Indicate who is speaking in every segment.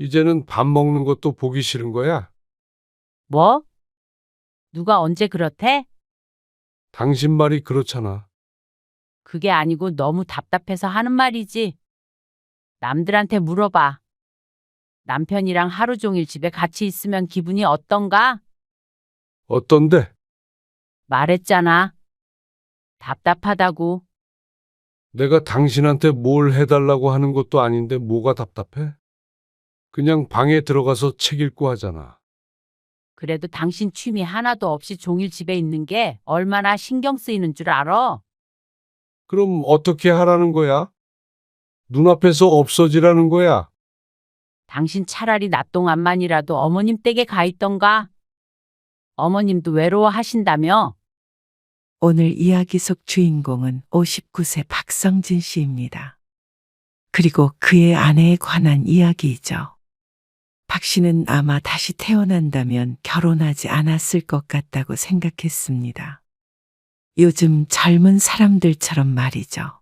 Speaker 1: 이제는 밥 먹는 것도 보기 싫은 거야?
Speaker 2: 뭐? 누가 언제 그렇대?
Speaker 1: 당신 말이 그렇잖아.
Speaker 2: 그게 아니고 너무 답답해서 하는 말이지. 남들한테 물어봐. 남편이랑 하루 종일 집에 같이 있으면 기분이 어떤가?
Speaker 1: 어떤데?
Speaker 2: 말했잖아. 답답하다고.
Speaker 1: 내가 당신한테 뭘 해달라고 하는 것도 아닌데 뭐가 답답해? 그냥 방에 들어가서 책 읽고 하잖아.
Speaker 2: 그래도 당신 취미 하나도 없이 종일 집에 있는 게 얼마나 신경 쓰이는 줄 알아?
Speaker 1: 그럼 어떻게 하라는 거야? 눈앞에서 없어지라는 거야?
Speaker 2: 당신 차라리 낮 동안만이라도 어머님 댁에 가 있던가? 어머님도 외로워하신다며?
Speaker 3: 오늘 이야기 속 주인공은 59세 박성진 씨입니다. 그리고 그의 아내에 관한 이야기이죠. 박 씨는 아마 다시 태어난다면 결혼하지 않았을 것 같다고 생각했습니다. 요즘 젊은 사람들처럼 말이죠.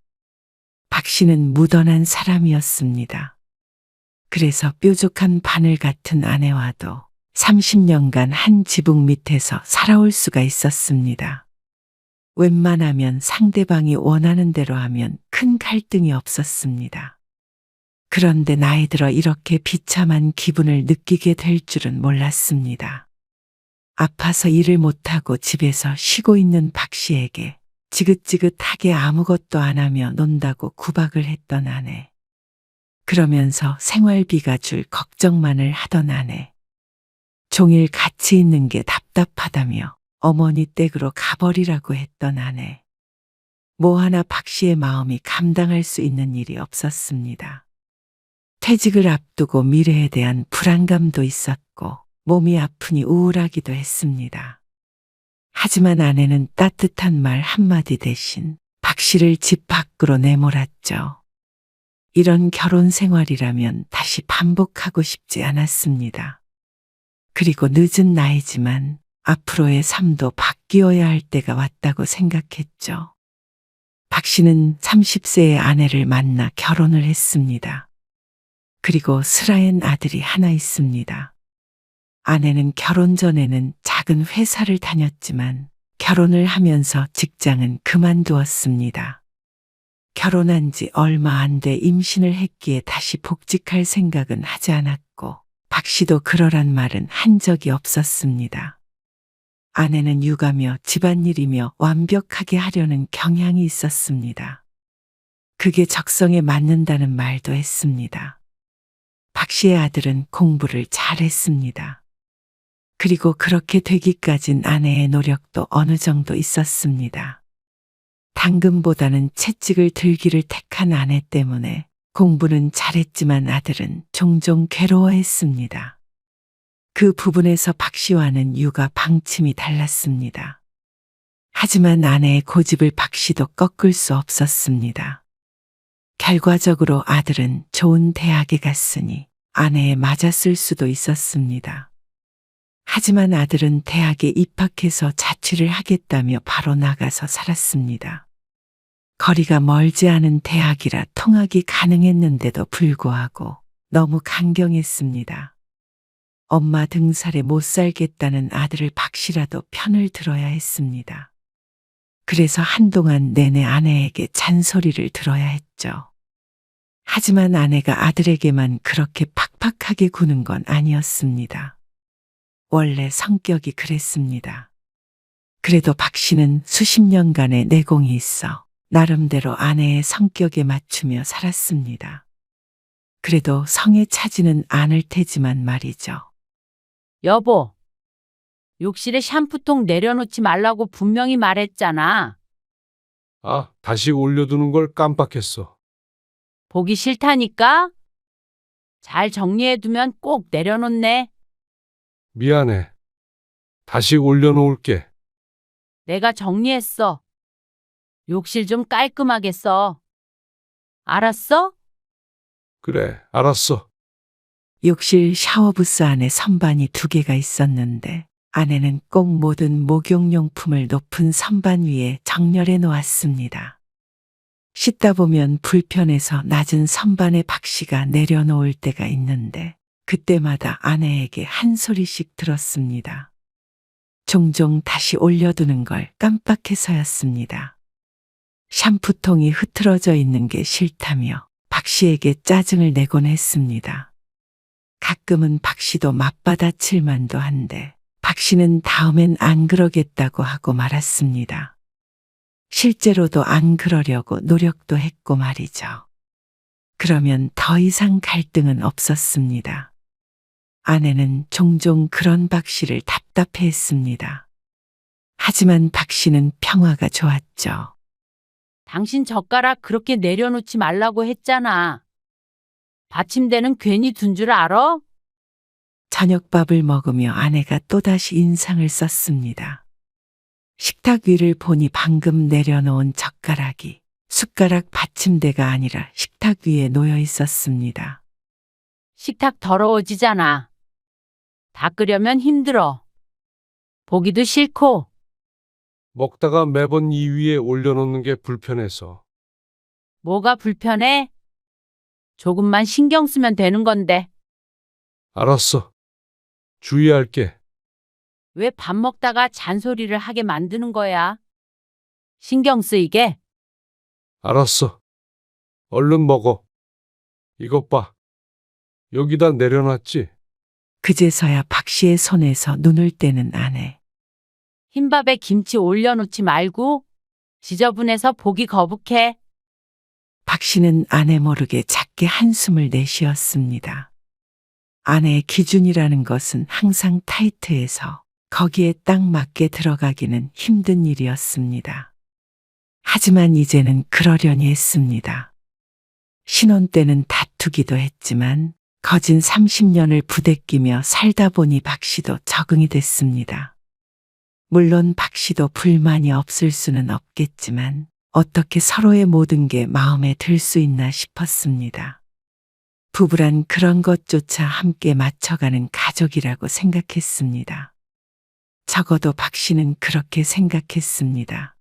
Speaker 3: 박 씨는 무던한 사람이었습니다. 그래서 뾰족한 바늘 같은 아내와도 30년간 한 지붕 밑에서 살아올 수가 있었습니다. 웬만하면 상대방이 원하는 대로 하면 큰 갈등이 없었습니다. 그런데 나이 들어 이렇게 비참한 기분을 느끼게 될 줄은 몰랐습니다. 아파서 일을 못하고 집에서 쉬고 있는 박 씨에게 지긋지긋하게 아무것도 안 하며 논다고 구박을 했던 아내. 그러면서 생활비가 줄 걱정만을 하던 아내. 종일 같이 있는 게 답답하다며 어머니 댁으로 가버리라고 했던 아내. 뭐 하나 박 씨의 마음이 감당할 수 있는 일이 없었습니다. 퇴직을 앞두고 미래에 대한 불안감도 있었고 몸이 아프니 우울하기도 했습니다. 하지만 아내는 따뜻한 말 한마디 대신 박 씨를 집 밖으로 내몰았죠. 이런 결혼 생활이라면 다시 반복하고 싶지 않았습니다. 그리고 늦은 나이지만 앞으로의 삶도 바뀌어야 할 때가 왔다고 생각했죠. 박 씨는 30세의 아내를 만나 결혼을 했습니다. 그리고 슬아엔 아들이 하나 있습니다. 아내는 결혼 전에는 작은 회사를 다녔지만 결혼을 하면서 직장은 그만두었습니다. 결혼한 지 얼마 안 돼 임신을 했기에 다시 복직할 생각은 하지 않았고 박 씨도 그러란 말은 한 적이 없었습니다. 아내는 육아며 집안일이며 완벽하게 하려는 경향이 있었습니다. 그게 적성에 맞는다는 말도 했습니다. 박 씨의 아들은 공부를 잘했습니다. 그리고 그렇게 되기까진 아내의 노력도 어느 정도 있었습니다. 당근보다는 채찍을 들기를 택한 아내 때문에 공부는 잘했지만 아들은 종종 괴로워했습니다. 그 부분에서 박 씨와는 육아 방침이 달랐습니다. 하지만 아내의 고집을 박 씨도 꺾을 수 없었습니다. 결과적으로 아들은 좋은 대학에 갔으니 아내에 맞았을 수도 있었습니다. 하지만 아들은 대학에 입학해서 자취를 하겠다며 바로 나가서 살았습니다. 거리가 멀지 않은 대학이라 통학이 가능했는데도 불구하고 너무 강경했습니다. 엄마 등살에 못 살겠다는 아들을 박 씨라도 편을 들어야 했습니다. 그래서 한동안 내내 아내에게 잔소리를 들어야 했죠. 하지만 아내가 아들에게만 그렇게 팍팍하게 구는 건 아니었습니다. 원래 성격이 그랬습니다. 그래도 박 씨는 수십 년간의 내공이 있어 나름대로 아내의 성격에 맞추며 살았습니다. 그래도 성에 차지는 않을 테지만 말이죠.
Speaker 2: 여보, 욕실에 샴푸통 내려놓지 말라고 분명히 말했잖아.
Speaker 1: 아, 다시 올려두는 걸 깜빡했어.
Speaker 2: 보기 싫다니까? 잘 정리해두면 꼭 내려놓네.
Speaker 1: 미안해. 다시 올려놓을게.
Speaker 2: 내가 정리했어. 욕실 좀 깔끔하게 써. 알았어?
Speaker 1: 그래, 알았어.
Speaker 3: 욕실 샤워부스 안에 선반이 2개가 있었는데 아내는 꼭 모든 목욕용품을 높은 선반 위에 정렬해 놓았습니다. 씻다 보면 불편해서 낮은 선반에 박 씨가 내려놓을 때가 있는데 그때마다 아내에게 한 소리씩 들었습니다. 종종 다시 올려두는 걸 깜빡해서였습니다. 샴푸통이 흐트러져 있는 게 싫다며 박 씨에게 짜증을 내곤 했습니다. 가끔은 박 씨도 맞받아칠 만도 한데 박 씨는 다음엔 안 그러겠다고 하고 말았습니다. 실제로도 안 그러려고 노력도 했고 말이죠. 그러면 더 이상 갈등은 없었습니다. 아내는 종종 그런 박 씨를 답답해했습니다. 하지만 박 씨는 평화가 좋았죠.
Speaker 2: 당신 젓가락 그렇게 내려놓지 말라고 했잖아. 받침대는 괜히 둔 줄 알아?
Speaker 3: 저녁밥을 먹으며 아내가 또다시 인상을 썼습니다. 식탁 위를 보니 방금 내려놓은 젓가락이 숟가락 받침대가 아니라 식탁 위에 놓여 있었습니다.
Speaker 2: 식탁 더러워지잖아. 닦으려면 힘들어. 보기도 싫고.
Speaker 1: 먹다가 매번 이 위에 올려놓는 게 불편해서.
Speaker 2: 뭐가 불편해? 조금만 신경 쓰면 되는 건데.
Speaker 1: 알았어. 주의할게.
Speaker 2: 왜 밥 먹다가 잔소리를 하게 만드는 거야? 신경 쓰이게.
Speaker 1: 알았어. 얼른 먹어. 이것 봐. 여기다 내려놨지?
Speaker 3: 그제서야 박 씨의 손에서 눈을 떼는 아내.
Speaker 2: 흰밥에 김치 올려놓지 말고 지저분해서 보기 거북해.
Speaker 3: 박 씨는 아내 모르게 작게 한숨을 내쉬었습니다. 아내의 기준이라는 것은 항상 타이트해서 거기에 딱 맞게 들어가기는 힘든 일이었습니다. 하지만 이제는 그러려니 했습니다. 신혼 때는 다투기도 했지만 거진 30년을 부대끼며 살다 보니 박 씨도 적응이 됐습니다. 물론 박 씨도 불만이 없을 수는 없겠지만 어떻게 서로의 모든 게 마음에 들 수 있나 싶었습니다. 부부란 그런 것조차 함께 맞춰가는 가족이라고 생각했습니다. 적어도 박 씨는 그렇게 생각했습니다.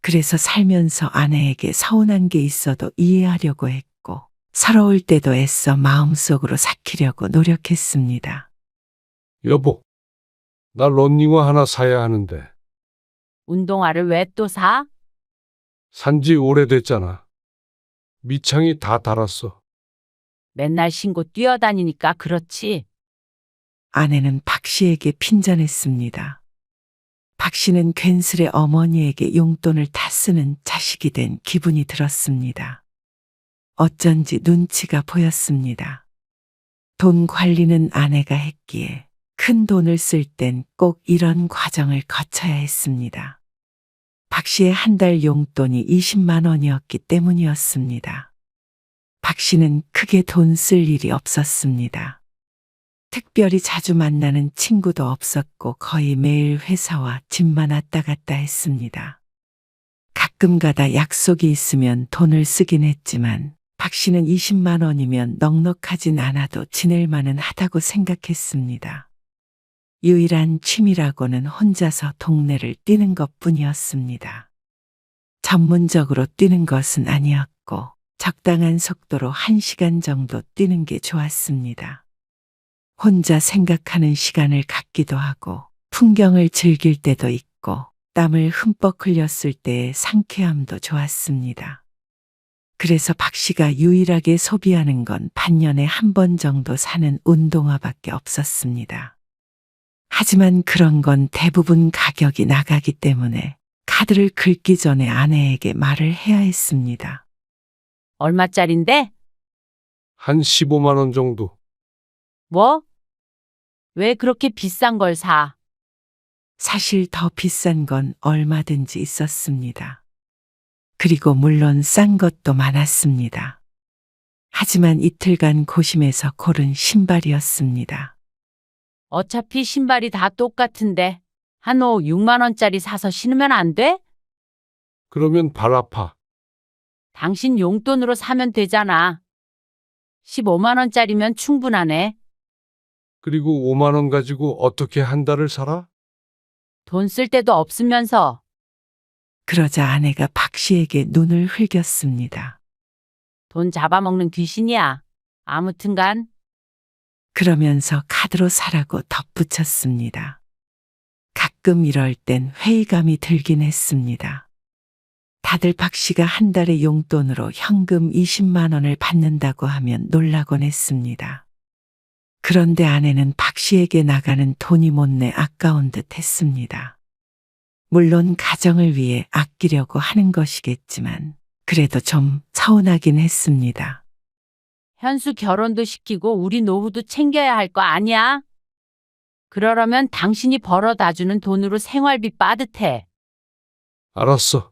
Speaker 3: 그래서 살면서 아내에게 서운한 게 있어도 이해하려고 했고 서러울 때도 애써 마음속으로 삭히려고 노력했습니다.
Speaker 1: 여보, 나 런닝화 하나 사야 하는데.
Speaker 2: 운동화를 왜 또 사?
Speaker 1: 산지 오래됐잖아. 밑창이 다 닳았어.
Speaker 2: 맨날 신고 뛰어다니니까 그렇지.
Speaker 3: 아내는 박 씨에게 핀잔했습니다. 박 씨는 괜스레 어머니에게 용돈을 다 쓰는 자식이 된 기분이 들었습니다. 어쩐지 눈치가 보였습니다. 돈 관리는 아내가 했기에 큰 돈을 쓸 땐 꼭 이런 과정을 거쳐야 했습니다. 박 씨의 한 달 용돈이 20만 원이었기 때문이었습니다. 박 씨는 크게 돈 쓸 일이 없었습니다. 특별히 자주 만나는 친구도 없었고 거의 매일 회사와 집만 왔다 갔다 했습니다. 가끔 가다 약속이 있으면 돈을 쓰긴 했지만 박 씨는 20만 원이면 넉넉하진 않아도 지낼 만은 하다고 생각했습니다. 유일한 취미라고는 혼자서 동네를 뛰는 것뿐이었습니다. 전문적으로 뛰는 것은 아니었고 적당한 속도로 1시간 정도 뛰는 게 좋았습니다. 혼자 생각하는 시간을 갖기도 하고 풍경을 즐길 때도 있고 땀을 흠뻑 흘렸을 때의 상쾌함도 좋았습니다. 그래서 박 씨가 유일하게 소비하는 건 반년에 한 번 정도 사는 운동화밖에 없었습니다. 하지만 그런 건 대부분 가격이 나가기 때문에 카드를 긁기 전에 아내에게 말을 해야 했습니다.
Speaker 2: 얼마짜린데?
Speaker 1: 한 15만 원 정도.
Speaker 2: 뭐? 왜 그렇게 비싼 걸 사?
Speaker 3: 사실 더 비싼 건 얼마든지 있었습니다. 그리고 물론 싼 것도 많았습니다. 하지만 이틀간 고심해서 고른 신발이었습니다.
Speaker 2: 어차피 신발이 다 똑같은데 한 옷 6만 원짜리 사서 신으면 안 돼?
Speaker 1: 그러면 발 아파.
Speaker 2: 당신 용돈으로 사면 되잖아. 15만 원짜리면 충분하네.
Speaker 1: 그리고 5만 원 가지고 어떻게 한 달을 살아?
Speaker 2: 돈 쓸 데도 없으면서.
Speaker 3: 그러자 아내가 박 씨에게 눈을 흘겼습니다.
Speaker 2: 돈 잡아먹는 귀신이야. 아무튼간
Speaker 3: 그러면서 카드로 사라고 덧붙였습니다. 가끔 이럴 땐 회의감이 들긴 했습니다. 다들 박 씨가 한 달에 용돈으로 현금 20만 원을 받는다고 하면 놀라곤 했습니다. 그런데 아내는 박 씨에게 나가는 돈이 못내 아까운 듯 했습니다. 물론 가정을 위해 아끼려고 하는 것이겠지만 그래도 좀 서운하긴 했습니다.
Speaker 2: 현수 결혼도 시키고 우리 노후도 챙겨야 할 거 아니야? 그러려면 당신이 벌어다 주는 돈으로 생활비 빠듯해.
Speaker 1: 알았어.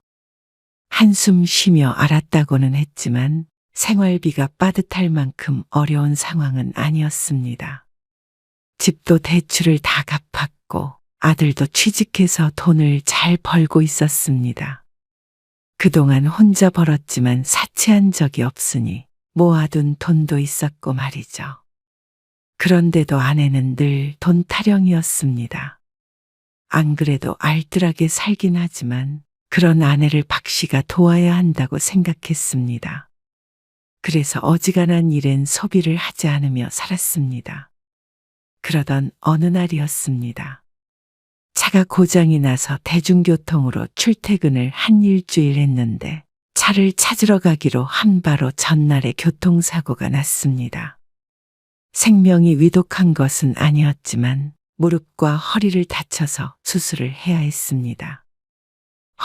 Speaker 3: 한숨 쉬며 알았다고는 했지만 생활비가 빠듯할 만큼 어려운 상황은 아니었습니다. 집도 대출을 다 갚았고 아들도 취직해서 돈을 잘 벌고 있었습니다. 그동안 혼자 벌었지만 사치한 적이 없으니 모아둔 돈도 있었고 말이죠. 그런데도 아내는 늘 돈 타령이었습니다. 안 그래도 알뜰하게 살긴 하지만 그런 아내를 박 씨가 도와야 한다고 생각했습니다. 그래서 어지간한 일엔 소비를 하지 않으며 살았습니다. 그러던 어느 날이었습니다. 차가 고장이 나서 대중교통으로 출퇴근을 한 일주일 했는데 차를 찾으러 가기로 한 바로 전날에 교통사고가 났습니다. 생명이 위독한 것은 아니었지만 무릎과 허리를 다쳐서 수술을 해야 했습니다.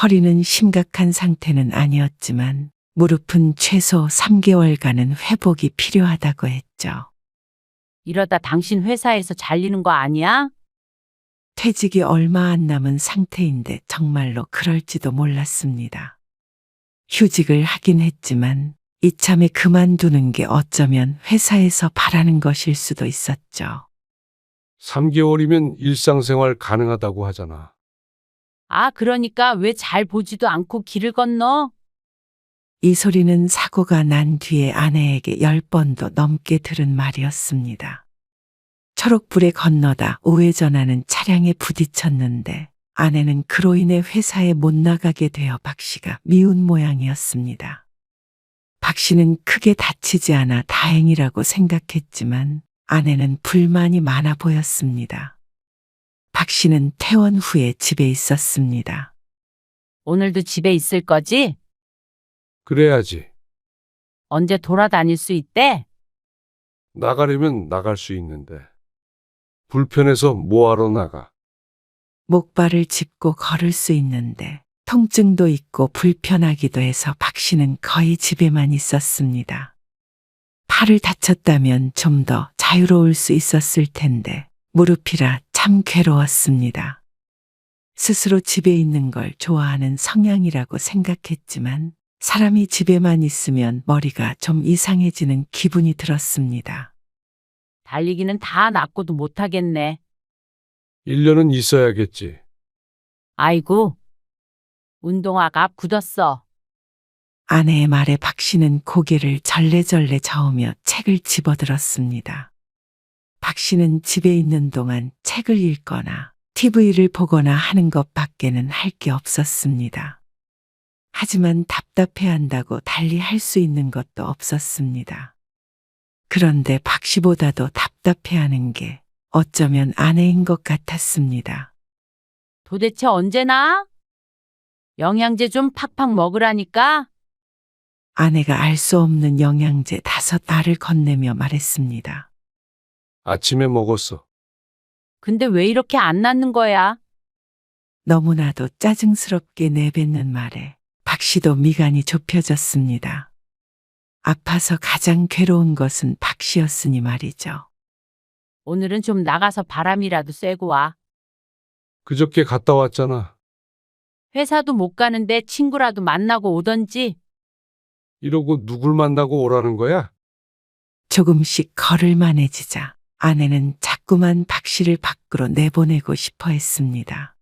Speaker 3: 허리는 심각한 상태는 아니었지만 무릎은 최소 3개월간은 회복이 필요하다고 했죠.
Speaker 2: 이러다 당신 회사에서 잘리는 거 아니야?
Speaker 3: 퇴직이 얼마 안 남은 상태인데 정말로 그럴지도 몰랐습니다. 휴직을 하긴 했지만 이참에 그만두는 게 어쩌면 회사에서 바라는 것일 수도 있었죠.
Speaker 1: 3개월이면 일상생활 가능하다고 하잖아.
Speaker 2: 아, 그러니까 왜 잘 보지도 않고 길을 건너?
Speaker 3: 이 소리는 사고가 난 뒤에 아내에게 10번도 넘게 들은 말이었습니다. 초록불에 건너다 우회전하는 차량에 부딪혔는데 아내는 그로 인해 회사에 못 나가게 되어 박 씨가 미운 모양이었습니다. 박 씨는 크게 다치지 않아 다행이라고 생각했지만 아내는 불만이 많아 보였습니다. 박 씨는 퇴원 후에 집에 있었습니다.
Speaker 2: 오늘도 집에 있을 거지?
Speaker 1: 그래야지.
Speaker 2: 언제 돌아다닐 수 있대?
Speaker 1: 나가려면 나갈 수 있는데. 불편해서 뭐하러 나가.
Speaker 3: 목발을 짚고 걸을 수 있는데 통증도 있고 불편하기도 해서 박 씨는 거의 집에만 있었습니다. 팔을 다쳤다면 좀 더 자유로울 수 있었을 텐데 무릎이라 참 괴로웠습니다. 스스로 집에 있는 걸 좋아하는 성향이라고 생각했지만 사람이 집에만 있으면 머리가 좀 이상해지는 기분이 들었습니다.
Speaker 2: 달리기는 다 낫고도 못하겠네.
Speaker 1: 1년은 있어야겠지.
Speaker 2: 아이고, 운동화가 굳었어.
Speaker 3: 아내의 말에 박 씨는 고개를 절레절레 저으며 책을 집어들었습니다. 박 씨는 집에 있는 동안 책을 읽거나 TV를 보거나 하는 것밖에는 할 게 없었습니다. 하지만 답답해한다고 달리 할 수 있는 것도 없었습니다. 그런데 박 씨보다도 답답해하는 게 어쩌면 아내인 것 같았습니다.
Speaker 2: 도대체 언제 나? 영양제 좀 팍팍 먹으라니까?
Speaker 3: 아내가 알 수 없는 영양제 5알을 건네며 말했습니다.
Speaker 1: 아침에 먹었어.
Speaker 2: 근데 왜 이렇게 안 낫는 거야?
Speaker 3: 너무나도 짜증스럽게 내뱉는 말에 박 씨도 미간이 좁혀졌습니다. 아파서 가장 괴로운 것은 박 씨였으니 말이죠.
Speaker 2: 오늘은 좀 나가서 바람이라도 쐬고 와.
Speaker 1: 그저께 갔다 왔잖아.
Speaker 2: 회사도 못 가는데 친구라도 만나고 오던지.
Speaker 1: 이러고 누굴 만나고 오라는 거야?
Speaker 3: 조금씩 걸을만해지자 아내는 자꾸만 박 씨를 밖으로 내보내고 싶어 했습니다.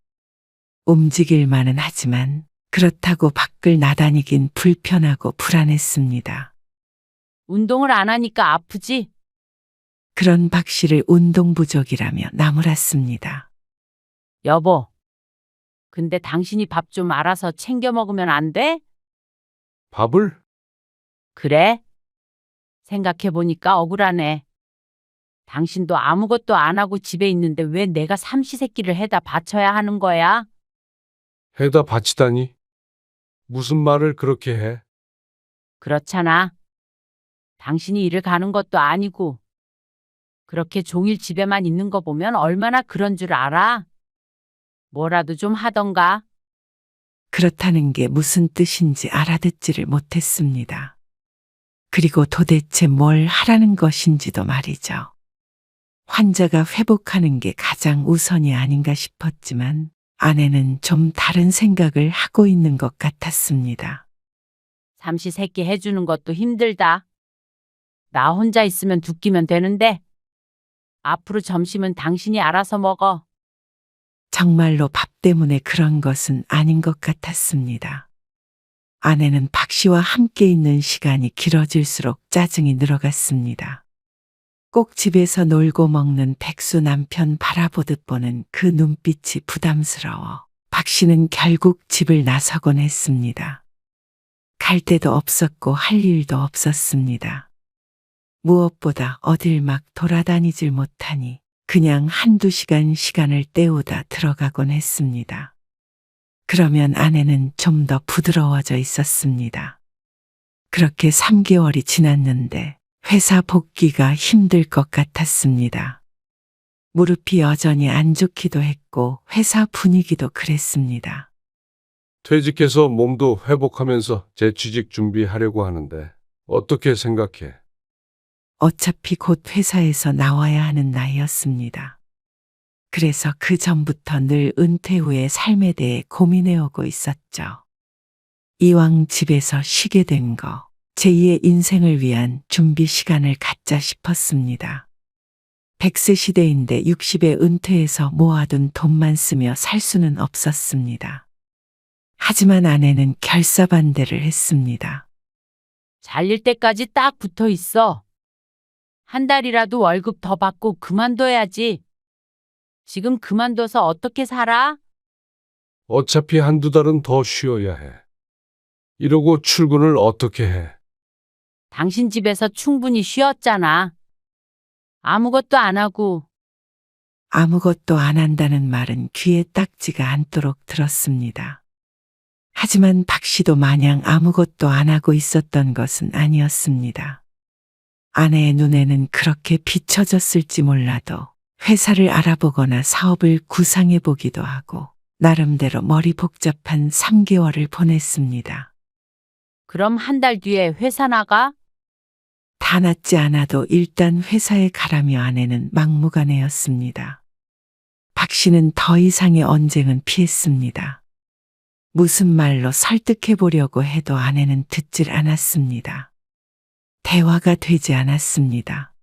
Speaker 3: 움직일만은 하지만 그렇다고 밖을 나다니긴 불편하고 불안했습니다.
Speaker 2: 운동을 안 하니까 아프지?
Speaker 3: 그런 박 씨를 운동 부족이라며 나무랐습니다.
Speaker 2: 여보. 근데 당신이 밥 좀 알아서 챙겨 먹으면 안 돼?
Speaker 1: 밥을?
Speaker 2: 그래? 생각해보니까 억울하네. 당신도 아무것도 안 하고 집에 있는데 왜 내가 삼시세끼를 해다 바쳐야 하는 거야?
Speaker 1: 해다 바치다니? 무슨 말을 그렇게 해?
Speaker 2: 그렇잖아. 당신이 일을 가는 것도 아니고 그렇게 종일 집에만 있는 거 보면 얼마나 그런 줄 알아? 뭐라도 좀 하던가.
Speaker 3: 그렇다는 게 무슨 뜻인지 알아듣지를 못했습니다. 그리고 도대체 뭘 하라는 것인지도 말이죠. 환자가 회복하는 게 가장 우선이 아닌가 싶었지만 아내는 좀 다른 생각을 하고 있는 것 같았습니다.
Speaker 2: 삼시세끼 해주는 것도 힘들다. 나 혼자 있으면 두 끼면 되는데. 앞으로 점심은 당신이 알아서 먹어.
Speaker 3: 정말로 밥 때문에 그런 것은 아닌 것 같았습니다. 아내는 박 씨와 함께 있는 시간이 길어질수록 짜증이 늘어갔습니다. 꼭 집에서 놀고 먹는 백수 남편 바라보듯 보는 그 눈빛이 부담스러워 박 씨는 결국 집을 나서곤 했습니다. 갈 데도 없었고 할 일도 없었습니다. 무엇보다 어딜 막 돌아다니질 못하니 그냥 한두 시간을 때우다 들어가곤 했습니다. 그러면 아내는 좀 더 부드러워져 있었습니다. 그렇게 3개월이 지났는데 회사 복귀가 힘들 것 같았습니다. 무릎이 여전히 안 좋기도 했고 회사 분위기도 그랬습니다.
Speaker 1: 퇴직해서 몸도 회복하면서 재취직 준비하려고 하는데 어떻게 생각해?
Speaker 3: 어차피 곧 회사에서 나와야 하는 나이였습니다. 그래서 그 전부터 늘 은퇴 후의 삶에 대해 고민해오고 있었죠. 이왕 집에서 쉬게 된 거, 제2의 인생을 위한 준비 시간을 갖자 싶었습니다. 100세 시대인데 60에 은퇴해서 모아둔 돈만 쓰며 살 수는 없었습니다. 하지만 아내는 결사반대를 했습니다.
Speaker 2: 잘릴 때까지 딱 붙어 있어. 한 달이라도 월급 더 받고 그만둬야지. 지금 그만둬서 어떻게 살아?
Speaker 1: 어차피 한두 달은 더 쉬어야 해. 이러고 출근을 어떻게 해?
Speaker 2: 당신 집에서 충분히 쉬었잖아. 아무것도 안 하고.
Speaker 3: 아무것도 안 한다는 말은 귀에 딱지가 않도록 들었습니다. 하지만 박 씨도 마냥 아무것도 안 하고 있었던 것은 아니었습니다. 아내의 눈에는 그렇게 비춰졌을지 몰라도 회사를 알아보거나 사업을 구상해 보기도 하고 나름대로 머리 복잡한 3개월을 보냈습니다.
Speaker 2: 그럼 한 달 뒤에 회사 나가?
Speaker 3: 다 낫지 않아도 일단 회사에 가라며 아내는 막무가내였습니다. 박 씨는 더 이상의 언쟁은 피했습니다. 무슨 말로 설득해 보려고 해도 아내는 듣질 않았습니다. 대화가 되지 않았습니다.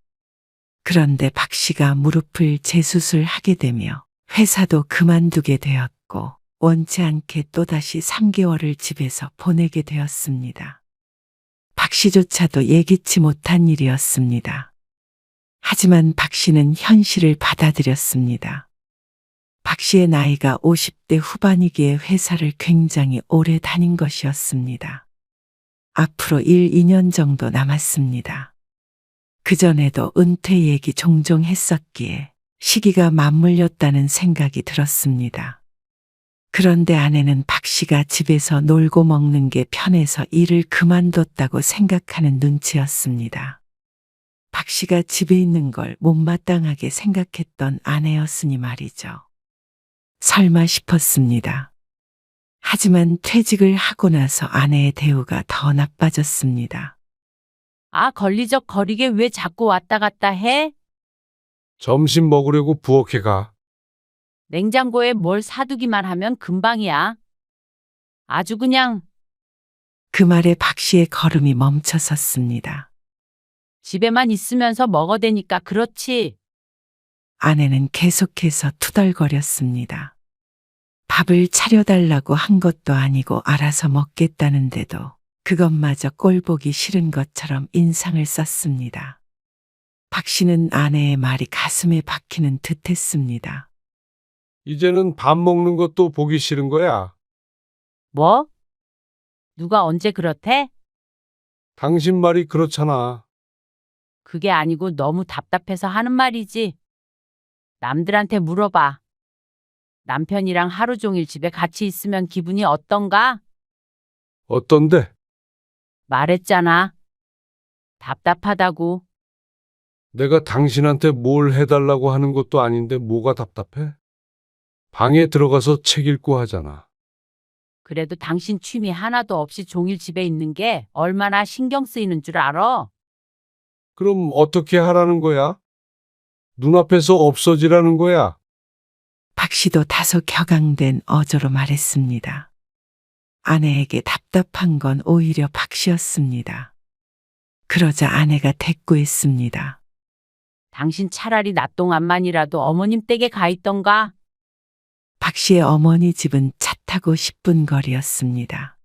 Speaker 3: 그런데 박 씨가 무릎을 재수술하게 되며 회사도 그만두게 되었고 원치 않게 또다시 3개월을 집에서 보내게 되었습니다. 박 씨조차도 예기치 못한 일이었습니다. 하지만 박 씨는 현실을 받아들였습니다. 박 씨의 나이가 50대 후반이기에 회사를 굉장히 오래 다닌 것이었습니다. 앞으로 1, 2년 정도 남았습니다. 그전에도 은퇴 얘기 종종 했었기에 시기가 맞물렸다는 생각이 들었습니다. 그런데 아내는 박 씨가 집에서 놀고 먹는 게 편해서 일을 그만뒀다고 생각하는 눈치였습니다. 박 씨가 집에 있는 걸 못마땅하게 생각했던 아내였으니 말이죠. 설마 싶었습니다. 하지만 퇴직을 하고 나서 아내의 대우가 더 나빠졌습니다.
Speaker 2: 아, 걸리적거리게 왜 자꾸 왔다 갔다 해?
Speaker 1: 점심 먹으려고 부엌에 가.
Speaker 2: 냉장고에 뭘 사두기만 하면 금방이야. 아주 그냥
Speaker 3: 그 말에 박 씨의 걸음이 멈춰섰습니다.
Speaker 2: 집에만 있으면서 먹어대니까 그렇지.
Speaker 3: 아내는 계속해서 투덜거렸습니다. 밥을 차려달라고 한 것도 아니고 알아서 먹겠다는데도 그것마저 꼴보기 싫은 것처럼 인상을 썼습니다. 박 씨는 아내의 말이 가슴에 박히는 듯했습니다.
Speaker 1: 이제는 밥 먹는 것도 보기 싫은 거야.
Speaker 2: 뭐? 누가 언제 그렇대?
Speaker 1: 당신 말이 그렇잖아.
Speaker 2: 그게 아니고 너무 답답해서 하는 말이지. 남들한테 물어봐. 남편이랑 하루 종일 집에 같이 있으면 기분이 어떤가?
Speaker 1: 어떤데?
Speaker 2: 말했잖아. 답답하다고.
Speaker 1: 내가 당신한테 뭘 해달라고 하는 것도 아닌데 뭐가 답답해? 방에 들어가서 책 읽고 하잖아.
Speaker 2: 그래도 당신 취미 하나도 없이 종일 집에 있는 게 얼마나 신경 쓰이는 줄 알아?
Speaker 1: 그럼 어떻게 하라는 거야? 눈앞에서 없어지라는 거야?
Speaker 3: 박 씨도 다소 격앙된 어조로 말했습니다. 아내에게 답답한 건 오히려 박 씨였습니다. 그러자 아내가 대꾸했습니다.
Speaker 2: 당신 차라리 낮 동안만이라도 어머님 댁에 가 있던가?
Speaker 3: 박 씨의 어머니 집은 차 타고 10분 거리였습니다.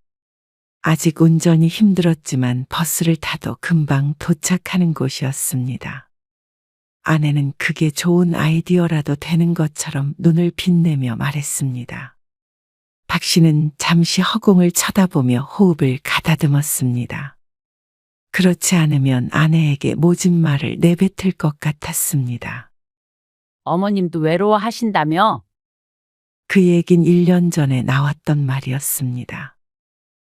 Speaker 3: 아직 운전이 힘들었지만 버스를 타도 금방 도착하는 곳이었습니다. 아내는 그게 좋은 아이디어라도 되는 것처럼 눈을 빛내며 말했습니다. 박 씨는 잠시 허공을 쳐다보며 호흡을 가다듬었습니다. 그렇지 않으면 아내에게 모진 말을 내뱉을 것 같았습니다.
Speaker 2: 어머님도 외로워하신다며?
Speaker 3: 그 얘긴 1년 전에 나왔던 말이었습니다.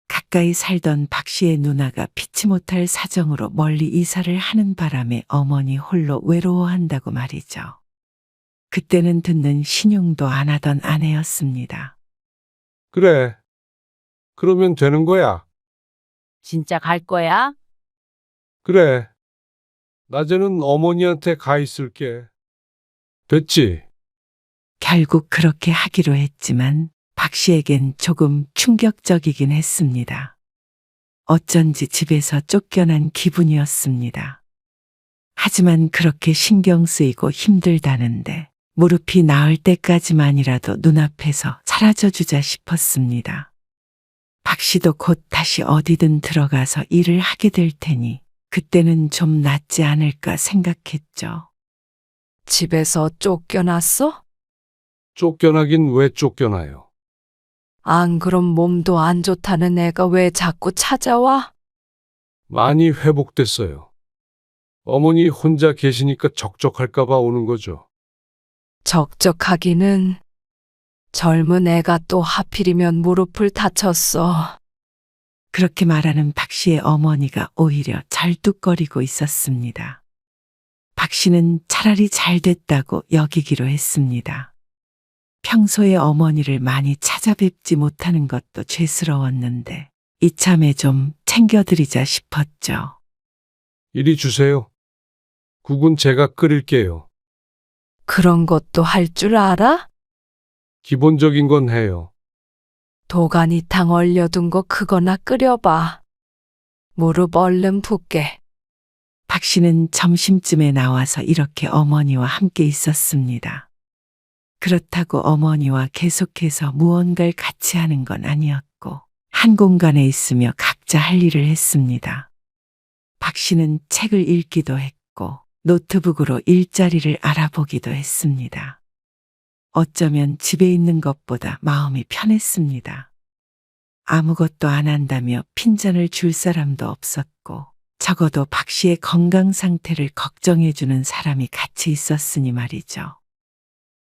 Speaker 3: 가까이 살던 박 씨의 누나가 피치 못할 사정으로 멀리 이사를 하는 바람에 어머니 홀로 외로워한다고 말이죠. 그때는 듣는 신용도 안 하던 아내였습니다.
Speaker 1: 그래. 그러면 되는 거야.
Speaker 2: 진짜 갈 거야?
Speaker 1: 그래. 낮에는 어머니한테 가 있을게. 됐지?
Speaker 3: 결국 그렇게 하기로 했지만 박 씨에겐 조금 충격적이긴 했습니다. 어쩐지 집에서 쫓겨난 기분이었습니다. 하지만 그렇게 신경 쓰이고 힘들다는데 무릎이 나을 때까지만이라도 눈앞에서 사라져주자 싶었습니다. 박 씨도 곧 다시 어디든 들어가서 일을 하게 될 테니 그때는 좀 낫지 않을까 생각했죠.
Speaker 4: 집에서 쫓겨났어?
Speaker 1: 쫓겨나긴 왜 쫓겨나요?
Speaker 4: 안 그럼 몸도 안 좋다는 애가 왜 자꾸 찾아와?
Speaker 1: 많이 회복됐어요. 어머니 혼자 계시니까 적적할까봐 오는 거죠.
Speaker 4: 적적하기는 젊은 애가 또 하필이면 무릎을 다쳤어.
Speaker 3: 그렇게 말하는 박 씨의 어머니가 오히려 절뚝거리고 있었습니다. 박 씨는 차라리 잘 됐다고 여기기로 했습니다. 평소에 어머니를 많이 찾아뵙지 못하는 것도 죄스러웠는데 이참에 좀 챙겨드리자 싶었죠.
Speaker 1: 이리 주세요. 국은 제가 끓일게요.
Speaker 4: 그런 것도 할 줄 알아?
Speaker 1: 기본적인 건 해요.
Speaker 4: 도가니탕 얼려둔 거 그거나 끓여봐. 무릎 얼른 붓게.
Speaker 3: 박 씨는 점심쯤에 나와서 이렇게 어머니와 함께 있었습니다. 그렇다고 어머니와 계속해서 무언가를 같이 하는 건 아니었고 한 공간에 있으며 각자 할 일을 했습니다. 박 씨는 책을 읽기도 했고 노트북으로 일자리를 알아보기도 했습니다. 어쩌면 집에 있는 것보다 마음이 편했습니다. 아무것도 안 한다며 핀잔을 줄 사람도 없었고 적어도 박 씨의 건강 상태를 걱정해주는 사람이 같이 있었으니 말이죠.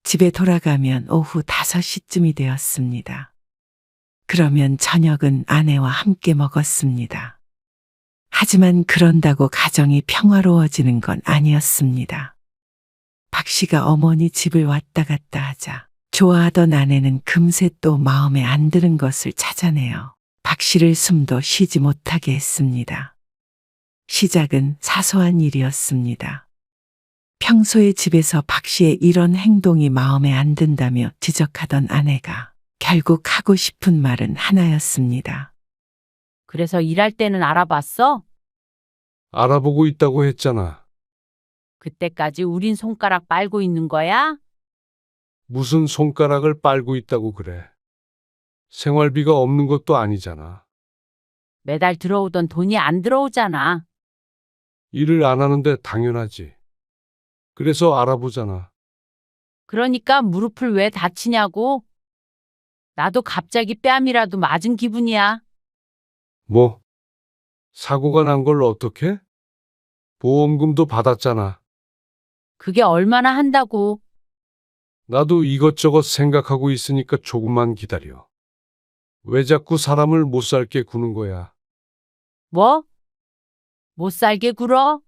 Speaker 3: 집에 돌아가면 오후 5시쯤이 되었습니다. 그러면 저녁은 아내와 함께 먹었습니다. 하지만 그런다고 가정이 평화로워지는 건 아니었습니다. 박 씨가 어머니 집을 왔다 갔다 하자 좋아하던 아내는 금세 또 마음에 안 드는 것을 찾아내어 박 씨를 숨도 쉬지 못하게 했습니다. 시작은 사소한 일이었습니다. 평소에 집에서 박 씨의 이런 행동이 마음에 안 든다며 지적하던 아내가 결국 하고 싶은 말은 하나였습니다.
Speaker 2: 그래서 일할 때는 알아봤어?
Speaker 1: 알아보고 있다고 했잖아.
Speaker 2: 그때까지 우린 손가락 빨고 있는 거야?
Speaker 1: 무슨 손가락을 빨고 있다고 그래. 생활비가 없는 것도 아니잖아.
Speaker 2: 매달 들어오던 돈이 안 들어오잖아.
Speaker 1: 일을 안 하는데 당연하지. 그래서 알아보잖아.
Speaker 2: 그러니까 무릎을 왜 다치냐고? 나도 갑자기 뺨이라도 맞은 기분이야.
Speaker 1: 뭐? 사고가 난 걸 어떻게? 보험금도 받았잖아.
Speaker 2: 그게 얼마나 한다고.
Speaker 1: 나도 이것저것 생각하고 있으니까 조금만 기다려. 왜 자꾸 사람을 못 살게 구는 거야?
Speaker 2: 뭐? 못 살게 굴어?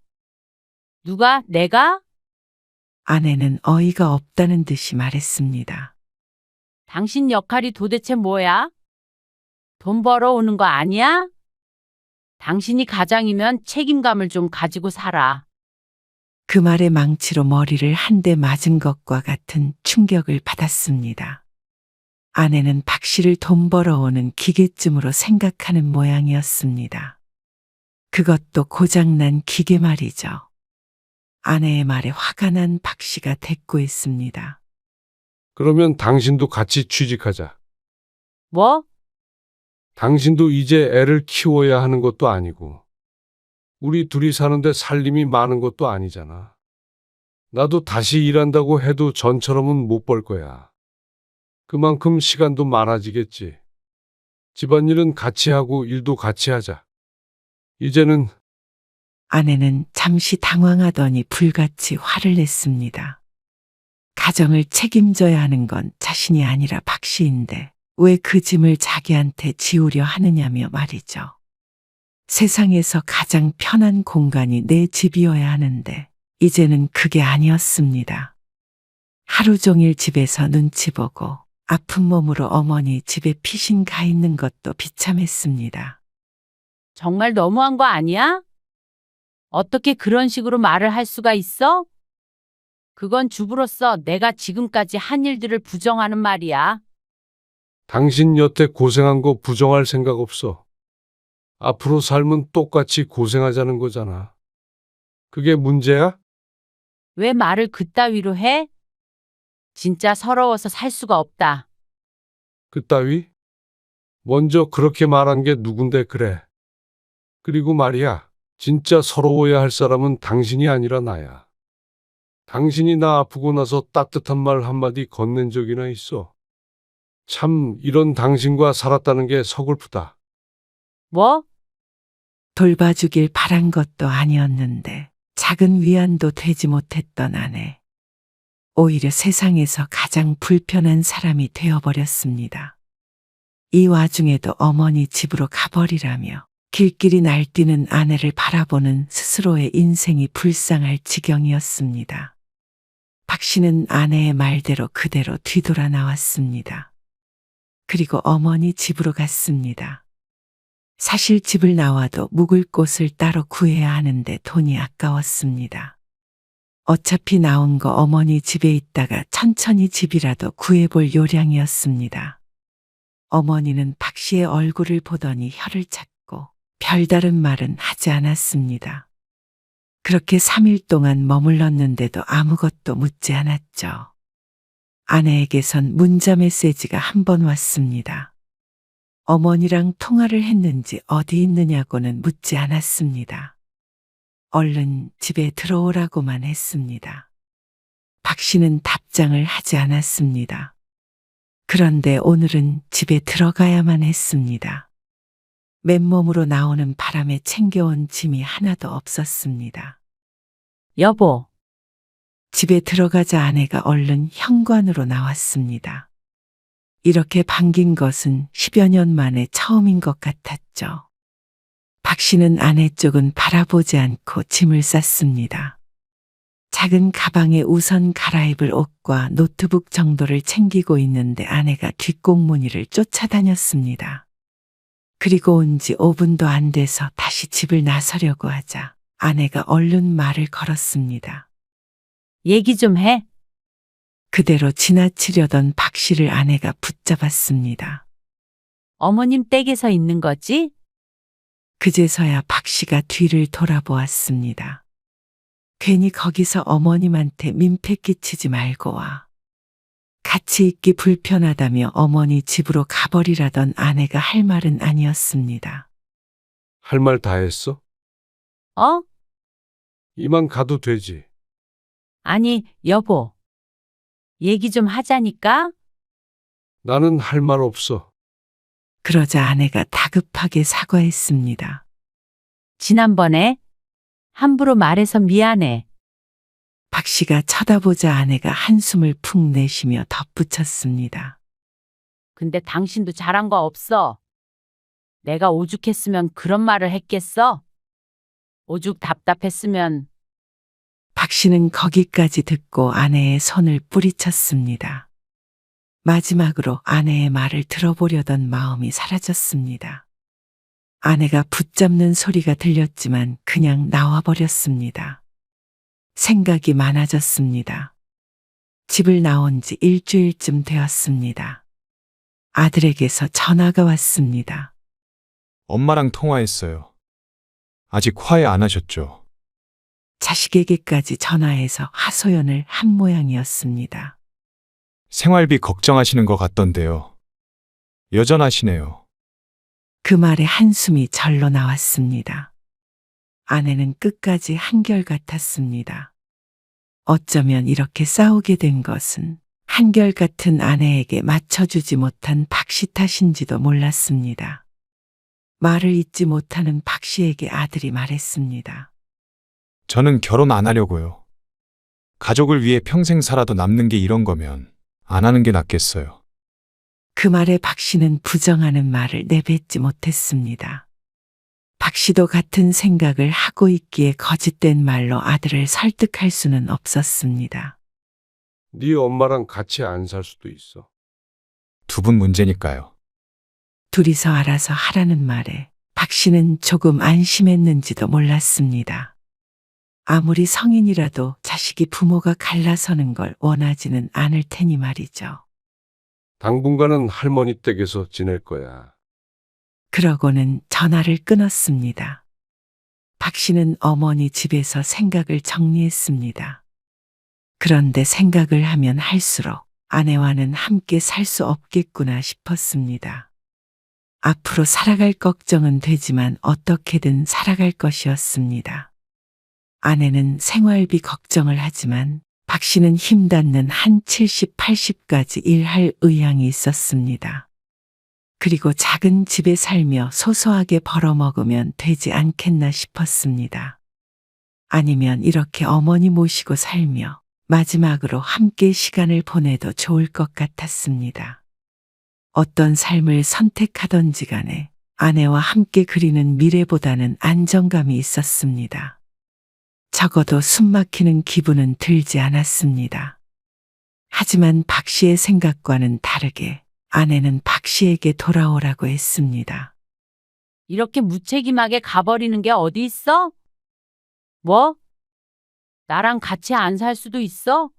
Speaker 2: 누가? 내가?
Speaker 3: 아내는 어이가 없다는 듯이 말했습니다.
Speaker 2: 당신 역할이 도대체 뭐야? 돈 벌어오는 거 아니야? 당신이 가장이면 책임감을 좀 가지고 살아.
Speaker 3: 그 말에 망치로 머리를 한 대 맞은 것과 같은 충격을 받았습니다. 아내는 박 씨를 돈 벌어오는 기계쯤으로 생각하는 모양이었습니다. 그것도 고장난 기계 말이죠. 아내의 말에 화가 난 박 씨가 대꾸했습니다.
Speaker 1: 그러면 당신도 같이 취직하자.
Speaker 2: 뭐?
Speaker 1: 당신도 이제 애를 키워야 하는 것도 아니고, 우리 둘이 사는데 살림이 많은 것도 아니잖아. 나도 다시 일한다고 해도 전처럼은 못 벌 거야. 그만큼 시간도 많아지겠지. 집안일은 같이 하고 일도 같이 하자. 이제는
Speaker 3: 아내는 잠시 당황하더니 불같이 화를 냈습니다. 가정을 책임져야 하는 건 자신이 아니라 박 씨인데 왜 그 짐을 자기한테 지우려 하느냐며 말이죠. 세상에서 가장 편한 공간이 내 집이어야 하는데 이제는 그게 아니었습니다. 하루 종일 집에서 눈치 보고 아픈 몸으로 어머니 집에 피신 가 있는 것도 비참했습니다.
Speaker 2: 정말 너무한 거 아니야? 어떻게 그런 식으로 말을 할 수가 있어? 그건 주부로서 내가 지금까지 한 일들을 부정하는 말이야.
Speaker 1: 당신 여태 고생한 거 부정할 생각 없어. 앞으로 삶은 똑같이 고생하자는 거잖아. 그게 문제야?
Speaker 2: 왜 말을 그따위로 해? 진짜 서러워서 살 수가 없다.
Speaker 1: 그따위? 먼저 그렇게 말한 게 누군데 그래. 그리고 말이야, 진짜 서러워야 할 사람은 당신이 아니라 나야. 당신이 나 아프고 나서 따뜻한 말 한마디 건넨 적이나 있어. 참, 이런 당신과 살았다는 게 서글프다.
Speaker 2: 뭐?
Speaker 3: 돌봐주길 바란 것도 아니었는데 작은 위안도 되지 못했던 아내. 오히려 세상에서 가장 불편한 사람이 되어버렸습니다. 이 와중에도 어머니 집으로 가버리라며 길길이 날뛰는 아내를 바라보는 스스로의 인생이 불쌍할 지경이었습니다. 박 씨는 아내의 말대로 그대로 뒤돌아 나왔습니다. 그리고 어머니 집으로 갔습니다. 사실 집을 나와도 묵을 곳을 따로 구해야 하는데 돈이 아까웠습니다. 어차피 나온 거 어머니 집에 있다가 천천히 집이라도 구해볼 요량이었습니다. 어머니는 박 씨의 얼굴을 보더니 혀를 찾고 별다른 말은 하지 않았습니다. 그렇게 3일 동안 머물렀는데도 아무것도 묻지 않았죠. 아내에게선 문자 메시지가 한 번 왔습니다. 어머니랑 통화를 했는지 어디 있느냐고는 묻지 않았습니다. 얼른 집에 들어오라고만 했습니다. 박 씨는 답장을 하지 않았습니다. 그런데 오늘은 집에 들어가야만 했습니다. 맨몸으로 나오는 바람에 챙겨온 짐이 하나도 없었습니다.
Speaker 2: 여보,
Speaker 3: 집에 들어가자 아내가 얼른 현관으로 나왔습니다. 이렇게 반긴 것은 10여 년 만에 처음인 것 같았죠. 박 씨는 아내 쪽은 바라보지 않고 짐을 쌌습니다. 작은 가방에 우선 갈아입을 옷과 노트북 정도를 챙기고 있는데 아내가 뒷공무니를 쫓아다녔습니다. 그리고 온 지 5분도 안 돼서 다시 집을 나서려고 하자 아내가 얼른 말을 걸었습니다.
Speaker 2: 얘기 좀 해.
Speaker 3: 그대로 지나치려던 박 씨를 아내가 붙잡았습니다.
Speaker 2: 어머님 댁에서 있는 거지?
Speaker 3: 그제서야 박 씨가 뒤를 돌아보았습니다. 괜히 거기서 어머님한테 민폐 끼치지 말고 와. 같이 있기 불편하다며 어머니 집으로 가버리라던 아내가 할 말은 아니었습니다.
Speaker 1: 할 말 다 했어?
Speaker 2: 어?
Speaker 1: 이만 가도 되지.
Speaker 2: 아니, 여보. 얘기 좀 하자니까?
Speaker 1: 나는 할 말 없어.
Speaker 3: 그러자 아내가 다급하게 사과했습니다.
Speaker 2: 지난번에 함부로 말해서 미안해.
Speaker 3: 박 씨가 쳐다보자 아내가 한숨을 푹 내쉬며 덧붙였습니다.
Speaker 2: 근데 당신도 잘한 거 없어. 내가 오죽했으면 그런 말을 했겠어? 오죽 답답했으면.
Speaker 3: 박 씨는 거기까지 듣고 아내의 손을 뿌리쳤습니다. 마지막으로 아내의 말을 들어보려던 마음이 사라졌습니다. 아내가 붙잡는 소리가 들렸지만 그냥 나와버렸습니다. 생각이 많아졌습니다. 집을 나온 지 일주일쯤 되었습니다. 아들에게서 전화가 왔습니다.
Speaker 5: 엄마랑 통화했어요. 아직 화해 안 하셨죠?
Speaker 3: 자식에게까지 전화해서 하소연을 한 모양이었습니다.
Speaker 5: 생활비 걱정하시는 것 같던데요. 여전하시네요.
Speaker 3: 그 말에 한숨이 절로 나왔습니다. 아내는 끝까지 한결같았습니다. 어쩌면 이렇게 싸우게 된 것은 한결같은 아내에게 맞춰주지 못한 박 씨 탓인지도 몰랐습니다. 말을 잇지 못하는 박 씨에게 아들이 말했습니다.
Speaker 5: 저는 결혼 안 하려고요. 가족을 위해 평생 살아도 남는 게 이런 거면 안 하는 게 낫겠어요.
Speaker 3: 그 말에 박 씨는 부정하는 말을 내뱉지 못했습니다. 박 씨도 같은 생각을 하고 있기에 거짓된 말로 아들을 설득할 수는 없었습니다.
Speaker 1: 네 엄마랑 같이 안 살 수도 있어.
Speaker 5: 두 분 문제니까요.
Speaker 3: 둘이서 알아서 하라는 말에 박 씨는 조금 안심했는지도 몰랐습니다. 아무리 성인이라도 자식이 부모가 갈라서는 걸 원하지는 않을 테니 말이죠.
Speaker 1: 당분간은 할머니 댁에서 지낼 거야.
Speaker 3: 그러고는 전화를 끊었습니다. 박 씨는 어머니 집에서 생각을 정리했습니다. 그런데 생각을 하면 할수록 아내와는 함께 살 수 없겠구나 싶었습니다. 앞으로 살아갈 걱정은 되지만 어떻게든 살아갈 것이었습니다. 아내는 생활비 걱정을 하지만 박 씨는 힘닿는 한 70, 80까지 일할 의향이 있었습니다. 그리고 작은 집에 살며 소소하게 벌어먹으면 되지 않겠나 싶었습니다. 아니면 이렇게 어머니 모시고 살며 마지막으로 함께 시간을 보내도 좋을 것 같았습니다. 어떤 삶을 선택하던지 간에 아내와 함께 그리는 미래보다는 안정감이 있었습니다. 적어도 숨막히는 기분은 들지 않았습니다. 하지만 박 씨의 생각과는 다르게 아내는 박 씨에게 돌아오라고 했습니다.
Speaker 2: 이렇게 무책임하게 가버리는 게 어디 있어? 뭐? 나랑 같이 안 살 수도 있어?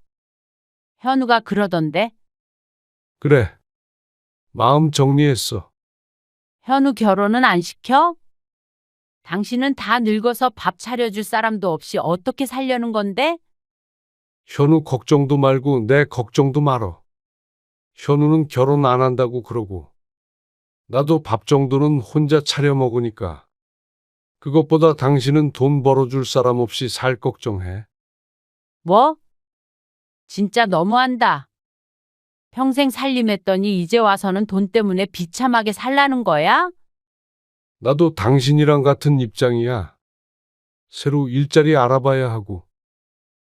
Speaker 2: 현우가 그러던데.
Speaker 1: 그래. 마음 정리했어.
Speaker 2: 현우 결혼은 안 시켜? 당신은 다 늙어서 밥 차려줄 사람도 없이 어떻게 살려는 건데?
Speaker 1: 현우 걱정도 말고 내 걱정도 말어. 현우는 결혼 안 한다고 그러고 나도 밥 정도는 혼자 차려 먹으니까. 그것보다 당신은 돈 벌어줄 사람 없이 살 걱정해.
Speaker 2: 뭐? 진짜 너무한다. 평생 살림했더니 이제 와서는 돈 때문에 비참하게 살라는 거야?
Speaker 1: 나도 당신이랑 같은 입장이야. 새로 일자리 알아봐야 하고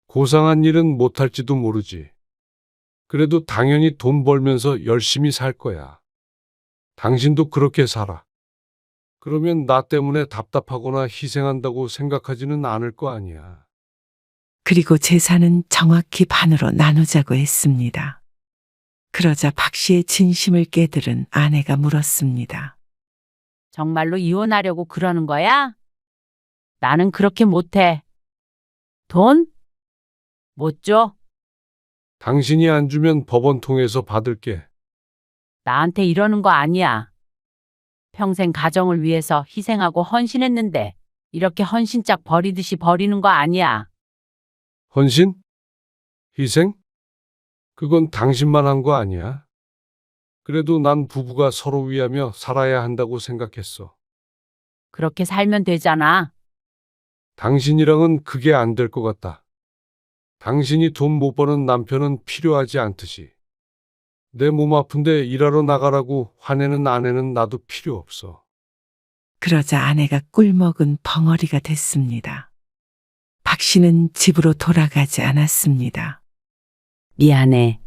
Speaker 1: 고상한 일은 못할지도 모르지. 그래도 당연히 돈 벌면서 열심히 살 거야. 당신도 그렇게 살아. 그러면 나 때문에 답답하거나 희생한다고 생각하지는 않을 거 아니야.
Speaker 3: 그리고 재산은 정확히 반으로 나누자고 했습니다. 그러자 박 씨의 진심을 깨들은 아내가 물었습니다.
Speaker 2: 정말로 이혼하려고 그러는 거야? 나는 그렇게 못해. 돈? 못 줘.
Speaker 1: 당신이 안 주면 법원 통해서 받을게.
Speaker 2: 나한테 이러는 거 아니야. 평생 가정을 위해서 희생하고 헌신했는데 이렇게 헌신짝 버리듯이 버리는 거 아니야.
Speaker 1: 헌신? 희생? 그건 당신만 한 거 아니야. 그래도 난 부부가 서로 위하며 살아야 한다고 생각했어.
Speaker 2: 그렇게 살면 되잖아.
Speaker 1: 당신이랑은 그게 안 될 것 같다. 당신이 돈 못 버는 남편은 필요하지 않듯이. 내 몸 아픈데 일하러 나가라고 화내는 아내는 나도 필요 없어.
Speaker 3: 그러자 아내가 꿀먹은 벙어리가 됐습니다. 박 씨는 집으로 돌아가지 않았습니다.
Speaker 2: 미안해.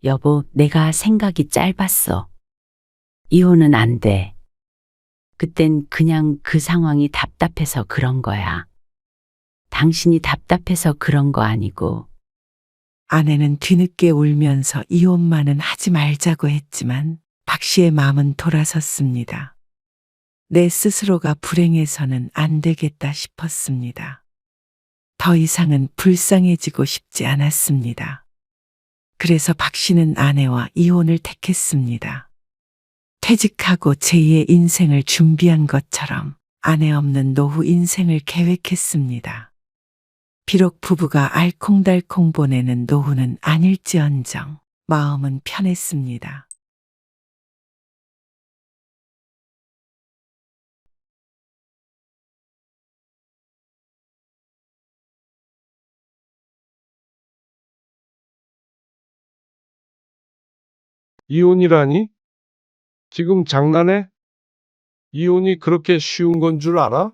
Speaker 2: 여보, 내가 생각이 짧았어. 이혼은 안 돼. 그땐 그냥 그 상황이 답답해서 그런 거야. 당신이 답답해서 그런 거 아니고.
Speaker 3: 아내는 뒤늦게 울면서 이혼만은 하지 말자고 했지만 박 씨의 마음은 돌아섰습니다. 내 스스로가 불행해서는 안 되겠다 싶었습니다. 더 이상은 불쌍해지고 싶지 않았습니다. 그래서 박 씨는 아내와 이혼을 택했습니다. 퇴직하고 제2의 인생을 준비한 것처럼 아내 없는 노후 인생을 계획했습니다. 비록 부부가 알콩달콩 보내는 노후는 아닐지언정 마음은 편했습니다.
Speaker 1: 이혼이라니? 지금 장난해? 이혼이 그렇게 쉬운 건 줄 알아?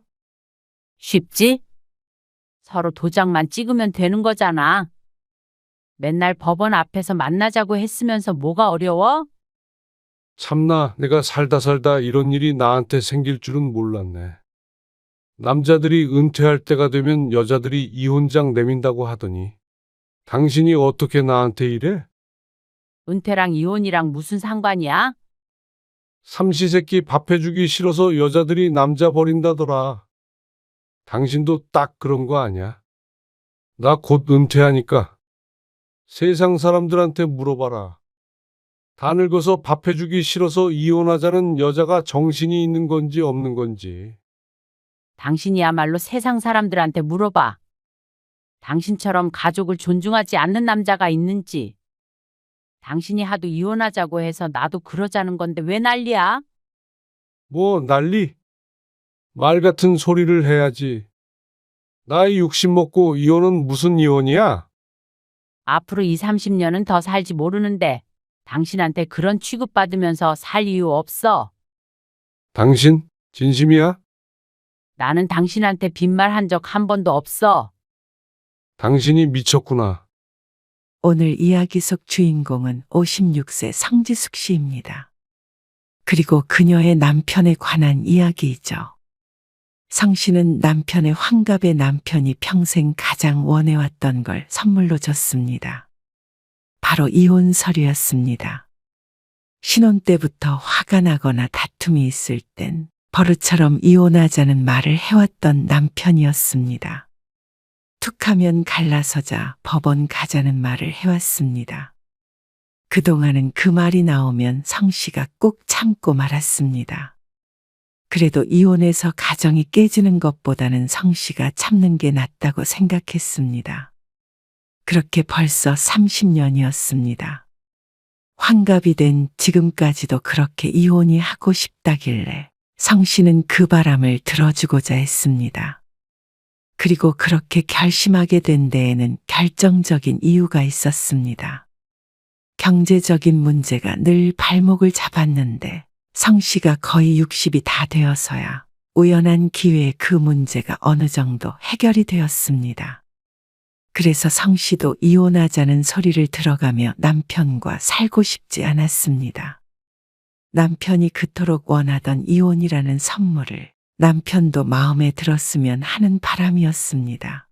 Speaker 2: 쉽지? 서로 도장만 찍으면 되는 거잖아. 맨날 법원 앞에서 만나자고 했으면서 뭐가 어려워?
Speaker 1: 참나, 내가 살다 살다 이런 일이 나한테 생길 줄은 몰랐네. 남자들이 은퇴할 때가 되면 여자들이 이혼장 내민다고 하더니 당신이 어떻게 나한테 이래?
Speaker 2: 은퇴랑 이혼이랑 무슨 상관이야?
Speaker 1: 삼시세끼 밥 해주기 싫어서 여자들이 남자 버린다더라. 당신도 딱 그런 거 아니야? 나 곧 은퇴하니까 세상 사람들한테 물어봐라. 다 늙어서 밥 해주기 싫어서 이혼하자는 여자가 정신이 있는 건지 없는 건지.
Speaker 2: 당신이야말로 세상 사람들한테 물어봐. 당신처럼 가족을 존중하지 않는 남자가 있는지. 당신이 하도 이혼하자고 해서 나도 그러자는 건데 왜 난리야?
Speaker 1: 뭐 난리? 말 같은 소리를 해야지. 나이 60 먹고 이혼은 무슨 이혼이야?
Speaker 2: 앞으로 2, 30년은 더 살지 모르는데 당신한테 그런 취급받으면서 살 이유 없어.
Speaker 1: 당신 진심이야?
Speaker 2: 나는 당신한테 빈말 한 적 한 번도 없어.
Speaker 1: 당신이 미쳤구나.
Speaker 3: 오늘 이야기 속 주인공은 56세 성지숙 씨입니다. 그리고 그녀의 남편에 관한 이야기이죠. 성 씨는 남편의 환갑의 남편이 평생 가장 원해왔던 걸 선물로 줬습니다. 바로 이혼 서류였습니다. 신혼 때부터 화가 나거나 다툼이 있을 땐 버릇처럼 이혼하자는 말을 해왔던 남편이었습니다. 툭하면 갈라서자 법원 가자는 말을 해왔습니다. 그동안은 그 말이 나오면 성 씨가 꼭 참고 말았습니다. 그래도 이혼해서 가정이 깨지는 것보다는 성 씨가 참는 게 낫다고 생각했습니다. 그렇게 벌써 30년이었습니다. 환갑이 된 지금까지도 그렇게 이혼이 하고 싶다길래 성 씨는 그 바람을 들어주고자 했습니다. 그리고 그렇게 결심하게 된 데에는 결정적인 이유가 있었습니다. 경제적인 문제가 늘 발목을 잡았는데 성 씨가 거의 60이 다 되어서야 우연한 기회에 그 문제가 어느 정도 해결이 되었습니다. 그래서 성 씨도 이혼하자는 소리를 들어가며 남편과 살고 싶지 않았습니다. 남편이 그토록 원하던 이혼이라는 선물을 남편도 마음에 들었으면 하는 바람이었습니다.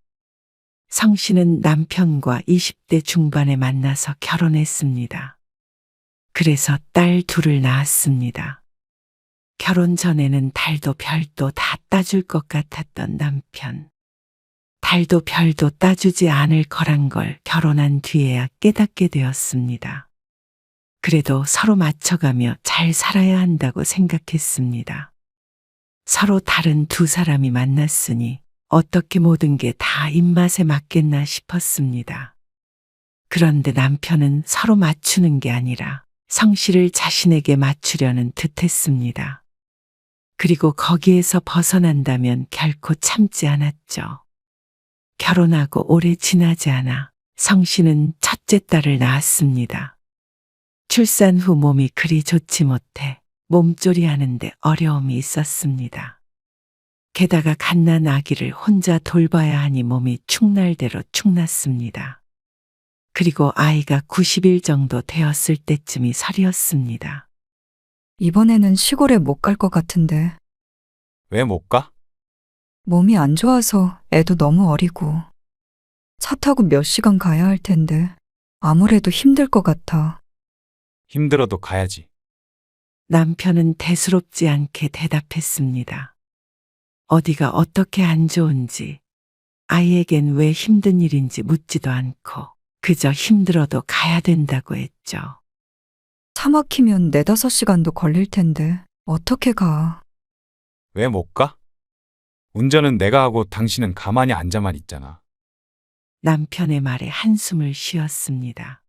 Speaker 3: 성 씨는 남편과 20대 중반에 만나서 결혼했습니다. 그래서 딸 둘을 낳았습니다. 결혼 전에는 달도 별도 다 따줄 것 같았던 남편. 달도 별도 따주지 않을 거란 걸 결혼한 뒤에야 깨닫게 되었습니다. 그래도 서로 맞춰가며 잘 살아야 한다고 생각했습니다. 서로 다른 두 사람이 만났으니 어떻게 모든 게 다 입맛에 맞겠나 싶었습니다. 그런데 남편은 서로 맞추는 게 아니라 성 씨를 자신에게 맞추려는 듯했습니다. 그리고 거기에서 벗어난다면 결코 참지 않았죠. 결혼하고 오래 지나지 않아 성 씨는 첫째 딸을 낳았습니다. 출산 후 몸이 그리 좋지 못해 몸조리 하는데 어려움이 있었습니다. 게다가 갓난 아기를 혼자 돌봐야 하니 몸이 축날대로 축났습니다. 그리고 아이가 90일 정도 되었을 때쯤이 설이었습니다.
Speaker 4: 이번에는 시골에 못 갈 것 같은데.
Speaker 5: 왜 못 가?
Speaker 4: 몸이 안 좋아서 애도 너무 어리고. 차 타고 몇 시간 가야 할 텐데. 아무래도 힘들 것 같아.
Speaker 5: 힘들어도 가야지.
Speaker 3: 남편은 대수롭지 않게 대답했습니다. 어디가 어떻게 안 좋은지, 아이에겐 왜 힘든 일인지 묻지도 않고 그저 힘들어도 가야 된다고 했죠.
Speaker 4: 차 막히면 4~5시간도 걸릴 텐데. 어떻게 가?
Speaker 5: 왜 못 가? 운전은 내가 하고 당신은 가만히 앉아만 있잖아.
Speaker 3: 남편의 말에 한숨을 쉬었습니다.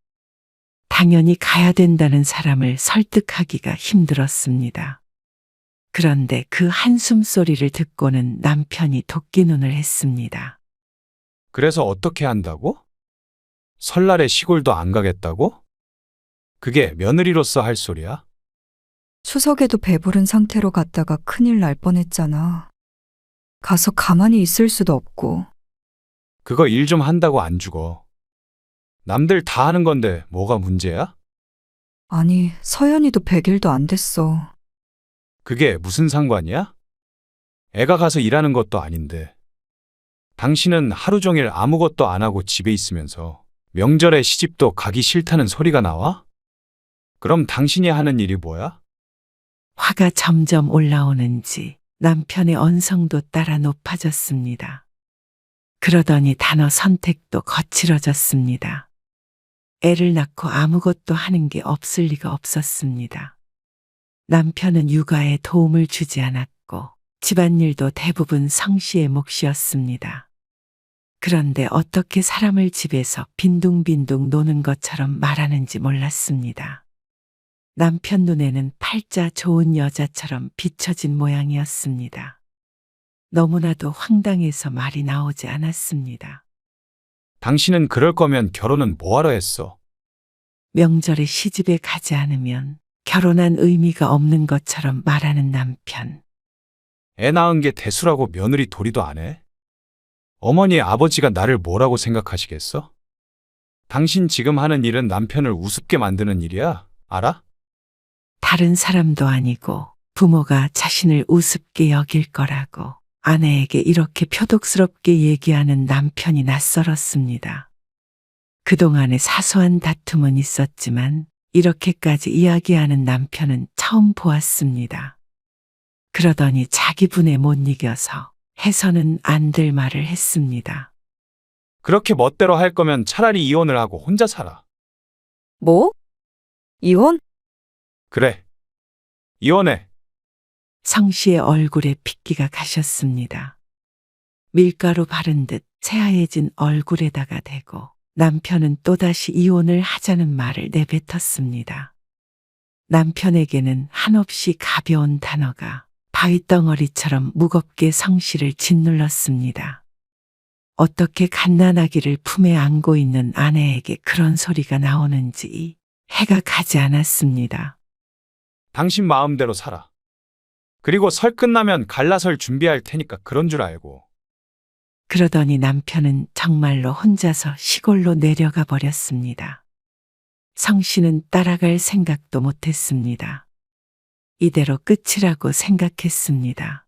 Speaker 3: 당연히 가야 된다는 사람을 설득하기가 힘들었습니다. 그런데 그 한숨 소리를 듣고는 남편이 도끼눈을 했습니다.
Speaker 5: 그래서 어떻게 한다고? 설날에 시골도 안 가겠다고? 그게 며느리로서 할 소리야?
Speaker 4: 추석에도 배부른 상태로 갔다가 큰일 날 뻔했잖아. 가서 가만히 있을 수도 없고.
Speaker 5: 그거 일 좀 한다고 안 죽어. 남들 다 하는 건데 뭐가 문제야?
Speaker 4: 아니, 서연이도 100일도 안 됐어.
Speaker 5: 그게 무슨 상관이야? 애가 가서 일하는 것도 아닌데. 당신은 하루 종일 아무것도 안 하고 집에 있으면서 명절에 시집도 가기 싫다는 소리가 나와? 그럼 당신이 하는 일이 뭐야?
Speaker 3: 화가 점점 올라오는지 남편의 언성도 따라 높아졌습니다. 그러더니 단어 선택도 거칠어졌습니다. 애를 낳고 아무것도 하는 게 없을 리가 없었습니다. 남편은 육아에 도움을 주지 않았고 집안일도 대부분 성씨의 몫이었습니다. 그런데 어떻게 사람을 집에서 빈둥빈둥 노는 것처럼 말하는지 몰랐습니다. 남편 눈에는 팔자 좋은 여자처럼 비춰진 모양이었습니다. 너무나도 황당해서 말이 나오지 않았습니다.
Speaker 5: 당신은 그럴 거면 결혼은 뭐하러 했어?
Speaker 3: 명절에 시집에 가지 않으면 결혼한 의미가 없는 것처럼 말하는 남편.
Speaker 5: 애 낳은 게 대수라고 며느리 도리도 안 해? 어머니 아버지가 나를 뭐라고 생각하시겠어? 당신 지금 하는 일은 남편을 우습게 만드는 일이야. 알아?
Speaker 3: 다른 사람도 아니고 부모가 자신을 우습게 여길 거라고 아내에게 이렇게 표독스럽게 얘기하는 남편이 낯설었습니다. 그동안의 사소한 다툼은 있었지만 이렇게까지 이야기하는 남편은 처음 보았습니다. 그러더니 자기 분에 못 이겨서 해서는 안 될 말을 했습니다.
Speaker 5: 그렇게 멋대로 할 거면 차라리 이혼을 하고 혼자 살아.
Speaker 4: 뭐? 이혼?
Speaker 5: 그래. 이혼해.
Speaker 3: 성씨의 얼굴에 핏기가 가셨습니다. 밀가루 바른 듯 새하얘진 얼굴에다가 대고 남편은 또다시 이혼을 하자는 말을 내뱉었습니다. 남편에게는 한없이 가벼운 단어가 바위덩어리처럼 무겁게 성씨를 짓눌렀습니다. 어떻게 갓난아기를 품에 안고 있는 아내에게 그런 소리가 나오는지 해가 가지 않았습니다.
Speaker 5: 당신 마음대로 살아. 그리고 설 끝나면 갈라설 준비할 테니까 그런 줄 알고.
Speaker 3: 그러더니 남편은 정말로 혼자서 시골로 내려가 버렸습니다. 성씨는 따라갈 생각도 못했습니다. 이대로 끝이라고 생각했습니다.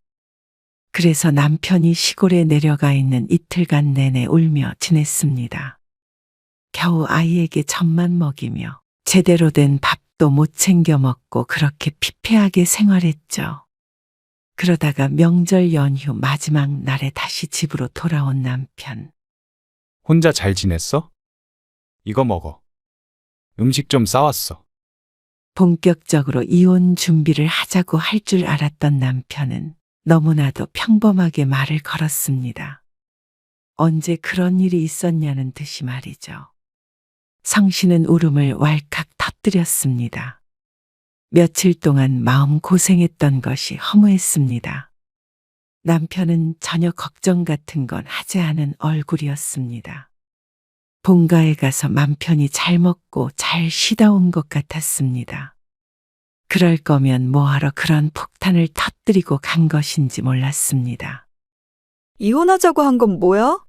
Speaker 3: 그래서 남편이 시골에 내려가 있는 이틀간 내내 울며 지냈습니다. 겨우 아이에게 젖만 먹이며 제대로 된 밥도 못 챙겨 먹고 그렇게 피폐하게 생활했죠. 그러다가 명절 연휴 마지막 날에 다시 집으로 돌아온 남편.
Speaker 5: 혼자 잘 지냈어? 이거 먹어. 음식 좀 싸왔어.
Speaker 3: 본격적으로 이혼 준비를 하자고 할 줄 알았던 남편은 너무나도 평범하게 말을 걸었습니다. 언제 그런 일이 있었냐는 듯이 말이죠. 성씨는 울음을 왈칵 터뜨렸습니다. 며칠 동안 마음 고생했던 것이 허무했습니다. 남편은 전혀 걱정 같은 건 하지 않은 얼굴이었습니다. 본가에 가서 맘 편히 잘 먹고 잘 쉬다 온 것 같았습니다. 그럴 거면 뭐하러 그런 폭탄을 터뜨리고 간 것인지 몰랐습니다.
Speaker 4: 이혼하자고 한 건 뭐야?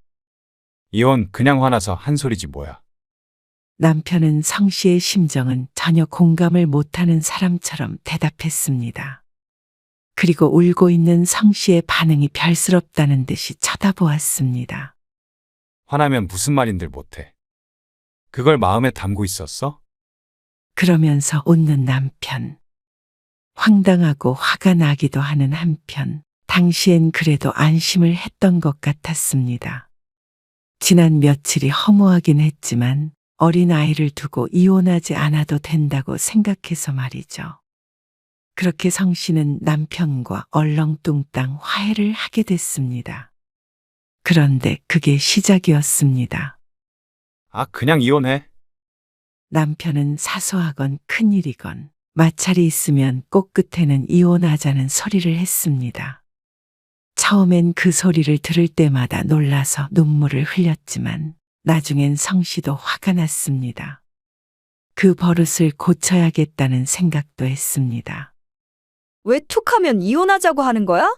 Speaker 5: 이혼 그냥 화나서 한 소리지 뭐야.
Speaker 3: 남편은 성 씨의 심정은 전혀 공감을 못하는 사람처럼 대답했습니다. 그리고 울고 있는 성 씨의 반응이 별스럽다는 듯이 쳐다보았습니다.
Speaker 5: 화나면 무슨 말인들 못해. 그걸 마음에 담고 있었어?
Speaker 3: 그러면서 웃는 남편. 황당하고 화가 나기도 하는 한편, 당시엔 그래도 안심을 했던 것 같았습니다. 지난 며칠이 허무하긴 했지만 어린 아이를 두고 이혼하지 않아도 된다고 생각해서 말이죠. 그렇게 성 씨는 남편과 얼렁뚱땅 화해를 하게 됐습니다. 그런데 그게 시작이었습니다.
Speaker 5: 아, 그냥 이혼해.
Speaker 3: 남편은 사소하건 큰일이건 마찰이 있으면 꼭 끝에는 이혼하자는 소리를 했습니다. 처음엔 그 소리를 들을 때마다 놀라서 눈물을 흘렸지만 나중엔 성 씨도 화가 났습니다. 그 버릇을 고쳐야겠다는 생각도 했습니다.
Speaker 4: 왜 툭하면 이혼하자고 하는 거야?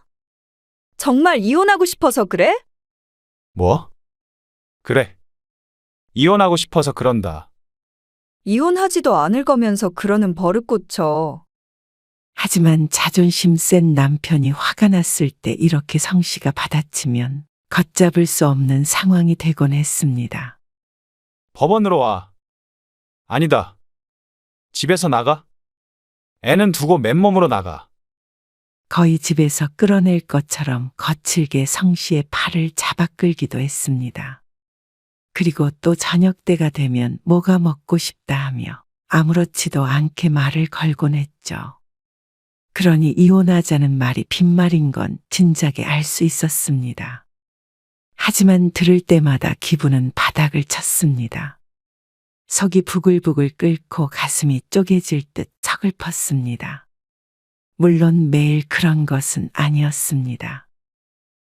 Speaker 4: 정말 이혼하고 싶어서 그래?
Speaker 5: 뭐? 그래. 이혼하고 싶어서 그런다.
Speaker 4: 이혼하지도 않을 거면서 그러는 버릇 고쳐.
Speaker 3: 하지만 자존심 센 남편이 화가 났을 때 이렇게 성 씨가 받아치면 걷잡을 수 없는 상황이 되곤 했습니다.
Speaker 5: 법원으로 와. 아니다. 집에서 나가. 애는 두고 맨몸으로 나가.
Speaker 3: 거의 집에서 끌어낼 것처럼 거칠게 성 씨의 팔을 잡아 끌기도 했습니다. 그리고 또 저녁 때가 되면 뭐가 먹고 싶다 하며 아무렇지도 않게 말을 걸곤 했죠. 그러니 이혼하자는 말이 빈말인 건 진작에 알 수 있었습니다. 하지만 들을 때마다 기분은 바닥을 쳤습니다. 속이 부글부글 끓고 가슴이 쪼개질 듯 서글펐습니다. 물론 매일 그런 것은 아니었습니다.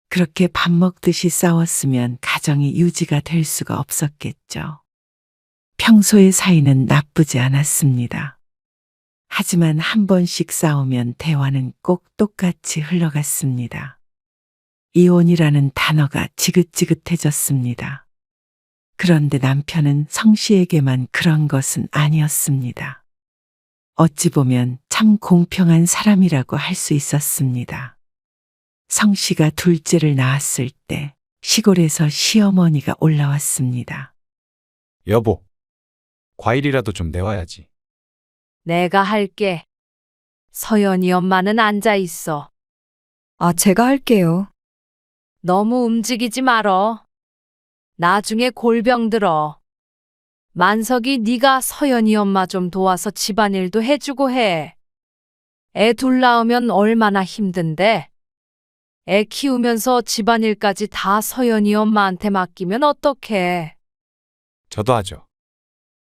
Speaker 3: 그렇게 밥 먹듯이 싸웠으면 가정이 유지가 될 수가 없었겠죠. 평소의 사이는 나쁘지 않았습니다. 하지만 한 번씩 싸우면 대화는 꼭 똑같이 흘러갔습니다. 이혼이라는 단어가 지긋지긋해졌습니다. 그런데 남편은 성 씨에게만 그런 것은 아니었습니다. 어찌 보면 참 공평한 사람이라고 할 수 있었습니다. 성 씨가 둘째를 낳았을 때 시골에서 시어머니가 올라왔습니다.
Speaker 5: 여보. 과일이라도 좀 내와야지.
Speaker 2: 내가 할게. 서연이 엄마는 앉아 있어.
Speaker 4: 아, 제가 할게요.
Speaker 2: 너무 움직이지 말어. 나중에 골병 들어. 만석이 네가 서연이 엄마 좀 도와서 집안일도 해주고 해. 애 둘 낳으면 얼마나 힘든데. 애 키우면서 집안일까지 다 서연이 엄마한테 맡기면 어떡해.
Speaker 5: 저도 하죠.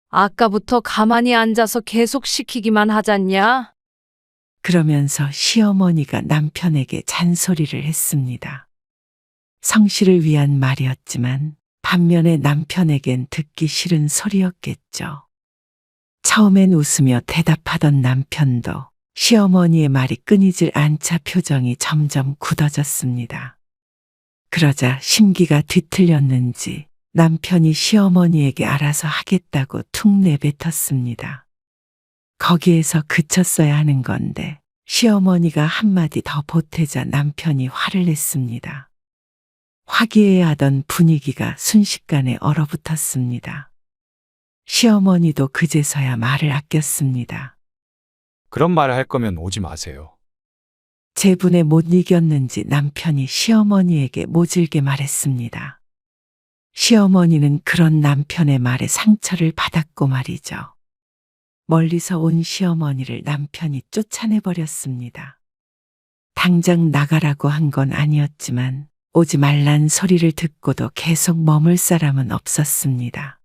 Speaker 2: 아까부터 가만히 앉아서 계속 시키기만 하잖냐?
Speaker 3: 그러면서 시어머니가 남편에게 잔소리를 했습니다. 성 씨를 위한 말이었지만 반면에 남편에겐 듣기 싫은 소리였겠죠. 처음엔 웃으며 대답하던 남편도 시어머니의 말이 끊이질 않자 표정이 점점 굳어졌습니다. 그러자 심기가 뒤틀렸는지 남편이 시어머니에게 알아서 하겠다고 툭 내뱉었습니다. 거기에서 그쳤어야 하는 건데 시어머니가 한마디 더 보태자 남편이 화를 냈습니다. 화기애애하던 분위기가 순식간에 얼어붙었습니다. 시어머니도 그제서야 말을 아꼈습니다.
Speaker 5: 그런 말을 할 거면 오지 마세요.
Speaker 3: 제분에 못 이겼는지 남편이 시어머니에게 모질게 말했습니다. 시어머니는 그런 남편의 말에 상처를 받았고 말이죠. 멀리서 온 시어머니를 남편이 쫓아내버렸습니다. 당장 나가라고 한 건 아니었지만 오지 말란 소리를 듣고도 계속 머물 사람은 없었습니다.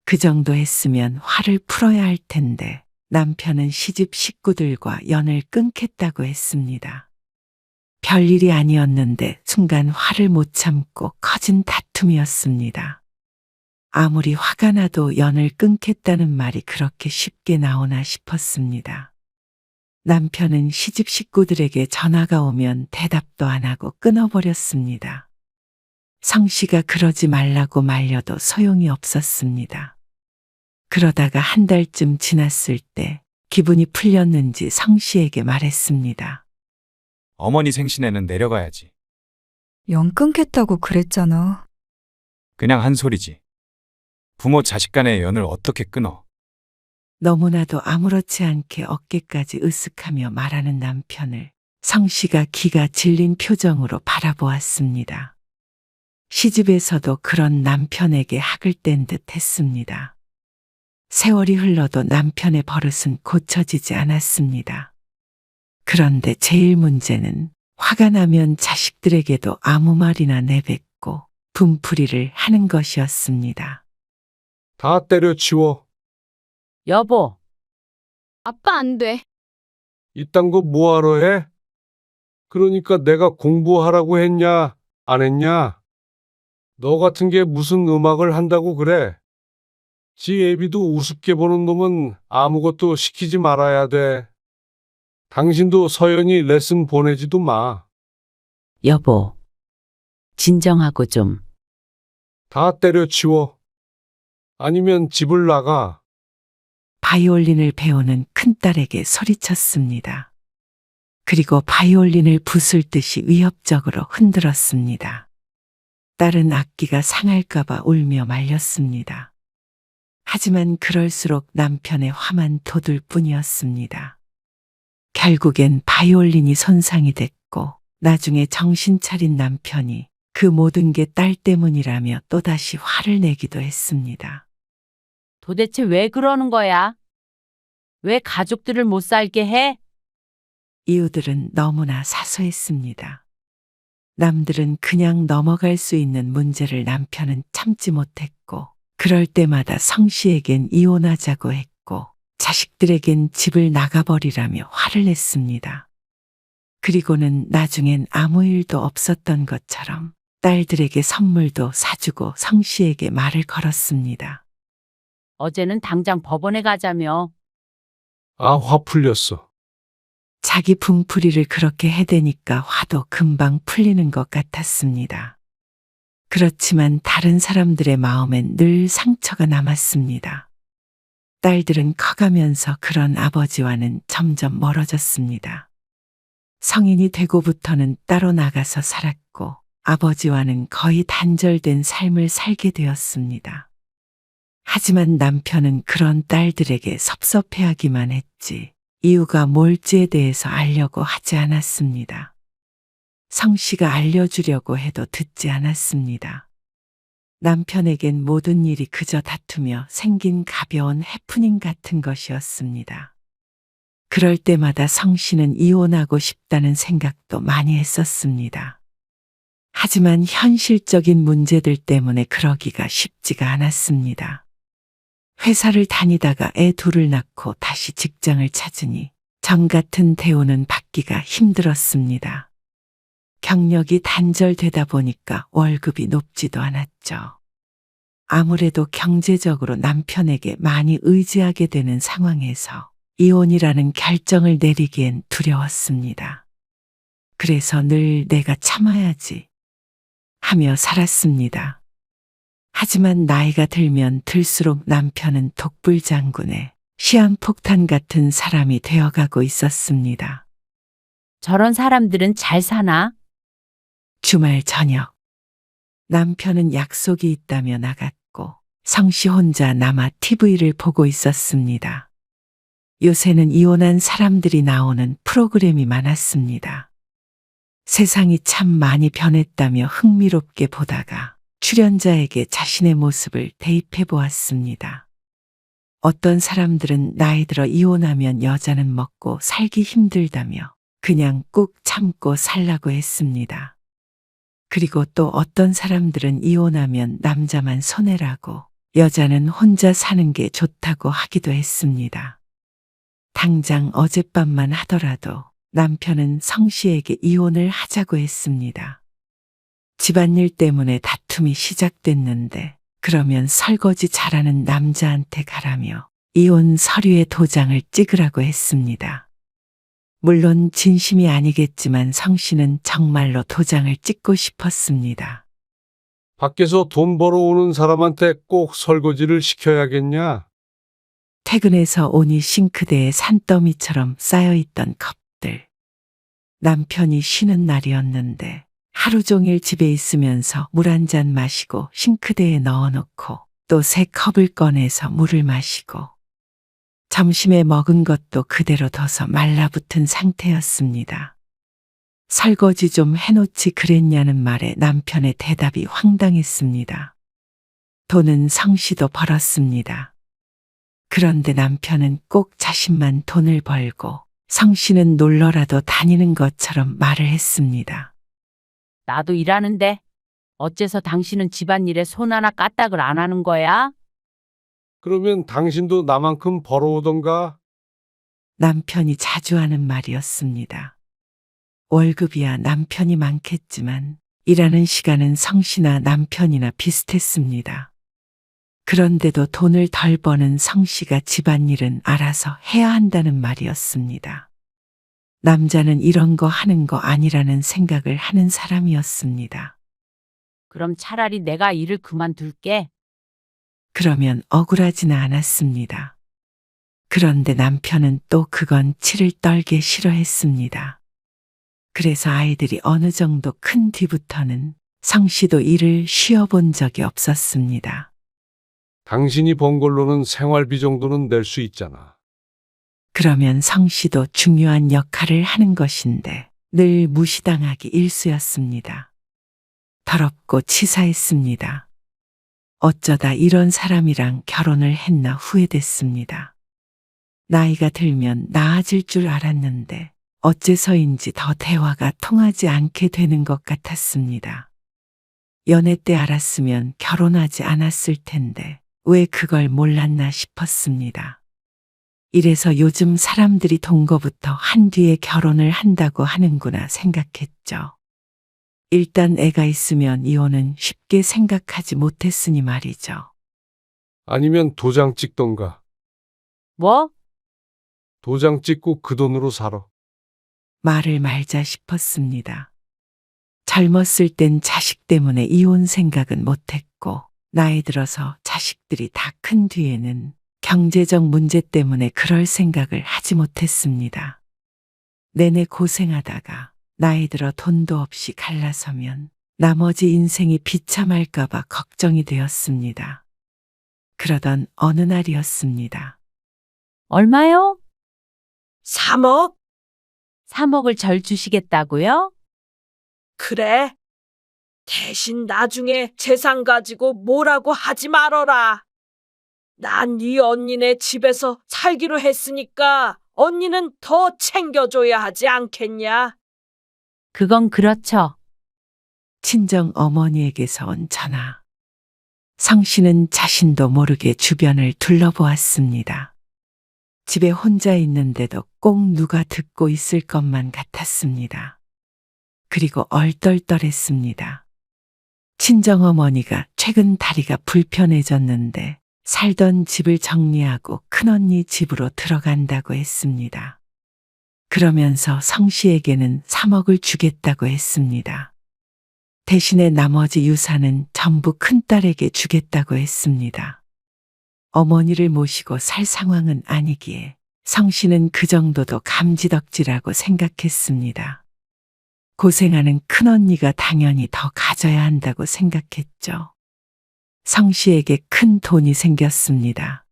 Speaker 3: 그 정도 했으면 화를 풀어야 할 텐데 남편은 시집 식구들과 연을 끊겠다고 했습니다. 별일이 아니었는데 순간 화를 못 참고 커진 다툼이었습니다. 아무리 화가 나도 연을 끊겠다는 말이 그렇게 쉽게 나오나 싶었습니다. 남편은 시집 식구들에게 전화가 오면 대답도 안 하고 끊어버렸습니다. 성 씨가 그러지 말라고 말려도 소용이 없었습니다. 그러다가 한 달쯤 지났을 때 기분이 풀렸는지 성 씨에게 말했습니다.
Speaker 5: 어머니 생신에는 내려가야지.
Speaker 4: 연 끊겠다고 그랬잖아.
Speaker 5: 그냥 한 소리지. 부모 자식 간의 연을 어떻게 끊어?
Speaker 3: 너무나도 아무렇지 않게 어깨까지 으쓱하며 말하는 남편을 성 씨가 기가 질린 표정으로 바라보았습니다. 시집에서도 그런 남편에게 학을 뗀 듯 했습니다. 세월이 흘러도 남편의 버릇은 고쳐지지 않았습니다. 그런데 제일 문제는 화가 나면 자식들에게도 아무 말이나 내뱉고 분풀이를 하는 것이었습니다.
Speaker 1: 다 때려치워.
Speaker 2: 여보,
Speaker 6: 아빠 안 돼.
Speaker 1: 이딴 거 뭐하러 해? 그러니까 내가 공부하라고 했냐? 안 했냐? 너 같은 게 무슨 음악을 한다고 그래? 지 애비도 우습게 보는 놈은 아무것도 시키지 말아야 돼. 당신도 서연이 레슨 보내지도 마.
Speaker 2: 여보. 진정하고 좀.
Speaker 1: 다 때려치워. 아니면 집을 나가.
Speaker 3: 바이올린을 배우는 큰딸에게 소리쳤습니다. 그리고 바이올린을 부술 듯이 위협적으로 흔들었습니다. 딸은 악기가 상할까봐 울며 말렸습니다. 하지만 그럴수록 남편의 화만 돋을 뿐이었습니다. 결국엔 바이올린이 손상이 됐고 나중에 정신 차린 남편이 그 모든 게 딸 때문이라며 또다시 화를 내기도 했습니다.
Speaker 2: 도대체 왜 그러는 거야? 왜 가족들을 못 살게 해?
Speaker 3: 이유들은 너무나 사소했습니다. 남들은 그냥 넘어갈 수 있는 문제를 남편은 참지 못했고 그럴 때마다 성 씨에겐 이혼하자고 했고 자식들에겐 집을 나가버리라며 화를 냈습니다. 그리고는 나중엔 아무 일도 없었던 것처럼 딸들에게 선물도 사주고 성 씨에게 말을 걸었습니다.
Speaker 2: 어제는 당장 법원에 가자며.
Speaker 1: 아, 화 풀렸어.
Speaker 3: 자기 분풀이를 그렇게 해대니까 화도 금방 풀리는 것 같았습니다. 그렇지만 다른 사람들의 마음엔 늘 상처가 남았습니다. 딸들은 커가면서 그런 아버지와는 점점 멀어졌습니다. 성인이 되고부터는 따로 나가서 살았고 아버지와는 거의 단절된 삶을 살게 되었습니다. 하지만 남편은 그런 딸들에게 섭섭해하기만 했지 이유가 뭘지에 대해서 알려고 하지 않았습니다. 성 씨가 알려주려고 해도 듣지 않았습니다. 남편에겐 모든 일이 그저 다투며 생긴 가벼운 해프닝 같은 것이었습니다. 그럴 때마다 성 씨는 이혼하고 싶다는 생각도 많이 했었습니다. 하지만 현실적인 문제들 때문에 그러기가 쉽지가 않았습니다. 회사를 다니다가 애 둘을 낳고 다시 직장을 찾으니 정 같은 대우는 받기가 힘들었습니다. 경력이 단절되다 보니까 월급이 높지도 않았죠. 아무래도 경제적으로 남편에게 많이 의지하게 되는 상황에서 이혼이라는 결정을 내리기엔 두려웠습니다. 그래서 늘 내가 참아야지 하며 살았습니다. 하지만 나이가 들면 들수록 남편은 독불장군의 시한폭탄 같은 사람이 되어가고 있었습니다.
Speaker 2: 저런 사람들은 잘 사나?
Speaker 3: 주말 저녁 남편은 약속이 있다며 나갔고 성씨 혼자 남아 TV를 보고 있었습니다. 요새는 이혼한 사람들이 나오는 프로그램이 많았습니다. 세상이 참 많이 변했다며 흥미롭게 보다가 출연자에게 자신의 모습을 대입해 보았습니다. 어떤 사람들은 나이 들어 이혼하면 여자는 먹고 살기 힘들다며 그냥 꾹 참고 살라고 했습니다. 그리고 또 어떤 사람들은 이혼하면 남자만 손해라고 여자는 혼자 사는 게 좋다고 하기도 했습니다. 당장 어젯밤만 하더라도 남편은 성 씨에게 이혼을 하자고 했습니다. 집안일 때문에 다툼이 시작됐는데 그러면 설거지 잘하는 남자한테 가라며 이혼 서류에 도장을 찍으라고 했습니다. 물론 진심이 아니겠지만 성 씨는 정말로 도장을 찍고 싶었습니다.
Speaker 1: 밖에서 돈 벌어오는 사람한테 꼭 설거지를 시켜야겠냐?
Speaker 3: 퇴근해서 오니 싱크대에 산더미처럼 쌓여있던 컵들. 남편이 쉬는 날이었는데 하루 종일 집에 있으면서 물 한 잔 마시고 싱크대에 넣어놓고 또 새 컵을 꺼내서 물을 마시고 점심에 먹은 것도 그대로 둬서 말라붙은 상태였습니다. 설거지 좀 해놓지 그랬냐는 말에 남편의 대답이 황당했습니다. 돈은 성씨도 벌었습니다. 그런데 남편은 꼭 자신만 돈을 벌고 성씨는 놀러라도 다니는 것처럼 말을 했습니다.
Speaker 2: 나도 일하는데 어째서 당신은 집안일에 손 하나 까딱을 안 하는 거야?
Speaker 1: 그러면 당신도 나만큼 벌어오던가?
Speaker 3: 남편이 자주 하는 말이었습니다. 월급이야 남편이 많겠지만 일하는 시간은 성씨나 남편이나 비슷했습니다. 그런데도 돈을 덜 버는 성씨가 집안일은 알아서 해야 한다는 말이었습니다. 남자는 이런 거 하는 거 아니라는 생각을 하는 사람이었습니다.
Speaker 2: 그럼 차라리 내가 일을 그만둘게.
Speaker 3: 그러면 억울하지는 않았습니다. 그런데 남편은 또 그건 치를 떨게 싫어했습니다. 그래서 아이들이 어느 정도 큰 뒤부터는 성씨도 일을 쉬어본 적이 없었습니다.
Speaker 1: 당신이 번 걸로는 생활비 정도는 낼 수 있잖아.
Speaker 3: 그러면 성씨도 중요한 역할을 하는 것인데 늘 무시당하기 일쑤였습니다. 더럽고 치사했습니다. 어쩌다 이런 사람이랑 결혼을 했나 후회됐습니다. 나이가 들면 나아질 줄 알았는데 어째서인지 더 대화가 통하지 않게 되는 것 같았습니다. 연애 때 알았으면 결혼하지 않았을 텐데 왜 그걸 몰랐나 싶었습니다. 이래서 요즘 사람들이 동거부터 한 뒤에 결혼을 한다고 하는구나 생각했죠. 일단 애가 있으면 이혼은 쉽게 생각하지 못했으니 말이죠.
Speaker 1: 아니면 도장 찍던가.
Speaker 2: 뭐?
Speaker 1: 도장 찍고 그 돈으로 살아.
Speaker 3: 말을 말자 싶었습니다. 젊었을 땐 자식 때문에 이혼 생각은 못했고 나이 들어서 자식들이 다 큰 뒤에는 경제적 문제 때문에 그럴 생각을 하지 못했습니다. 내내 고생하다가 나이 들어 돈도 없이 갈라서면 나머지 인생이 비참할까봐 걱정이 되었습니다. 그러던 어느 날이었습니다.
Speaker 2: 얼마요?
Speaker 7: 3억?
Speaker 2: 3억을 절 주시겠다고요?
Speaker 7: 그래. 대신 나중에 재산 가지고 뭐라고 하지 말어라. 난 네 언니네 집에서 살기로 했으니까 언니는 더 챙겨줘야 하지 않겠냐?
Speaker 2: 그건 그렇죠.
Speaker 3: 친정 어머니에게서 온 전화. 성씨는 자신도 모르게 주변을 둘러보았습니다. 집에 혼자 있는데도 꼭 누가 듣고 있을 것만 같았습니다. 그리고 얼떨떨했습니다. 친정어머니가 최근 다리가 불편해졌는데 살던 집을 정리하고 큰언니 집으로 들어간다고 했습니다. 그러면서 성씨에게는 3억을 주겠다고 했습니다. 대신에 나머지 유산은 전부 큰딸에게 주겠다고 했습니다. 어머니를 모시고 살 상황은 아니기에 성씨는 그 정도도 감지덕지라고 생각했습니다. 고생하는 큰언니가 당연히 더 가져야 한다고 생각했죠. 성씨에게 큰 돈이 생겼습니다.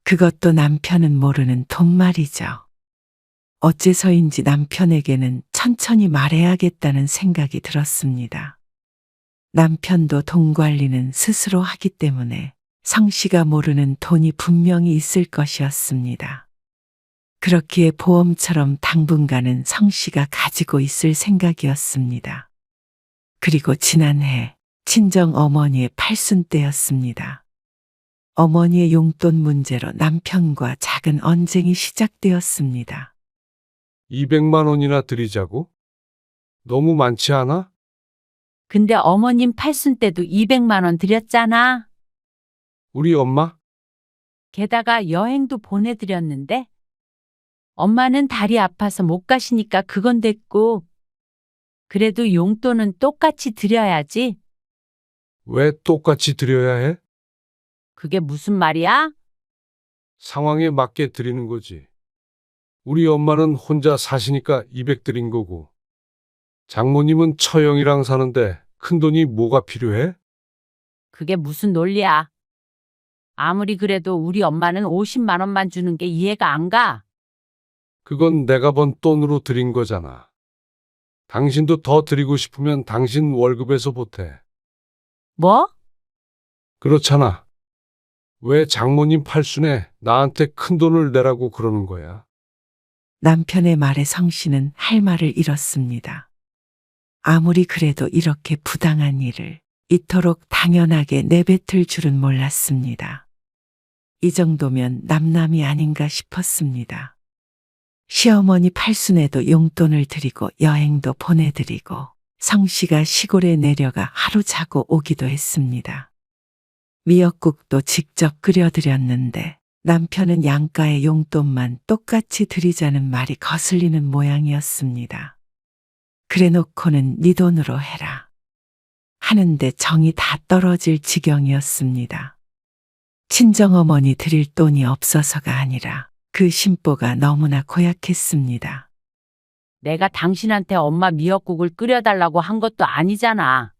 Speaker 3: 그것도 남편은 모르는 돈 말이죠. 어째서인지 남편에게는 천천히 말해야겠다는 생각이 들었습니다. 남편도 돈 관리는 스스로 하기 때문에 성씨가 모르는 돈이 분명히 있을 것이었습니다. 그렇기에 보험처럼 당분간은 성씨가 가지고 있을 생각이었습니다. 그리고 지난해 친정 어머니의 팔순 때였습니다. 어머니의 용돈 문제로 남편과 작은 언쟁이 시작되었습니다.
Speaker 1: 200만 원이나 드리자고? 너무 많지 않아?
Speaker 2: 근데 어머님 팔순 때도 200만 원 드렸잖아.
Speaker 1: 우리 엄마?
Speaker 2: 게다가 여행도 보내드렸는데 엄마는 다리 아파서 못 가시니까 그건 됐고, 그래도 용돈은 똑같이 드려야지.
Speaker 1: 왜 똑같이 드려야 해?
Speaker 2: 그게 무슨 말이야?
Speaker 1: 상황에 맞게 드리는 거지. 우리 엄마는 혼자 사시니까 200 드린 거고, 장모님은 처형이랑 사는데 큰돈이 뭐가 필요해?
Speaker 2: 그게 무슨 논리야? 아무리 그래도 우리 엄마는 50만 원만 주는 게 이해가 안 가.
Speaker 1: 그건 내가 번 돈으로 드린 거잖아. 당신도 더 드리고 싶으면 당신 월급에서 보태.
Speaker 2: 뭐?
Speaker 1: 그렇잖아. 왜 장모님 팔순에 나한테 큰돈을 내라고 그러는 거야?
Speaker 3: 남편의 말에 성 씨는 할 말을 잃었습니다. 아무리 그래도 이렇게 부당한 일을 이토록 당연하게 내뱉을 줄은 몰랐습니다. 이 정도면 남남이 아닌가 싶었습니다. 시어머니 팔순에도 용돈을 드리고 여행도 보내드리고 성 씨가 시골에 내려가 하루 자고 오기도 했습니다. 미역국도 직접 끓여드렸는데 남편은 양가의 용돈만 똑같이 드리자는 말이 거슬리는 모양이었습니다. 그래놓고는 네 돈으로 해라 하는데 정이 다 떨어질 지경이었습니다. 친정어머니 드릴 돈이 없어서가 아니라 그 심보가 너무나 고약했습니다.
Speaker 2: 내가 당신한테 엄마 미역국을 끓여달라고 한 것도 아니잖아.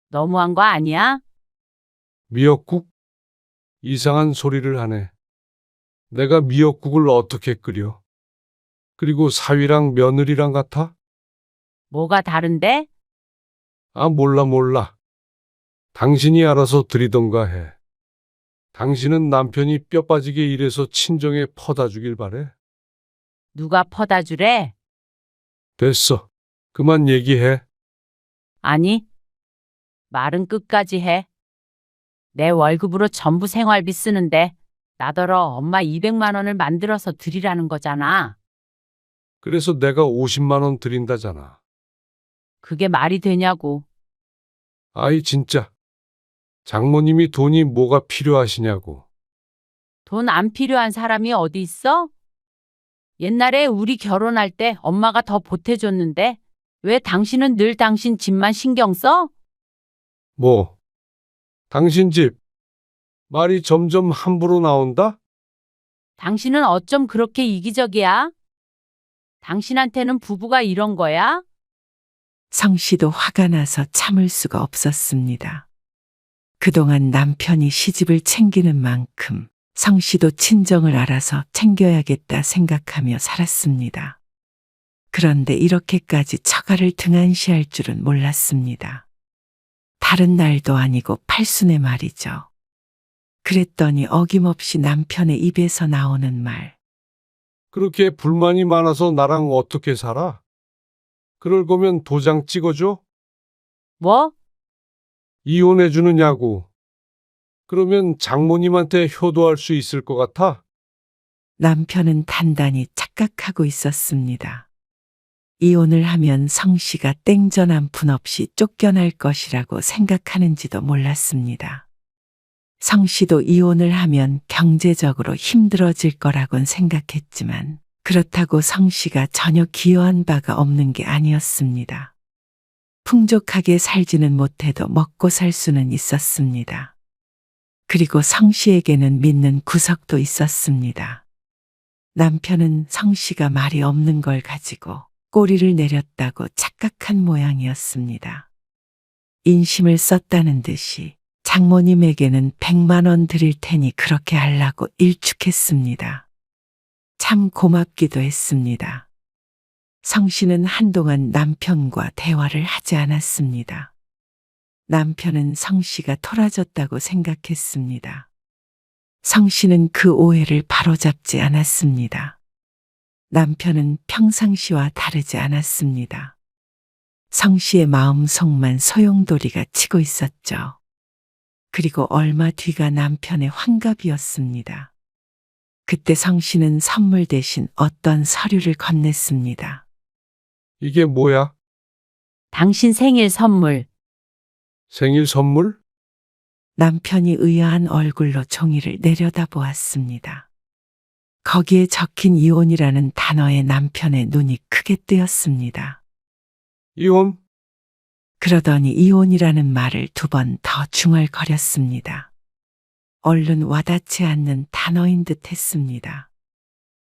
Speaker 2: 너무한 거 아니야?
Speaker 1: 미역국? 이상한 소리를 하네. 내가 미역국을 어떻게 끓여? 그리고 사위랑 며느리랑 같아?
Speaker 2: 뭐가 다른데?
Speaker 1: 아, 몰라. 당신이 알아서 드리던가 해. 당신은 남편이 뼈 빠지게 일해서 친정에 퍼다 주길 바래.
Speaker 2: 누가 퍼다 주래?
Speaker 1: 됐어. 그만 얘기해.
Speaker 2: 아니, 말은 끝까지 해. 내 월급으로 전부 생활비 쓰는데 나더러 엄마 200만 원을 만들어서 드리라는 거잖아.
Speaker 1: 그래서 내가 50만 원 드린다잖아.
Speaker 2: 그게 말이 되냐고.
Speaker 1: 아이, 진짜. 장모님이 돈이 뭐가 필요하시냐고.
Speaker 2: 돈 안 필요한 사람이 어디 있어? 옛날에 우리 결혼할 때 엄마가 더 보태줬는데 왜 당신은 늘 당신 집만 신경 써?
Speaker 1: 뭐? 당신 집. 말이 점점 함부로 나온다?
Speaker 2: 당신은 어쩜 그렇게 이기적이야? 당신한테는 부부가 이런 거야?
Speaker 3: 성 씨도 화가 나서 참을 수가 없었습니다. 그동안 남편이 시집을 챙기는 만큼 성 씨도 친정을 알아서 챙겨야겠다 생각하며 살았습니다. 그런데 이렇게까지 처가를 등한시할 줄은 몰랐습니다. 다른 날도 아니고 팔순의 말이죠. 그랬더니 어김없이 남편의 입에서 나오는 말.
Speaker 1: 그렇게 불만이 많아서 나랑 어떻게 살아? 그럴 거면 도장 찍어줘?
Speaker 2: 뭐?
Speaker 1: 이혼해 주느냐고. 그러면 장모님한테 효도할 수 있을 것 같아?
Speaker 3: 남편은 단단히 착각하고 있었습니다. 이혼을 하면 성 씨가 땡전 한 푼 없이 쫓겨날 것이라고 생각하는지도 몰랐습니다. 성 씨도 이혼을 하면 경제적으로 힘들어질 거라곤 생각했지만 그렇다고 성 씨가 전혀 기여한 바가 없는 게 아니었습니다. 풍족하게 살지는 못해도 먹고 살 수는 있었습니다. 그리고 성 씨에게는 믿는 구석도 있었습니다. 남편은 성 씨가 말이 없는 걸 가지고 꼬리를 내렸다고 착각한 모양이었습니다. 인심을 썼다는 듯이 장모님에게는 100만 원 드릴 테니 그렇게 하려고 일축했습니다. 참 고맙기도 했습니다. 성 씨는 한동안 남편과 대화를 하지 않았습니다. 남편은 성 씨가 토라졌다고 생각했습니다. 성 씨는 그 오해를 바로잡지 않았습니다. 남편은 평상시와 다르지 않았습니다. 성 씨의 마음속만 소용돌이가 치고 있었죠. 그리고 얼마 뒤가 남편의 환갑이었습니다. 그때 성 씨는 선물 대신 어떤 서류를 건넸습니다.
Speaker 1: 이게 뭐야?
Speaker 2: 당신 생일 선물.
Speaker 1: 생일 선물?
Speaker 3: 남편이 의아한 얼굴로 종이를 내려다보았습니다. 거기에 적힌 이혼이라는 단어에 남편의 눈이 크게 뜨였습니다.
Speaker 1: 이혼?
Speaker 3: 그러더니 이혼이라는 말을 2번 더 중얼거렸습니다. 얼른 와닿지 않는 단어인 듯 했습니다.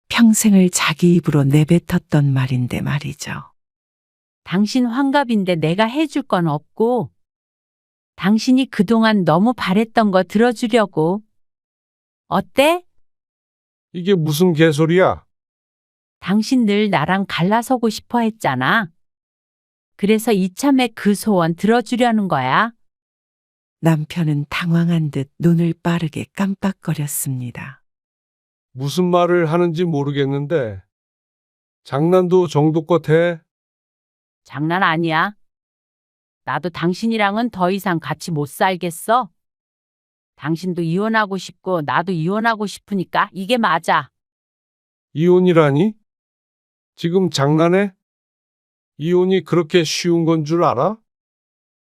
Speaker 3: 평생을 자기 입으로 내뱉었던 말인데 말이죠.
Speaker 2: 당신 환갑인데 내가 해줄 건 없고, 당신이 그동안 너무 바랬던 거 들어주려고. 어때?
Speaker 1: 이게 무슨 개소리야?
Speaker 2: 당신 늘 나랑 갈라서고 싶어 했잖아. 그래서 이참에 그 소원 들어주려는 거야.
Speaker 3: 남편은 당황한 듯 눈을 빠르게 깜빡거렸습니다.
Speaker 1: 무슨 말을 하는지 모르겠는데. 장난도 정도껏 해?
Speaker 2: 장난 아니야. 나도 당신이랑은 더 이상 같이 못 살겠어. 당신도 이혼하고 싶고 나도 이혼하고 싶으니까 이게 맞아.
Speaker 1: 이혼이라니? 지금 장난해? 이혼이 그렇게 쉬운 건 줄 알아?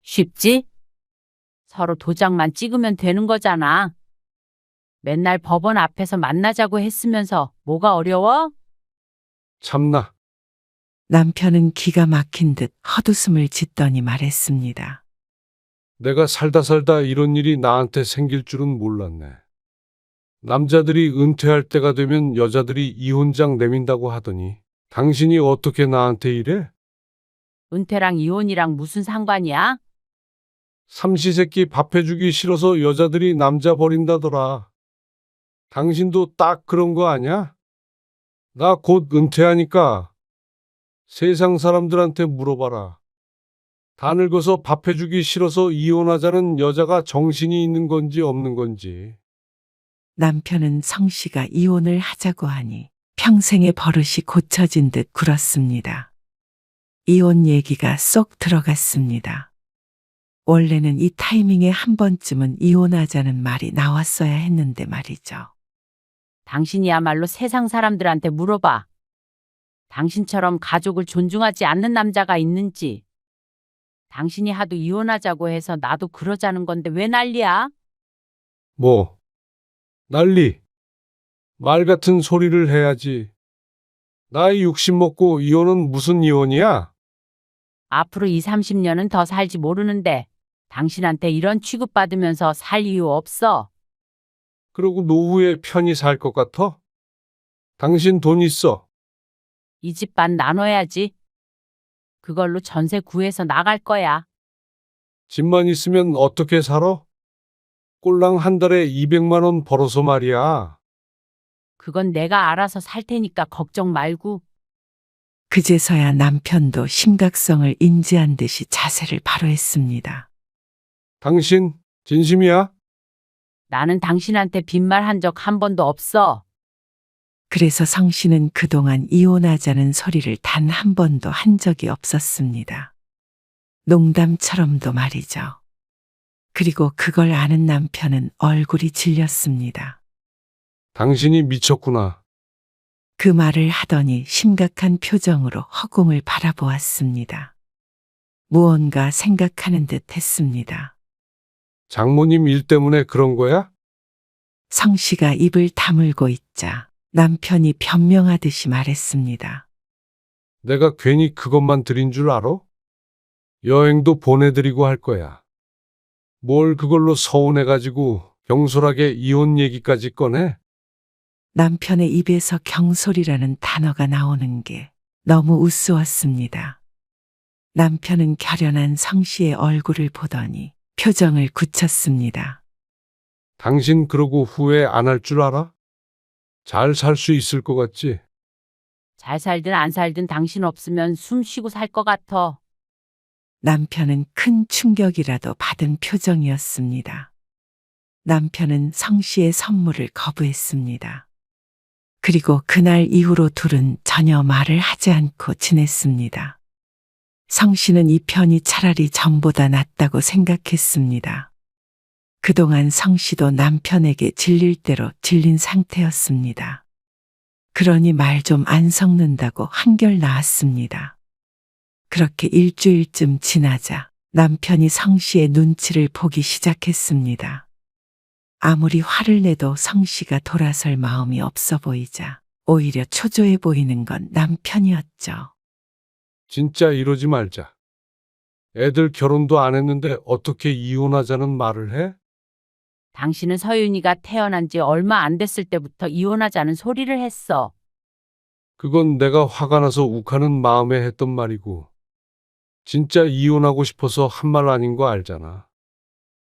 Speaker 2: 쉽지? 서로 도장만 찍으면 되는 거잖아. 맨날 법원 앞에서 만나자고 했으면서 뭐가 어려워?
Speaker 1: 참나.
Speaker 3: 남편은 기가 막힌 듯 헛웃음을 짓더니 말했습니다.
Speaker 1: 내가 살다 이런 일이 나한테 생길 줄은 몰랐네. 남자들이 은퇴할 때가 되면 여자들이 이혼장 내민다고 하더니 당신이 어떻게 나한테 이래?
Speaker 2: 은퇴랑 이혼이랑 무슨 상관이야?
Speaker 1: 삼시세끼 밥 해주기 싫어서 여자들이 남자 버린다더라. 당신도 딱 그런 거 아냐? 나 곧 은퇴하니까 세상 사람들한테 물어봐라. 다 늙어서 밥 해주기 싫어서 이혼하자는 여자가 정신이 있는 건지 없는 건지.
Speaker 3: 남편은 성 씨가 이혼을 하자고 하니 평생의 버릇이 고쳐진 듯 굴었습니다. 이혼 얘기가 쏙 들어갔습니다. 원래는 이 타이밍에 한 번쯤은 이혼하자는 말이 나왔어야 했는데 말이죠.
Speaker 2: 당신이야말로 세상 사람들한테 물어봐. 당신처럼 가족을 존중하지 않는 남자가 있는지. 당신이 하도 이혼하자고 해서 나도 그러자는 건데 왜 난리야?
Speaker 1: 뭐? 난리. 말 같은 소리를 해야지. 나이 60 먹고 이혼은 무슨 이혼이야?
Speaker 2: 앞으로 20, 30년은 더 살지 모르는데 당신한테 이런 취급받으면서 살 이유 없어.
Speaker 1: 그러고 노후에 편히 살 것 같아? 당신 돈 있어.
Speaker 2: 이 집 반 나눠야지. 그걸로 전세 구해서 나갈 거야.
Speaker 1: 집만 있으면 어떻게 살아? 꼴랑 한 달에 200만 원 벌어서 말이야.
Speaker 2: 그건 내가 알아서 살 테니까 걱정 말고.
Speaker 3: 그제서야 남편도 심각성을 인지한 듯이 자세를 바로 했습니다.
Speaker 1: 당신 진심이야?
Speaker 2: 나는 당신한테 빈말 한 적 한 번도 없어.
Speaker 3: 그래서 성 씨는 그동안 이혼하자는 소리를 단 한 번도 한 적이 없었습니다. 농담처럼도 말이죠. 그리고 그걸 아는 남편은 얼굴이 질렸습니다.
Speaker 1: 당신이 미쳤구나.
Speaker 3: 그 말을 하더니 심각한 표정으로 허공을 바라보았습니다. 무언가 생각하는 듯 했습니다.
Speaker 1: 장모님 일 때문에 그런 거야?
Speaker 3: 성 씨가 입을 다물고 있자 남편이 변명하듯이 말했습니다.
Speaker 1: 내가 괜히 그것만 드린 줄 알아? 여행도 보내드리고 할 거야. 뭘 그걸로 서운해가지고 경솔하게 이혼 얘기까지 꺼내?
Speaker 3: 남편의 입에서 경솔이라는 단어가 나오는 게 너무 우스웠습니다. 남편은 결연한 성 씨의 얼굴을 보더니 표정을 굳혔습니다.
Speaker 1: 당신 그러고 후회 안 할 줄 알아? 잘 살 수 있을 것 같지?
Speaker 2: 잘 살든 안 살든 당신 없으면 숨 쉬고 살 것 같아.
Speaker 3: 남편은 큰 충격이라도 받은 표정이었습니다. 남편은 성 씨의 선물을 거부했습니다. 그리고 그날 이후로 둘은 전혀 말을 하지 않고 지냈습니다. 성 씨는 이 편이 차라리 전보다 낫다고 생각했습니다. 그동안 성 씨도 남편에게 질릴 대로 질린 상태였습니다. 그러니 말 좀 안 섞는다고 한결 나았습니다. 그렇게 일주일쯤 지나자 남편이 성 씨의 눈치를 보기 시작했습니다. 아무리 화를 내도 성씨가 돌아설 마음이 없어 보이자 오히려 초조해 보이는 건 남편이었죠.
Speaker 1: 진짜 이러지 말자. 애들 결혼도 안 했는데 어떻게 이혼하자는 말을 해?
Speaker 2: 당신은 서윤이가 태어난 지 얼마 안 됐을 때부터 이혼하자는 소리를 했어.
Speaker 1: 그건 내가 화가 나서 욱하는 마음에 했던 말이고, 진짜 이혼하고 싶어서 한 말 아닌 거 알잖아.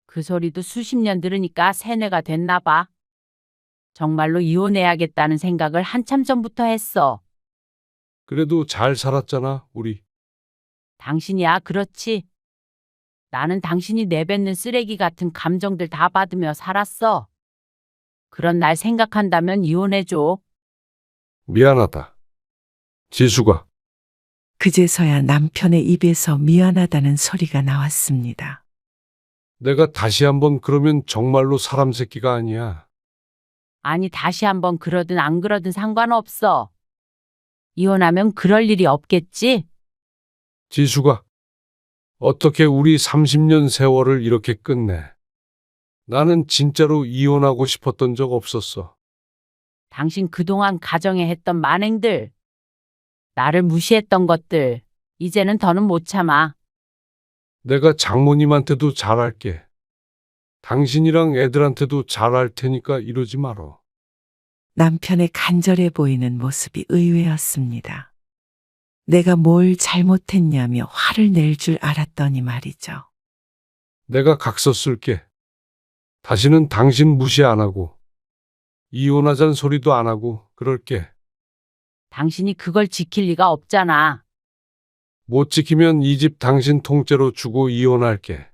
Speaker 2: 그 소리도 수십 년 들으니까 세뇌가 됐나 봐. 정말로 이혼해야겠다는 생각을 한참 전부터 했어.
Speaker 1: 그래도 잘 살았잖아, 우리.
Speaker 2: 당신이야, 그렇지. 나는 당신이 내뱉는 쓰레기 같은 감정들 다 받으며 살았어. 그런 날 생각한다면 이혼해줘.
Speaker 1: 미안하다. 지수가.
Speaker 3: 그제서야 남편의 입에서 미안하다는 소리가 나왔습니다.
Speaker 1: 내가 다시 한번 그러면 정말로 사람 새끼가 아니야.
Speaker 2: 아니, 다시 한번 그러든 안 그러든 상관없어. 이혼하면 그럴 일이 없겠지?
Speaker 1: 지수가. 어떻게 우리 30년 세월을 이렇게 끝내? 나는 진짜로 이혼하고 싶었던 적 없었어.
Speaker 2: 당신 그동안 가정에 했던 만행들, 나를 무시했던 것들, 이제는 더는 못 참아.
Speaker 1: 내가 장모님한테도 잘할게. 당신이랑 애들한테도 잘할 테니까 이러지 말어.
Speaker 3: 남편의 간절해 보이는 모습이 의외였습니다. 내가 뭘 잘못했냐며 화를 낼 줄 알았더니 말이죠.
Speaker 1: 내가 각서 쓸게. 다시는 당신 무시 안 하고, 이혼하자는 소리도 안 하고, 그럴게.
Speaker 2: 당신이 그걸 지킬 리가 없잖아.
Speaker 1: 못 지키면 이 집 당신 통째로 주고 이혼할게.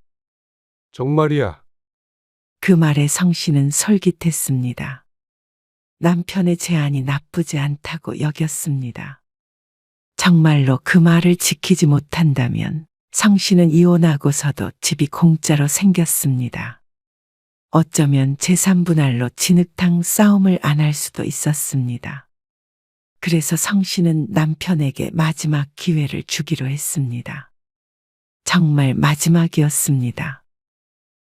Speaker 1: 정말이야.
Speaker 3: 그 말에 성씨는 솔깃했습니다. 남편의 제안이 나쁘지 않다고 여겼습니다. 정말로 그 말을 지키지 못한다면 성씨는 이혼하고서도 집이 공짜로 생겼습니다. 어쩌면 재산분할로 진흙탕 싸움을 안 할 수도 있었습니다. 그래서 성씨는 남편에게 마지막 기회를 주기로 했습니다. 정말 마지막이었습니다.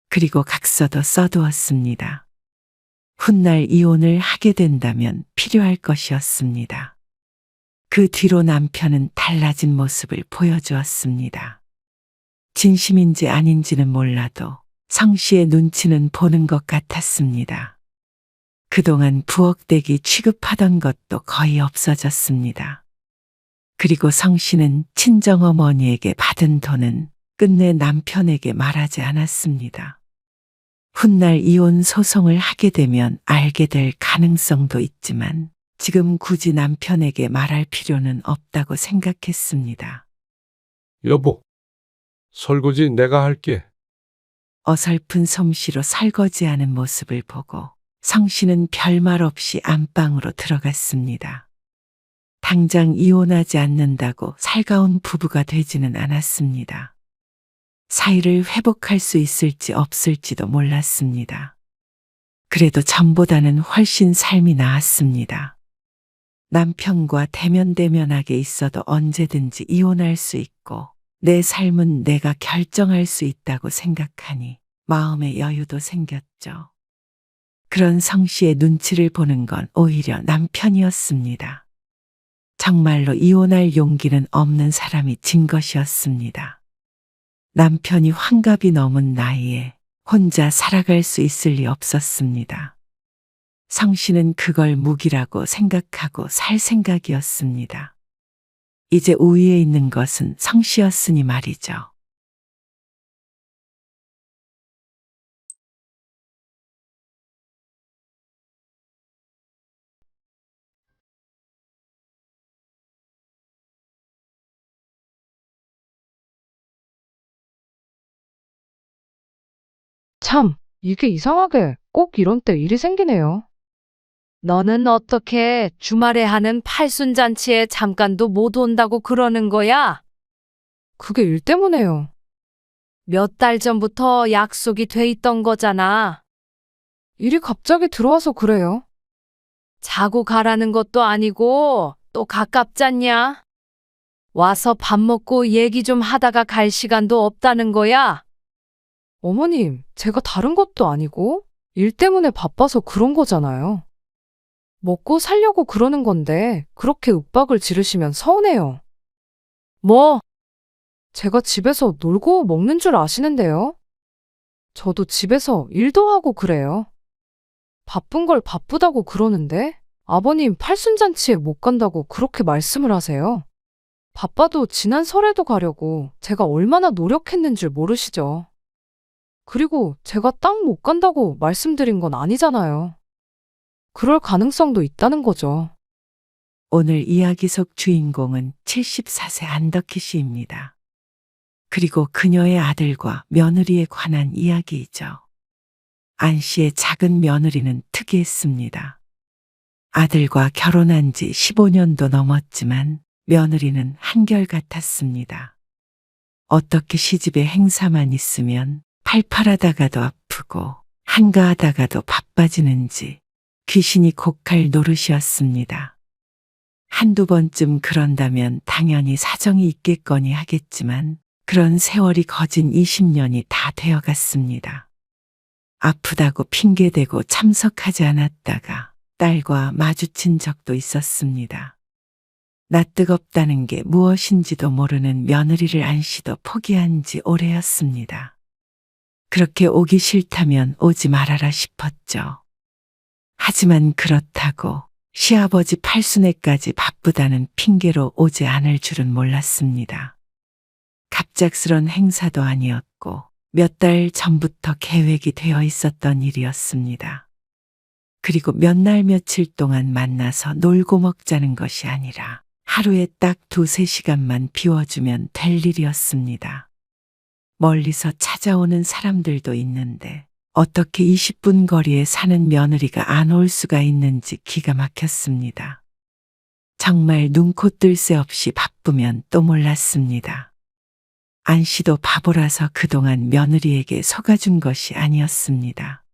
Speaker 3: 그리고 각서도 써두었습니다. 훗날 이혼을 하게 된다면 필요할 것이었습니다. 그 뒤로 남편은 달라진 모습을 보여주었습니다. 진심인지 아닌지는 몰라도 성씨의 눈치는 보는 것 같았습니다. 그동안 부엌대기 취급하던 것도 거의 없어졌습니다. 그리고 성씨는 친정어머니에게 받은 돈은 끝내 남편에게 말하지 않았습니다. 훗날 이혼 소송을 하게 되면 알게 될 가능성도 있지만 지금 굳이 남편에게 말할 필요는 없다고 생각했습니다.
Speaker 1: 여보, 설거지 내가 할게.
Speaker 3: 어설픈 솜씨로 설거지하는 모습을 보고 성씨는 별말 없이 안방으로 들어갔습니다. 당장 이혼하지 않는다고 살가운 부부가 되지는 않았습니다. 사이를 회복할 수 있을지 없을지도 몰랐습니다. 그래도 전보다는 훨씬 삶이 나았습니다. 남편과 대면대면하게 있어도 언제든지 이혼할 수 있고 내 삶은 내가 결정할 수 있다고 생각하니 마음의 여유도 생겼죠. 그런 성씨의 눈치를 보는 건 오히려 남편이었습니다. 정말로 이혼할 용기는 없는 사람이 진 것이었습니다. 남편이 환갑이 넘은 나이에 혼자 살아갈 수 있을 리 없었습니다. 성씨는 그걸 무기라고 생각하고 살 생각이었습니다. 이제 우위에 있는 것은 성씨였으니 말이죠.
Speaker 8: 참, 이게 이상하게 꼭 이런 때 일이 생기네요.
Speaker 9: 너는 어떻게 주말에 하는 팔순잔치에 잠깐도 못 온다고 그러는 거야?
Speaker 8: 그게 일 때문에요.
Speaker 9: 몇 달 전부터 약속이 돼 있던 거잖아.
Speaker 8: 일이 갑자기 들어와서 그래요.
Speaker 9: 자고 가라는 것도 아니고 또 가깝잖냐? 와서 밥 먹고 얘기 좀 하다가 갈 시간도 없다는 거야?
Speaker 8: 어머님, 제가 다른 것도 아니고 일 때문에 바빠서 그런 거잖아요. 먹고 살려고 그러는 건데 그렇게 윽박을 지르시면 서운해요.
Speaker 9: 뭐,
Speaker 8: 제가 집에서 놀고 먹는 줄 아시는데요. 저도 집에서 일도 하고 그래요. 바쁜 걸 바쁘다고 그러는데 아버님 팔순잔치에 못 간다고 그렇게 말씀을 하세요. 바빠도 지난 설에도 가려고 제가 얼마나 노력했는 줄 모르시죠. 그리고 제가 딱 못 간다고 말씀드린 건 아니잖아요. 그럴 가능성도 있다는 거죠.
Speaker 3: 오늘 이야기 속 주인공은 74세 안덕희 씨입니다. 그리고 그녀의 아들과 며느리에 관한 이야기이죠. 안 씨의 작은 며느리는 특이했습니다. 아들과 결혼한 지 15년도 넘었지만 며느리는 한결같았습니다. 어떻게 시집에 행사만 있으면 팔팔하다가도 아프고 한가하다가도 바빠지는지 귀신이 곡할 노릇이었습니다. 한두 번쯤 그런다면 당연히 사정이 있겠거니 하겠지만 그런 세월이 거진 20년이 다 되어갔습니다. 아프다고 핑계대고 참석하지 않았다가 딸과 마주친 적도 있었습니다. 낯뜨겁다는 게 무엇인지도 모르는 며느리를 안 씨도 포기한 지 오래였습니다. 그렇게 오기 싫다면 오지 말아라 싶었죠. 하지만 그렇다고 시아버지 팔순애까지 바쁘다는 핑계로 오지 않을 줄은 몰랐습니다. 갑작스런 행사도 아니었고 몇 달 전부터 계획이 되어 있었던 일이었습니다. 그리고 몇 날 며칠 동안 만나서 놀고 먹자는 것이 아니라 하루에 딱 2~3시간만 비워주면 될 일이었습니다. 멀리서 찾아오는 사람들도 있는데 어떻게 20분 거리에 사는 며느리가 안 올 수가 있는지 기가 막혔습니다. 정말 눈코 뜰 새 없이 바쁘면 또 몰랐습니다. 안 씨도 바보라서 그동안 며느리에게 속아준 것이 아니었습니다.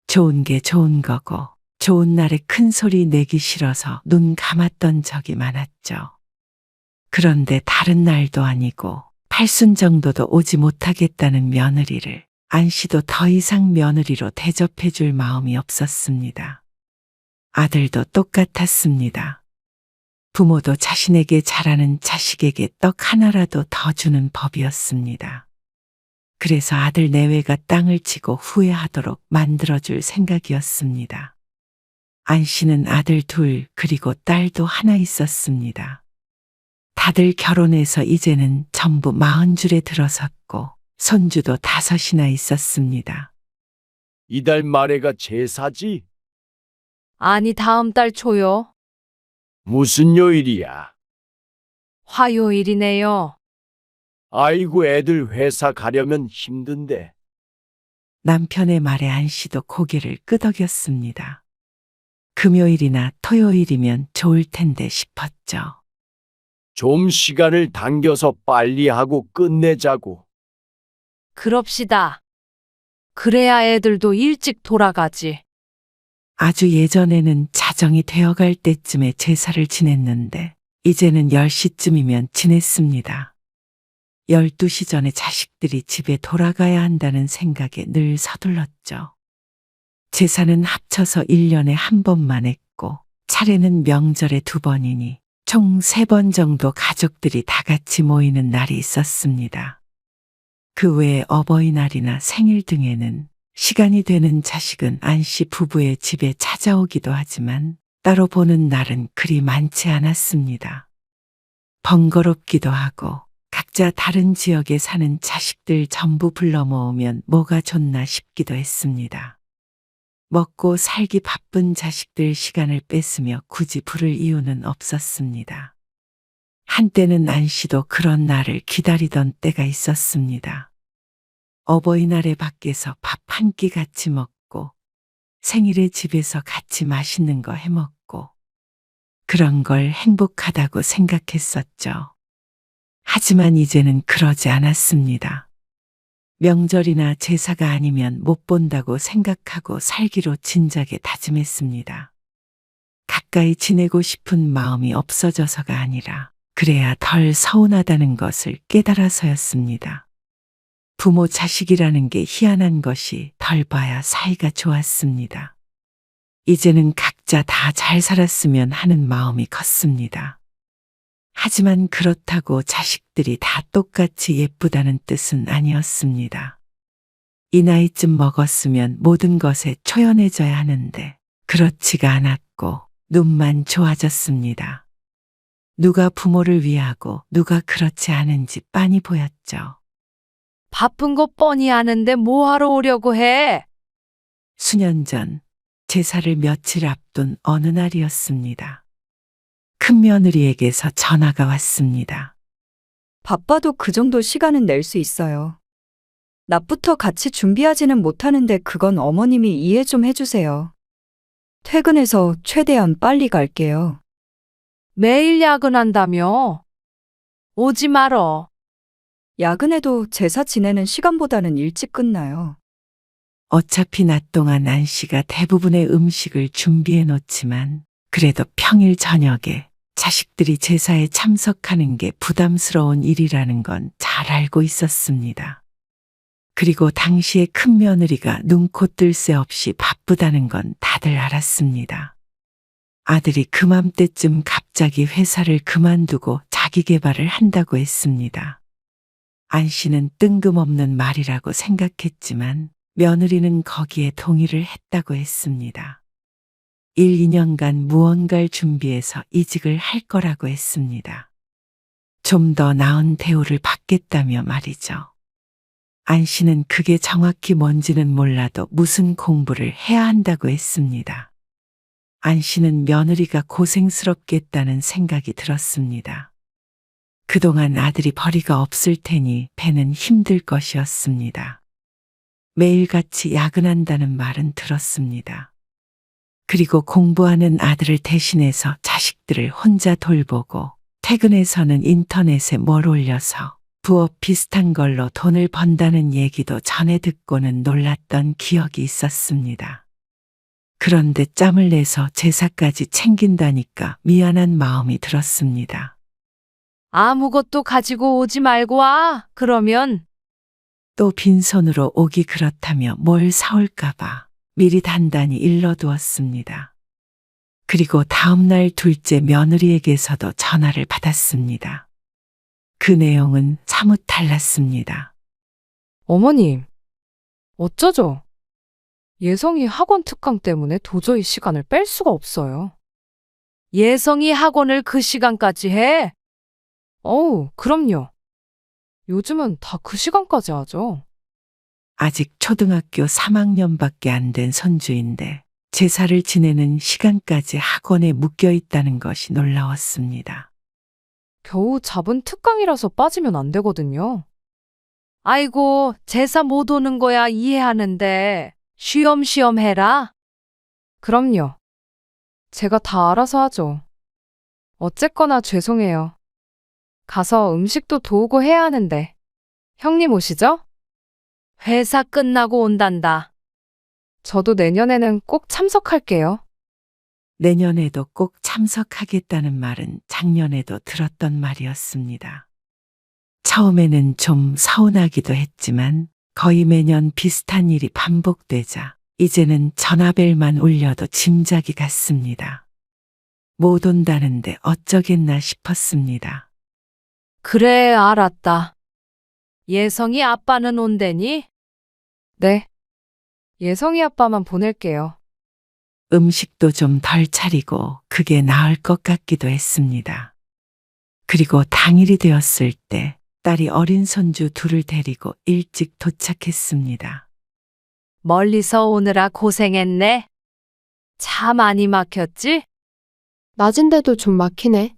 Speaker 3: 좋은 게 좋은 거고 좋은 날에 큰 소리 내기 싫어서 눈 감았던 적이 많았죠. 그런데 다른 날도 아니고 팔순 정도도 오지 못하겠다는 며느리를 안 씨도 더 이상 며느리로 대접해 줄 마음이 없었습니다. 아들도 똑같았습니다. 부모도 자신에게 잘하는 자식에게 떡 하나라도 더 주는 법이었습니다. 그래서 아들 내외가 땅을 치고 후회하도록 만들어줄 생각이었습니다. 안 씨는 아들 2 그리고 딸도 하나 있었습니다. 다들 결혼해서 이제는 전부 40줄에 들어섰고 손주도 5이나 있었습니다.
Speaker 10: 이달 말에가 제사지?
Speaker 9: 아니 다음 달 초요.
Speaker 10: 무슨 요일이야?
Speaker 9: 화요일이네요.
Speaker 10: 아이고 애들 회사 가려면 힘든데.
Speaker 3: 남편의 말에 안 씨도 고개를 끄덕였습니다. 금요일이나 토요일이면 좋을 텐데 싶었죠.
Speaker 10: 좀 시간을 당겨서 빨리 하고 끝내자고.
Speaker 9: 그럽시다. 그래야 애들도 일찍 돌아가지.
Speaker 3: 아주 예전에는 자정이 되어갈 때쯤에 제사를 지냈는데 이제는 10시쯤이면 지냈습니다. 12시 전에 자식들이 집에 돌아가야 한다는 생각에 늘 서둘렀죠. 제사는 합쳐서 1년에 1번만 했고 차례는 명절에 2번이니 총 3번 정도 가족들이 다 같이 모이는 날이 있었습니다. 그 외에 어버이날이나 생일 등에는 시간이 되는 자식은 안 씨 부부의 집에 찾아오기도 하지만 따로 보는 날은 그리 많지 않았습니다. 번거롭기도 하고 각자 다른 지역에 사는 자식들 전부 불러 모으면 뭐가 좋나 싶기도 했습니다. 먹고 살기 바쁜 자식들 시간을 뺏으며 굳이 부를 이유는 없었습니다. 한때는 안 씨도 그런 날을 기다리던 때가 있었습니다. 어버이날에 밖에서 밥 한 끼 같이 먹고 생일에 집에서 같이 맛있는 거 해먹고 그런 걸 행복하다고 생각했었죠. 하지만 이제는 그러지 않았습니다. 명절이나 제사가 아니면 못 본다고 생각하고 살기로 진작에 다짐했습니다. 가까이 지내고 싶은 마음이 없어져서가 아니라 그래야 덜 서운하다는 것을 깨달아서였습니다. 부모 자식이라는 게 희한한 것이 덜 봐야 사이가 좋았습니다. 이제는 각자 다 잘 살았으면 하는 마음이 컸습니다. 하지만 그렇다고 자식들이 다 똑같이 예쁘다는 뜻은 아니었습니다. 이 나이쯤 먹었으면 모든 것에 초연해져야 하는데 그렇지가 않았고 눈만 좋아졌습니다. 누가 부모를 위하고 누가 그렇지 않은지 빤히 보였죠.
Speaker 9: 바쁜 거 뻔히 아는데 뭐하러 오려고 해?
Speaker 3: 수년 전 제사를 며칠 앞둔 어느 날이었습니다. 큰며느리에게서 전화가 왔습니다.
Speaker 4: 바빠도 그 정도 시간은 낼 수 있어요. 낮부터 같이 준비하지는 못하는데 그건 어머님이 이해 좀 해주세요. 퇴근해서 최대한 빨리 갈게요.
Speaker 9: 매일 야근한다며? 오지 말어.
Speaker 4: 야근해도 제사 지내는 시간보다는 일찍 끝나요.
Speaker 3: 어차피 낮 동안 안 씨가 대부분의 음식을 준비해 놓지만 그래도 평일 저녁에 자식들이 제사에 참석하는 게 부담스러운 일이라는 건 잘 알고 있었습니다. 그리고 당시에 큰며느리가 눈코 뜰 새 없이 바쁘다는 건 다들 알았습니다. 아들이 그맘때쯤 갑자기 회사를 그만두고 자기 개발을 한다고 했습니다. 안 씨는 뜬금없는 말이라고 생각했지만 며느리는 거기에 동의를 했다고 했습니다. 1, 2년간 무언가를 준비해서 이직을 할 거라고 했습니다. 좀 더 나은 대우를 받겠다며 말이죠. 안 씨는 그게 정확히 뭔지는 몰라도 무슨 공부를 해야 한다고 했습니다. 안 씨는 며느리가 고생스럽겠다는 생각이 들었습니다. 그동안 아들이 벌이가 없을 테니 배는 힘들 것이었습니다. 매일같이 야근한다는 말은 들었습니다. 그리고 공부하는 아들을 대신해서 자식들을 혼자 돌보고 퇴근해서는 인터넷에 뭘 올려서 부업 비슷한 걸로 돈을 번다는 얘기도 전해 듣고는 놀랐던 기억이 있었습니다. 그런데 짬을 내서 제사까지 챙긴다니까 미안한 마음이 들었습니다.
Speaker 9: 아무것도 가지고 오지 말고 와. 그러면
Speaker 3: 또 빈손으로 오기 그렇다며 뭘 사올까봐 미리 단단히 일러두었습니다. 그리고 다음날 둘째 며느리에게서도 전화를 받았습니다. 그 내용은 사뭇 달랐습니다.
Speaker 8: 어머님, 어쩌죠? 예성이 학원 특강 때문에 도저히 시간을 뺄 수가 없어요.
Speaker 9: 예성이 학원을 그 시간까지 해?
Speaker 8: 어우, 그럼요. 요즘은 다 그 시간까지 하죠.
Speaker 3: 아직 초등학교 3학년밖에 안 된 손주인데 제사를 지내는 시간까지 학원에 묶여 있다는 것이 놀라웠습니다.
Speaker 8: 겨우 잡은 특강이라서 빠지면 안 되거든요.
Speaker 9: 아이고, 제사 못 오는 거야 이해하는데 쉬엄쉬엄 해라.
Speaker 8: 그럼요. 제가 다 알아서 하죠. 어쨌거나 죄송해요. 가서 음식도 도우고 해야 하는데. 형님 오시죠?
Speaker 9: 회사 끝나고 온단다.
Speaker 8: 저도 내년에는 꼭 참석할게요.
Speaker 3: 내년에도 꼭 참석하겠다는 말은 작년에도 들었던 말이었습니다. 처음에는 좀 서운하기도 했지만 거의 매년 비슷한 일이 반복되자 이제는 전화벨만 울려도 짐작이 갔습니다. 못 온다는데 어쩌겠나 싶었습니다.
Speaker 9: 그래, 알았다. 예성이 아빠는 온대니?
Speaker 8: 네. 예성이 아빠만 보낼게요.
Speaker 3: 음식도 좀 덜 차리고 그게 나을 것 같기도 했습니다. 그리고 당일이 되었을 때 딸이 어린 손주 둘을 데리고 일찍 도착했습니다.
Speaker 9: 멀리서 오느라 고생했네. 차 많이 막혔지?
Speaker 6: 낮인데도 좀 막히네.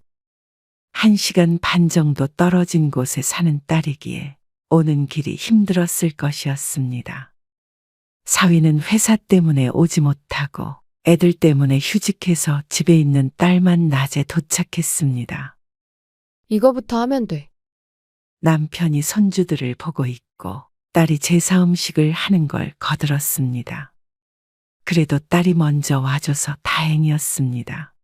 Speaker 3: 1시간 반 정도 떨어진 곳에 사는 딸이기에 오는 길이 힘들었을 것이었습니다. 사위는 회사 때문에 오지 못하고 애들 때문에 휴직해서 집에 있는 딸만 낮에 도착했습니다.
Speaker 6: 이거부터 하면 돼.
Speaker 3: 남편이 손주들을 보고 있고 딸이 제사 음식을 하는 걸 거들었습니다. 그래도 딸이 먼저 와줘서 다행이었습니다.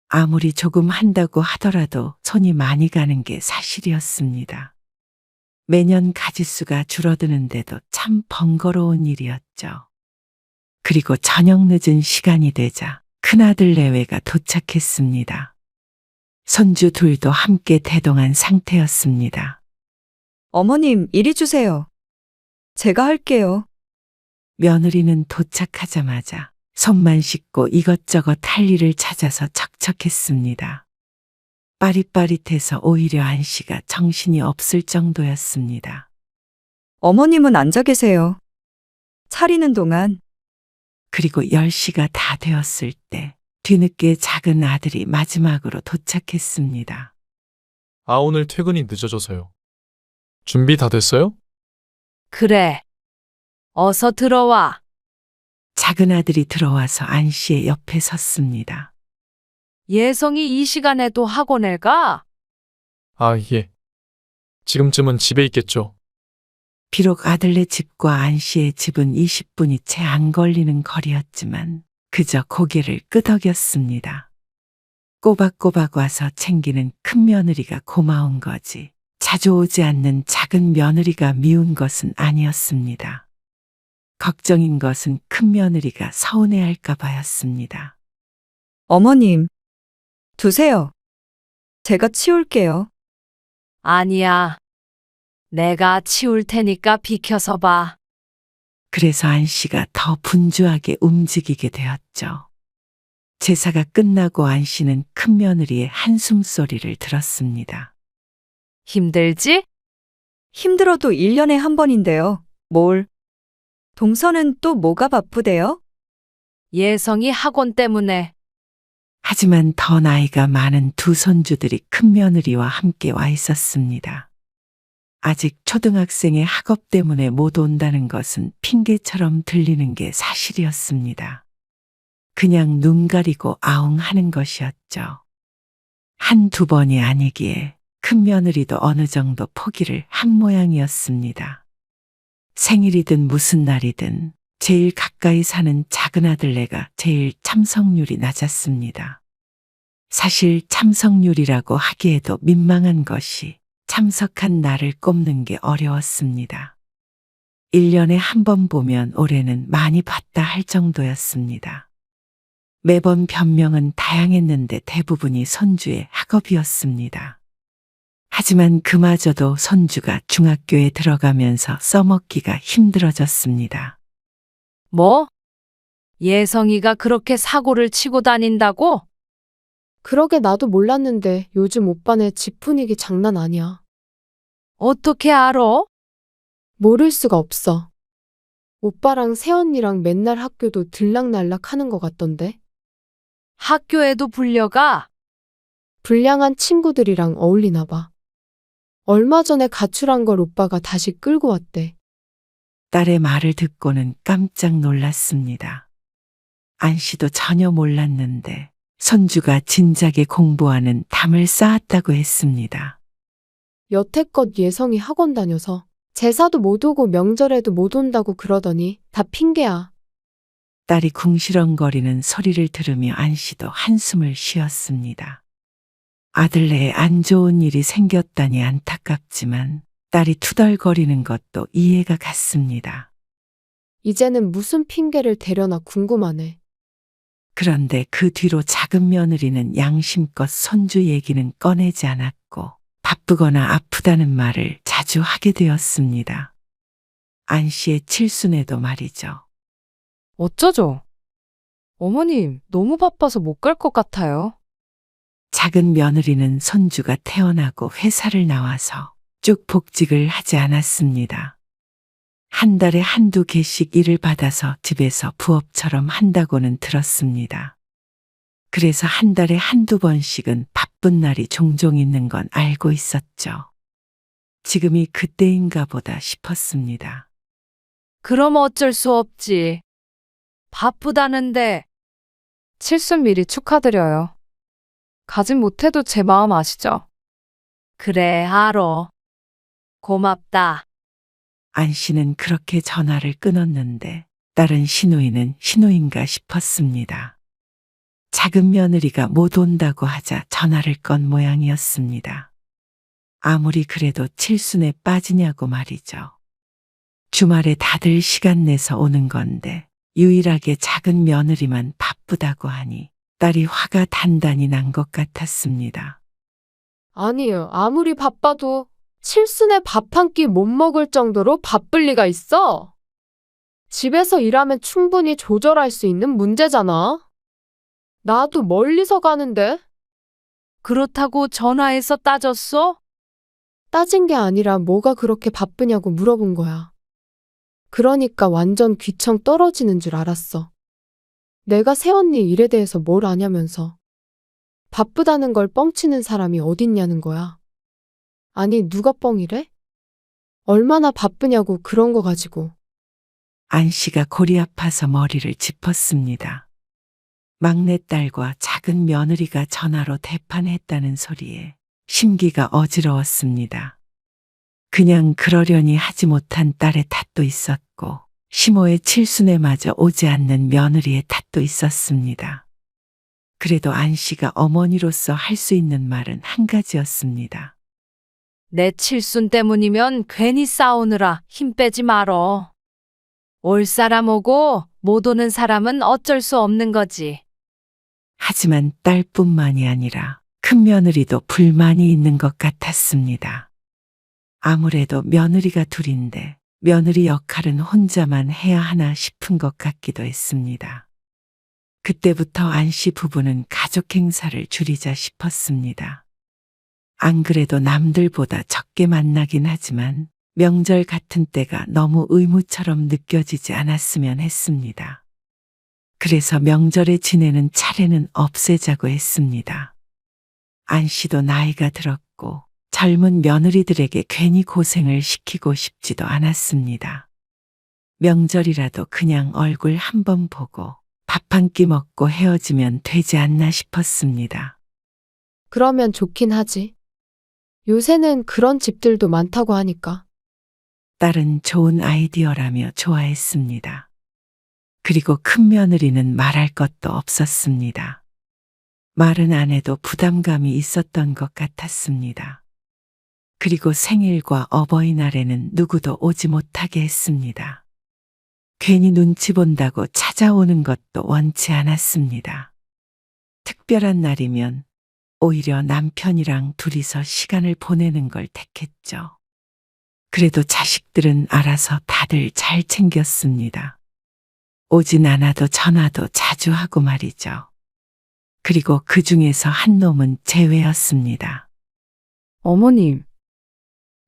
Speaker 3: 아무리 조금 한다고 하더라도 손이 많이 가는 게 사실이었습니다. 매년 가짓수가 줄어드는데도 참 번거로운 일이었죠. 그리고 저녁 늦은 시간이 되자 큰아들 내외가 도착했습니다. 손주 둘도 함께 대동한 상태였습니다.
Speaker 4: 어머님, 이리 주세요. 제가 할게요.
Speaker 3: 며느리는 도착하자마자 손만 씻고 이것저것 할 일을 찾아서 척척했습니다. 빠릿빠릿해서 오히려 안씨가 정신이 없을 정도였습니다.
Speaker 4: 어머님은 앉아 계세요. 차리는 동안
Speaker 3: 그리고 10시가 다 되었을 때 뒤늦게 작은 아들이 마지막으로 도착했습니다.
Speaker 11: 아, 오늘 퇴근이 늦어져서요. 준비 다 됐어요?
Speaker 9: 그래. 어서 들어와.
Speaker 3: 작은 아들이 들어와서 안씨의 옆에 섰습니다.
Speaker 9: 예성이 이 시간에도 학원에 가?
Speaker 11: 아, 예. 지금쯤은 집에 있겠죠.
Speaker 3: 비록 아들네 집과 안씨의 집은 20분이 채 안 걸리는 거리였지만 그저 고개를 끄덕였습니다. 꼬박꼬박 와서 챙기는 큰 며느리가 고마운 거지 자주 오지 않는 작은 며느리가 미운 것은 아니었습니다. 걱정인 것은 큰 며느리가 서운해할까 봐였습니다.
Speaker 4: 어머님, 두세요. 제가 치울게요.
Speaker 9: 아니야. 내가 치울 테니까 비켜서 봐.
Speaker 3: 그래서 안씨가 더 분주하게 움직이게 되었죠. 제사가 끝나고 안씨는 큰 며느리의 한숨 소리를 들었습니다.
Speaker 9: 힘들지?
Speaker 4: 힘들어도 1년에 한 번인데요. 뭘? 동서는 또 뭐가 바쁘대요?
Speaker 9: 예성이 학원 때문에.
Speaker 3: 하지만 더 나이가 많은 두 손주들이 큰 며느리와 함께 와 있었습니다. 아직 초등학생의 학업 때문에 못 온다는 것은 핑계처럼 들리는 게 사실이었습니다. 그냥 눈 가리고 아웅하는 것이었죠. 한두 번이 아니기에 큰 며느리도 어느 정도 포기를 한 모양이었습니다. 생일이든 무슨 날이든 제일 가까이 사는 작은 아들네가 제일 참석률이 낮았습니다. 사실 참석률이라고 하기에도 민망한 것이 참석한 날을 꼽는 게 어려웠습니다. 1년에 한 번 보면 올해는 많이 봤다 할 정도였습니다. 매번 변명은 다양했는데 대부분이 손주의 학업이었습니다. 하지만 그마저도 손주가 중학교에 들어가면서 써먹기가 힘들어졌습니다.
Speaker 9: 뭐? 예성이가 그렇게 사고를 치고 다닌다고?
Speaker 6: 그러게 나도 몰랐는데 요즘 오빠네 집 분위기 장난 아니야.
Speaker 9: 어떻게 알아?
Speaker 6: 모를 수가 없어. 오빠랑 새언니랑 맨날 학교도 들락날락 하는 것 같던데.
Speaker 9: 학교에도 불려가?
Speaker 6: 불량한 친구들이랑 어울리나 봐. 얼마 전에 가출한 걸 오빠가 다시 끌고 왔대.
Speaker 3: 딸의 말을 듣고는 깜짝 놀랐습니다. 안씨도 전혀 몰랐는데 손주가 진작에 공부하는 담을 쌓았다고 했습니다.
Speaker 6: 여태껏 예성이 학원 다녀서 제사도 못 오고 명절에도 못 온다고 그러더니 다 핑계야.
Speaker 3: 딸이 궁시렁거리는 소리를 들으며 안씨도 한숨을 쉬었습니다. 아들네에 안 좋은 일이 생겼다니 안타깝지만 딸이 투덜거리는 것도 이해가 갔습니다.
Speaker 6: 이제는 무슨 핑계를 대려나 궁금하네.
Speaker 3: 그런데 그 뒤로 작은 며느리는 양심껏 손주 얘기는 꺼내지 않았고 바쁘거나 아프다는 말을 자주 하게 되었습니다. 안씨의 칠순에도 말이죠.
Speaker 8: 어쩌죠? 어머님, 너무 바빠서 못 갈 것 같아요.
Speaker 3: 작은 며느리는 손주가 태어나고 회사를 나와서 쭉 복직을 하지 않았습니다. 한 달에 한두 개씩 일을 받아서 집에서 부업처럼 한다고는 들었습니다. 그래서 한 달에 한두 번씩은 바쁜 날이 종종 있는 건 알고 있었죠. 지금이 그때인가 보다 싶었습니다.
Speaker 9: 그럼 어쩔 수 없지. 바쁘다는데.
Speaker 8: 칠순 미리 축하드려요. 가진 못해도 제 마음 아시죠?
Speaker 9: 그래, 알어. 고맙다.
Speaker 3: 안씨는 그렇게 전화를 끊었는데 다른 시누이는 시누인가 싶었습니다. 작은 며느리가 못 온다고 하자 전화를 건 모양이었습니다. 아무리 그래도 칠순에 빠지냐고 말이죠. 주말에 다들 시간 내서 오는 건데 유일하게 작은 며느리만 바쁘다고 하니 딸이 화가 단단히 난 것 같았습니다.
Speaker 6: 아니, 아무리 바빠도 칠순에 밥 한 끼 못 먹을 정도로 바쁠 리가 있어? 집에서 일하면 충분히 조절할 수 있는 문제잖아. 나도 멀리서 가는데
Speaker 9: 그렇다고 전화해서 따졌어?
Speaker 6: 따진 게 아니라 뭐가 그렇게 바쁘냐고 물어본 거야. 그러니까 완전 귀청 떨어지는 줄 알았어. 내가 새언니 일에 대해서 뭘 아냐면서. 바쁘다는 걸 뻥치는 사람이 어딨냐는 거야. 아니, 누가 뻥이래? 얼마나 바쁘냐고 그런 거 가지고.
Speaker 3: 안 씨가 골이 아파서 머리를 짚었습니다. 막내딸과 작은 며느리가 전화로 대판했다는 소리에 심기가 어지러웠습니다. 그냥 그러려니 하지 못한 딸의 탓도 있었고 시모의 칠순에마저 오지 않는 며느리의 탓도 있었습니다. 그래도 안 씨가 어머니로서 할 수 있는 말은 한 가지였습니다.
Speaker 9: 내 칠순 때문이면 괜히 싸우느라 힘 빼지 말어. 올 사람 오고 못 오는 사람은 어쩔 수 없는 거지.
Speaker 3: 하지만 딸뿐만이 아니라 큰 며느리도 불만이 있는 것 같았습니다. 아무래도 며느리가 둘인데 며느리 역할은 혼자만 해야 하나 싶은 것 같기도 했습니다. 그때부터 안 씨 부부는 가족 행사를 줄이자 싶었습니다. 안 그래도 남들보다 적게 만나긴 하지만 명절 같은 때가 너무 의무처럼 느껴지지 않았으면 했습니다. 그래서 명절에 지내는 차례는 없애자고 했습니다. 안 씨도 나이가 들었고 젊은 며느리들에게 괜히 고생을 시키고 싶지도 않았습니다. 명절이라도 그냥 얼굴 한번 보고 밥 한 끼 먹고 헤어지면 되지 않나 싶었습니다.
Speaker 6: 그러면 좋긴 하지. 요새는 그런 집들도 많다고 하니까.
Speaker 3: 딸은 좋은 아이디어라며 좋아했습니다. 그리고 큰 며느리는 말할 것도 없었습니다. 말은 안 해도 부담감이 있었던 것 같았습니다. 그리고 생일과 어버이날에는 누구도 오지 못하게 했습니다. 괜히 눈치 본다고 찾아오는 것도 원치 않았습니다. 특별한 날이면 오히려 남편이랑 둘이서 시간을 보내는 걸 택했죠. 그래도 자식들은 알아서 다들 잘 챙겼습니다. 오진 않아도 전화도 자주 하고 말이죠. 그리고 그 중에서 한 놈은 제외였습니다.
Speaker 8: 어머님,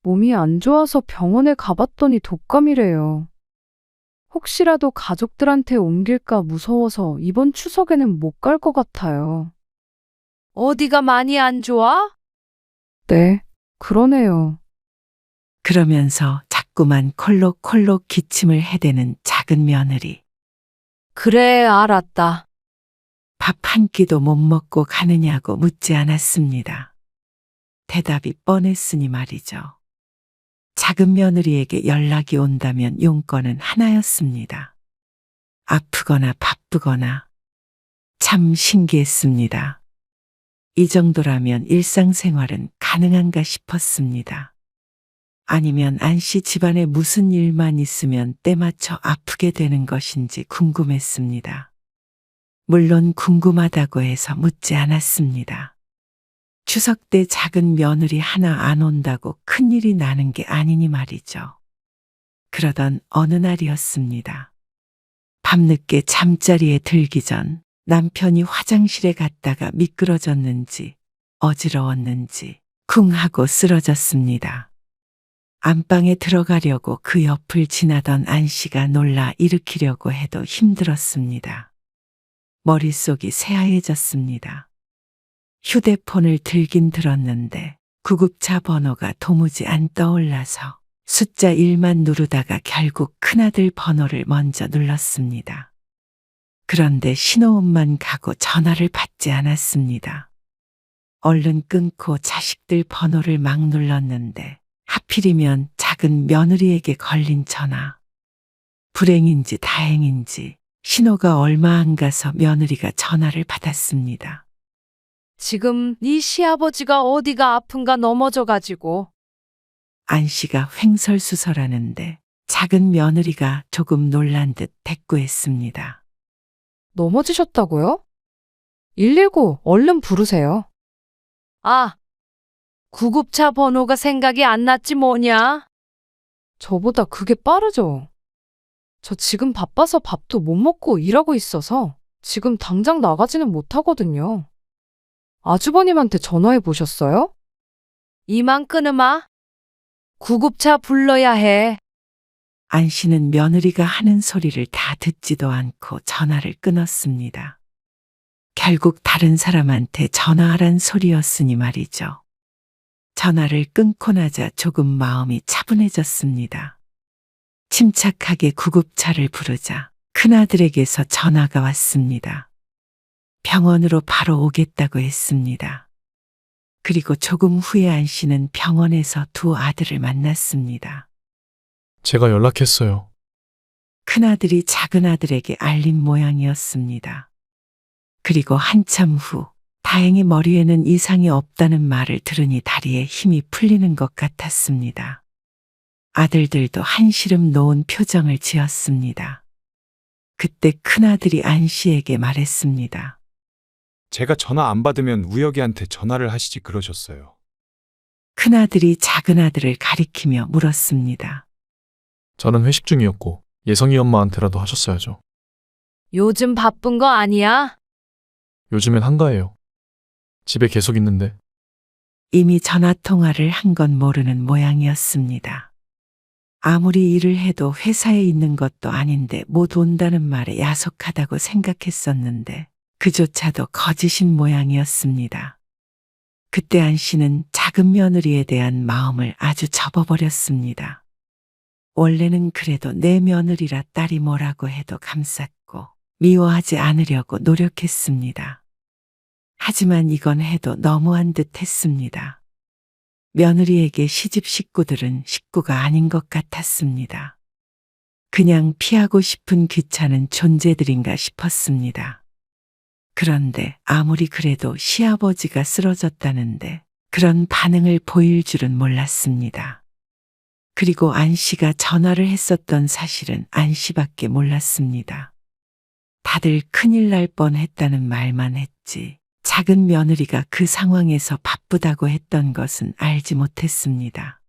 Speaker 8: 몸이 안 좋아서 병원에 가봤더니 독감이래요. 혹시라도 가족들한테 옮길까 무서워서 이번 추석에는 못 갈 것 같아요.
Speaker 9: 어디가 많이 안 좋아?
Speaker 8: 네, 그러네요.
Speaker 3: 그러면서 자꾸만 콜록콜록 기침을 해대는 작은 며느리.
Speaker 9: 그래, 알았다.
Speaker 3: 밥 한 끼도 못 먹고 가느냐고 묻지 않았습니다. 대답이 뻔했으니 말이죠. 작은 며느리에게 연락이 온다면 용건은 하나였습니다. 아프거나 바쁘거나. 참 신기했습니다. 이 정도라면 일상생활은 가능한가 싶었습니다. 아니면 안 씨 집안에 무슨 일만 있으면 때맞춰 아프게 되는 것인지 궁금했습니다. 물론 궁금하다고 해서 묻지 않았습니다. 추석 때 작은 며느리 하나 안 온다고 큰일이 나는 게 아니니 말이죠. 그러던 어느 날이었습니다. 밤늦게 잠자리에 들기 전 남편이 화장실에 갔다가 미끄러졌는지 어지러웠는지 쿵 하고 쓰러졌습니다. 안방에 들어가려고 그 옆을 지나던 안 씨가 놀라 일으키려고 해도 힘들었습니다. 머릿속이 새하얘졌습니다. 휴대폰을 들긴 들었는데 구급차 번호가 도무지 안 떠올라서 숫자 1만 누르다가 결국 큰아들 번호를 먼저 눌렀습니다. 그런데 신호음만 가고 전화를 받지 않았습니다. 얼른 끊고 자식들 번호를 막 눌렀는데 하필이면 작은 며느리에게 걸린 전화. 불행인지 다행인지 신호가 얼마 안 가서 며느리가 전화를 받았습니다.
Speaker 9: 지금 네 시아버지가 어디가 아픈가 넘어져가지고.
Speaker 3: 안 씨가 횡설수설하는데 작은 며느리가 조금 놀란 듯 대꾸했습니다.
Speaker 8: 넘어지셨다고요? 119 얼른 부르세요.
Speaker 9: 아, 구급차 번호가 생각이 안 났지 뭐냐?
Speaker 8: 저보다 그게 빠르죠. 저 지금 바빠서 밥도 못 먹고 일하고 있어서 지금 당장 나가지는 못하거든요. 아주버님한테 전화해 보셨어요?
Speaker 9: 이만 끊으마. 구급차 불러야 해.
Speaker 3: 안 씨는 며느리가 하는 소리를 다 듣지도 않고 전화를 끊었습니다. 결국 다른 사람한테 전화하란 소리였으니 말이죠. 전화를 끊고 나자 조금 마음이 차분해졌습니다. 침착하게 구급차를 부르자 큰아들에게서 전화가 왔습니다. 병원으로 바로 오겠다고 했습니다. 그리고 조금 후에 안 씨는 병원에서 두 아들을 만났습니다.
Speaker 11: 제가 연락했어요.
Speaker 3: 큰아들이 작은아들에게 알린 모양이었습니다. 그리고 한참 후 다행히 머리에는 이상이 없다는 말을 들으니 다리에 힘이 풀리는 것 같았습니다. 아들들도 한시름 놓은 표정을 지었습니다. 그때 큰아들이 안 씨에게 말했습니다.
Speaker 5: 제가 전화 안 받으면 우혁이한테 전화를 하시지 그러셨어요.
Speaker 3: 큰아들이 작은아들을 가리키며 물었습니다.
Speaker 11: 저는 회식 중이었고 예성이 엄마한테라도 하셨어야죠.
Speaker 9: 요즘 바쁜 거 아니야?
Speaker 11: 요즘엔 한가해요. 집에 계속 있는데.
Speaker 3: 이미 전화통화를 한 건 모르는 모양이었습니다. 아무리 일을 해도 회사에 있는 것도 아닌데 못 온다는 말에 야속하다고 생각했었는데 그조차도 거짓인 모양이었습니다. 그때 안 씨는 작은 며느리에 대한 마음을 아주 접어버렸습니다. 원래는 그래도 내 며느리라 딸이 뭐라고 해도 감쌌고 미워하지 않으려고 노력했습니다. 하지만 이건 해도 너무한 듯 했습니다. 며느리에게 시집 식구들은 식구가 아닌 것 같았습니다. 그냥 피하고 싶은 귀찮은 존재들인가 싶었습니다. 그런데 아무리 그래도 시아버지가 쓰러졌다는데 그런 반응을 보일 줄은 몰랐습니다. 그리고 안 씨가 전화를 했었던 사실은 안 씨밖에 몰랐습니다. 다들 큰일 날 뻔했다는 말만 했지 작은 며느리가 그 상황에서 바쁘다고 했던 것은 알지 못했습니다.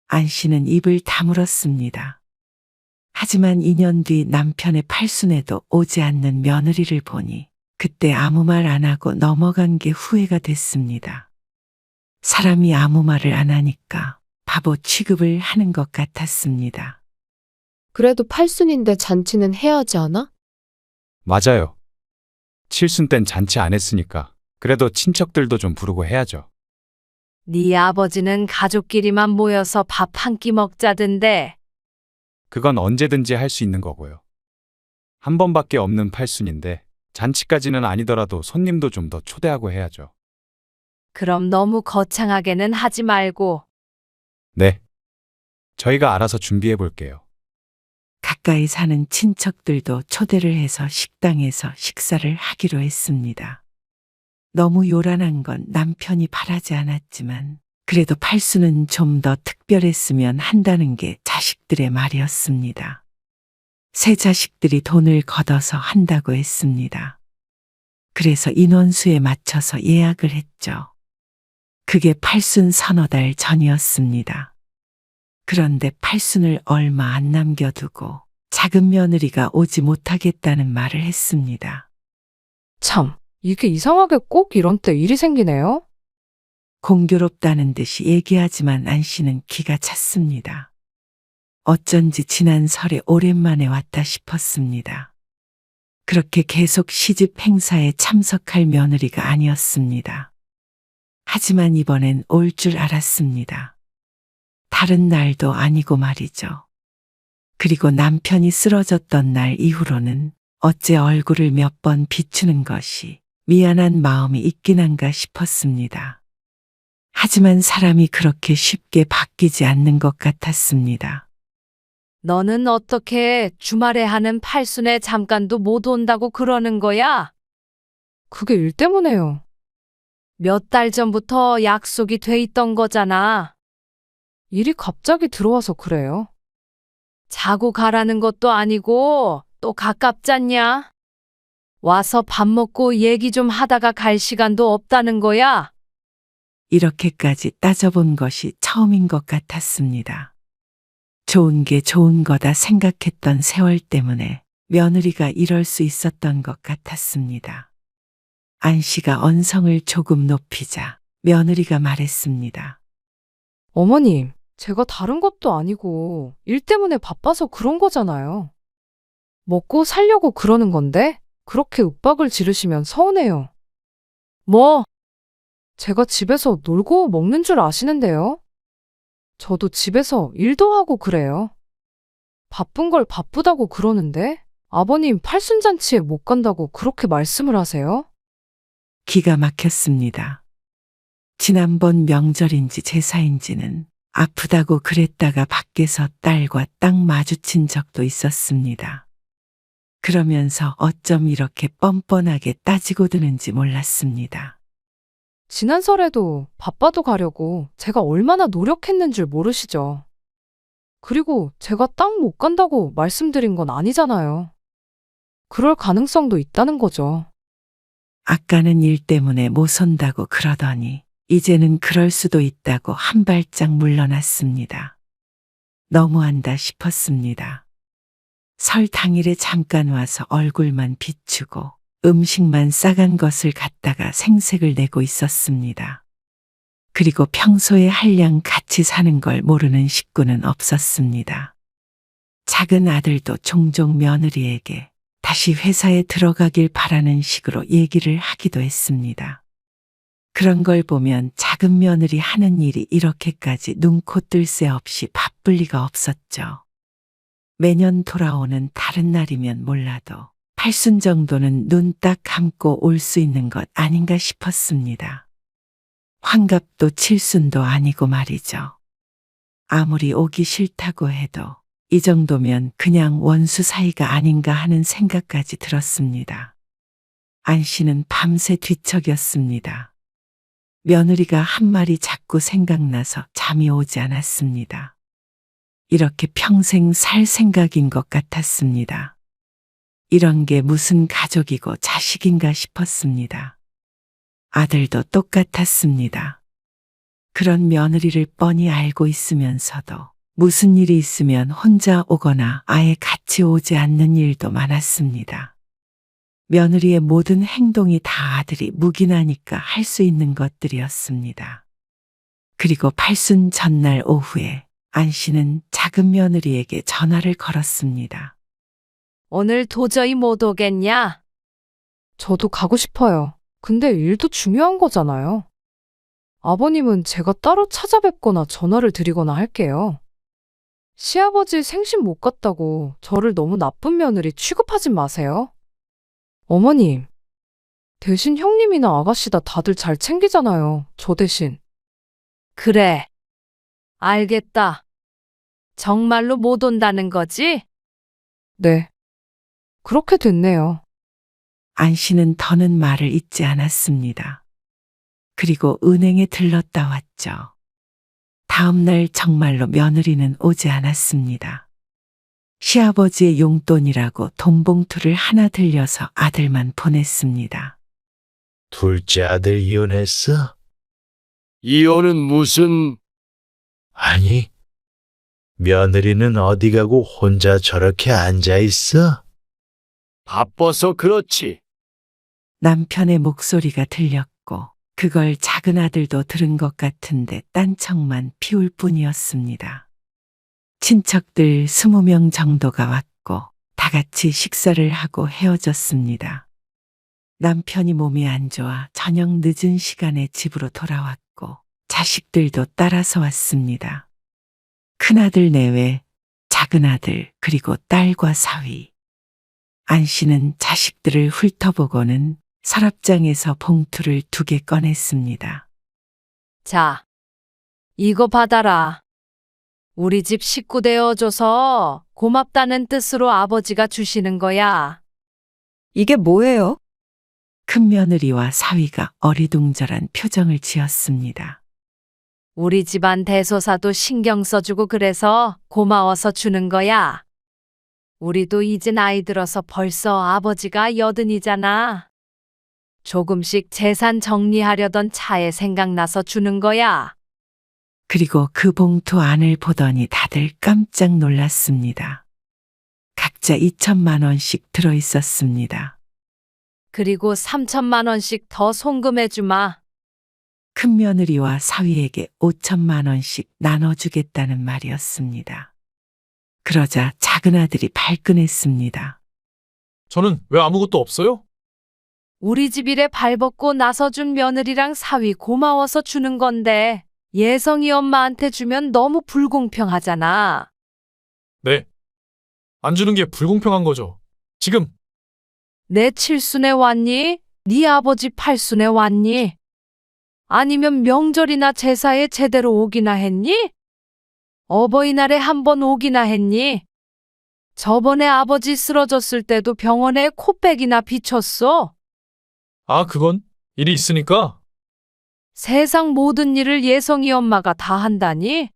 Speaker 3: 안 씨는 입을 다물었습니다. 하지만 2년 뒤 남편의 팔순에도 오지 않는 며느리를 보니 그때 아무 말 안 하고 넘어간 게 후회가 됐습니다. 사람이 아무 말을 안 하니까 바보 취급을 하는 것 같았습니다.
Speaker 6: 그래도 팔순인데 잔치는 해야 하지 않아?
Speaker 5: 맞아요. 칠순 땐 잔치 안 했으니까 그래도 친척들도 좀 부르고 해야죠.
Speaker 9: 네 아버지는 가족끼리만 모여서 밥 한 끼 먹자던데.
Speaker 5: 그건 언제든지 할 수 있는 거고요. 한 번밖에 없는 팔순인데 잔치까지는 아니더라도 손님도 좀 더 초대하고 해야죠.
Speaker 9: 그럼 너무 거창하게는 하지 말고.
Speaker 5: 네. 저희가 알아서 준비해 볼게요.
Speaker 3: 가까이 사는 친척들도 초대를 해서 식당에서 식사를 하기로 했습니다. 너무 요란한 건 남편이 바라지 않았지만 그래도 팔순은 좀 더 특별했으면 한다는 게 자식들의 말이었습니다. 세 자식들이 돈을 걷어서 한다고 했습니다. 그래서 인원수에 맞춰서 예약을 했죠. 그게 팔순 서너 달 전이었습니다. 그런데 팔순을 얼마 안 남겨두고 작은 며느리가 오지 못하겠다는 말을 했습니다.
Speaker 8: 참, 이게 이상하게 꼭 이런 때 일이 생기네요.
Speaker 3: 공교롭다는 듯이 얘기하지만 안 씨는 기가 찼습니다. 어쩐지 지난 설에 오랜만에 왔다 싶었습니다. 그렇게 계속 시집 행사에 참석할 며느리가 아니었습니다. 하지만 이번엔 올 줄 알았습니다. 다른 날도 아니고 말이죠. 그리고 남편이 쓰러졌던 날 이후로는 어째 얼굴을 몇 번 비추는 것이 미안한 마음이 있긴 한가 싶었습니다. 하지만 사람이 그렇게 쉽게 바뀌지 않는 것 같았습니다.
Speaker 9: 너는 어떻게 주말에 하는 팔순에 잠깐도 못 온다고 그러는 거야?
Speaker 8: 그게 일 때문에요.
Speaker 9: 몇 달 전부터 약속이 돼 있던 거잖아.
Speaker 8: 일이 갑자기 들어와서 그래요.
Speaker 9: 자고 가라는 것도 아니고 또 가깝잖냐? 와서 밥 먹고 얘기 좀 하다가 갈 시간도 없다는 거야.
Speaker 3: 이렇게까지 따져본 것이 처음인 것 같았습니다. 좋은 게 좋은 거다 생각했던 세월 때문에 며느리가 이럴 수 있었던 것 같았습니다. 안 씨가 언성을 조금 높이자 며느리가 말했습니다.
Speaker 8: 어머님, 제가 다른 것도 아니고 일 때문에 바빠서 그런 거잖아요. 먹고 살려고 그러는 건데 그렇게 윽박을 지르시면 서운해요.
Speaker 9: 뭐?
Speaker 8: 제가 집에서 놀고 먹는 줄 아시는데요. 저도 집에서 일도 하고 그래요. 바쁜 걸 바쁘다고 그러는데 아버님 팔순잔치에 못 간다고 그렇게 말씀을 하세요?
Speaker 3: 기가 막혔습니다. 지난번 명절인지 제사인지는 아프다고 그랬다가 밖에서 딸과 딱 마주친 적도 있었습니다. 그러면서 어쩜 이렇게 뻔뻔하게 따지고 드는지 몰랐습니다.
Speaker 8: 지난 설에도 바빠도 가려고 제가 얼마나 노력했는 줄 모르시죠? 그리고 제가 딱 못 간다고 말씀드린 건 아니잖아요. 그럴 가능성도 있다는 거죠.
Speaker 3: 아까는 일 때문에 못 선다고 그러더니 이제는 그럴 수도 있다고 한 발짝 물러났습니다. 너무한다 싶었습니다. 설 당일에 잠깐 와서 얼굴만 비추고 음식만 싸간 것을 갖다가 생색을 내고 있었습니다. 그리고 평소에 한량 같이 사는 걸 모르는 식구는 없었습니다. 작은 아들도 종종 며느리에게 다시 회사에 들어가길 바라는 식으로 얘기를 하기도 했습니다. 그런 걸 보면 작은 며느리 하는 일이 이렇게까지 눈코 뜰 새 없이 바쁠 리가 없었죠. 매년 돌아오는 다른 날이면 몰라도 팔순 정도는 눈 딱 감고 올 수 있는 것 아닌가 싶었습니다. 환갑도 칠순도 아니고 말이죠. 아무리 오기 싫다고 해도 이 정도면 그냥 원수 사이가 아닌가 하는 생각까지 들었습니다. 안 씨는 밤새 뒤척였습니다. 며느리가 한 말이 자꾸 생각나서 잠이 오지 않았습니다. 이렇게 평생 살 생각인 것 같았습니다. 이런 게 무슨 가족이고 자식인가 싶었습니다. 아들도 똑같았습니다. 그런 며느리를 뻔히 알고 있으면서도 무슨 일이 있으면 혼자 오거나 아예 같이 오지 않는 일도 많았습니다. 며느리의 모든 행동이 다 아들이 묵인하니까 할 수 있는 것들이었습니다. 그리고 팔순 전날 오후에 안 씨는 작은 며느리에게 전화를 걸었습니다.
Speaker 9: 오늘 도저히 못 오겠냐?
Speaker 8: 저도 가고 싶어요. 근데 일도 중요한 거잖아요. 아버님은 제가 따로 찾아뵙거나 전화를 드리거나 할게요. 시아버지 생신 못 갔다고 저를 너무 나쁜 며느리 취급하지 마세요. 어머님, 대신 형님이나 아가씨다 다들 잘 챙기잖아요. 저 대신.
Speaker 9: 그래. 알겠다. 정말로 못 온다는 거지?
Speaker 8: 네. 그렇게 됐네요.
Speaker 3: 안 씨는 더는 말을 잇지 않았습니다. 그리고 은행에 들렀다 왔죠. 다음 날 정말로 며느리는 오지 않았습니다. 시아버지의 용돈이라고 돈봉투를 하나 들려서 아들만 보냈습니다.
Speaker 12: 둘째 아들 이혼했어?
Speaker 10: 이혼은 무슨...
Speaker 12: 아니, 며느리는 어디 가고 혼자 저렇게 앉아 있어?
Speaker 10: 바빠서 그렇지.
Speaker 3: 남편의 목소리가 들렸고 그걸 작은 아들도 들은 것 같은데 딴청만 피울 뿐이었습니다. 친척들 20명 정도가 왔고 다 같이 식사를 하고 헤어졌습니다. 남편이 몸이 안 좋아 저녁 늦은 시간에 집으로 돌아왔고 자식들도 따라서 왔습니다. 큰아들 내외, 작은아들 그리고 딸과 사위. 안 씨는 자식들을 훑어보고는 서랍장에서 봉투를 2개 꺼냈습니다.
Speaker 9: 자, 이거 받아라. 우리 집 식구 되어줘서 고맙다는 뜻으로 아버지가 주시는 거야.
Speaker 4: 이게 뭐예요?
Speaker 3: 큰며느리와 사위가 어리둥절한 표정을 지었습니다.
Speaker 9: 우리 집안 대소사도 신경 써주고 그래서 고마워서 주는 거야. 우리도 이제 나이 들어서 벌써 아버지가 80이잖아. 조금씩 재산 정리하려던 차에 생각나서 주는 거야.
Speaker 3: 그리고 그 봉투 안을 보더니 다들 깜짝 놀랐습니다. 각자 2천만 원씩 들어 있었습니다.
Speaker 9: 그리고 3천만 원씩 더 송금해 주마.
Speaker 3: 큰며느리와 사위에게 5천만 원씩 나눠주겠다는 말이었습니다. 그러자 작은아들이 발끈했습니다.
Speaker 11: 저는 왜 아무것도 없어요?
Speaker 9: 우리 집 일에 발벗고 나서준 며느리랑 사위 고마워서 주는 건데 예성이 엄마한테 주면 너무 불공평하잖아.
Speaker 11: 네. 안 주는 게 불공평한 거죠. 지금
Speaker 9: 내 칠순에 왔니? 네 아버지 팔순에 왔니? 아니면 명절이나 제사에 제대로 오기나 했니? 어버이날에 한 번 오기나 했니? 저번에 아버지 쓰러졌을 때도 병원에 코백이나 비쳤어.
Speaker 11: 아, 그건 일이 있으니까.
Speaker 9: 세상 모든 일을 예성이 엄마가 다 한다니?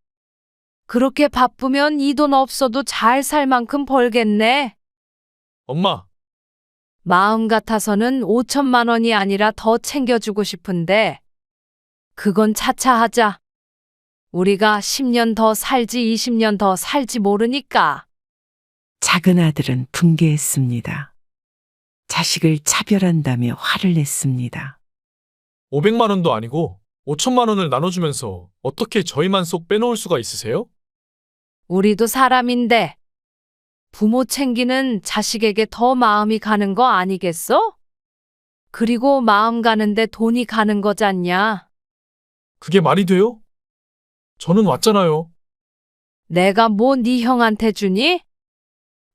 Speaker 9: 그렇게 바쁘면 이 돈 없어도 잘 살 만큼 벌겠네.
Speaker 11: 엄마,
Speaker 9: 마음 같아서는 5천만 원이 아니라 더 챙겨주고 싶은데 그건 차차 하자. 우리가 10년 더 살지 20년 더 살지 모르니까.
Speaker 3: 작은아들은 분개했습니다. 자식을 차별한다며 화를 냈습니다.
Speaker 11: 500만 원도 아니고 5천만 원을 나눠주면서 어떻게 저희만 쏙 빼놓을 수가 있으세요?
Speaker 9: 우리도 사람인데 부모 챙기는 자식에게 더 마음이 가는 거 아니겠어? 그리고 마음 가는데 돈이 가는 거잖냐.
Speaker 11: 그게 말이 돼요? 저는 왔잖아요.
Speaker 9: 내가 뭐 네 형한테 주니?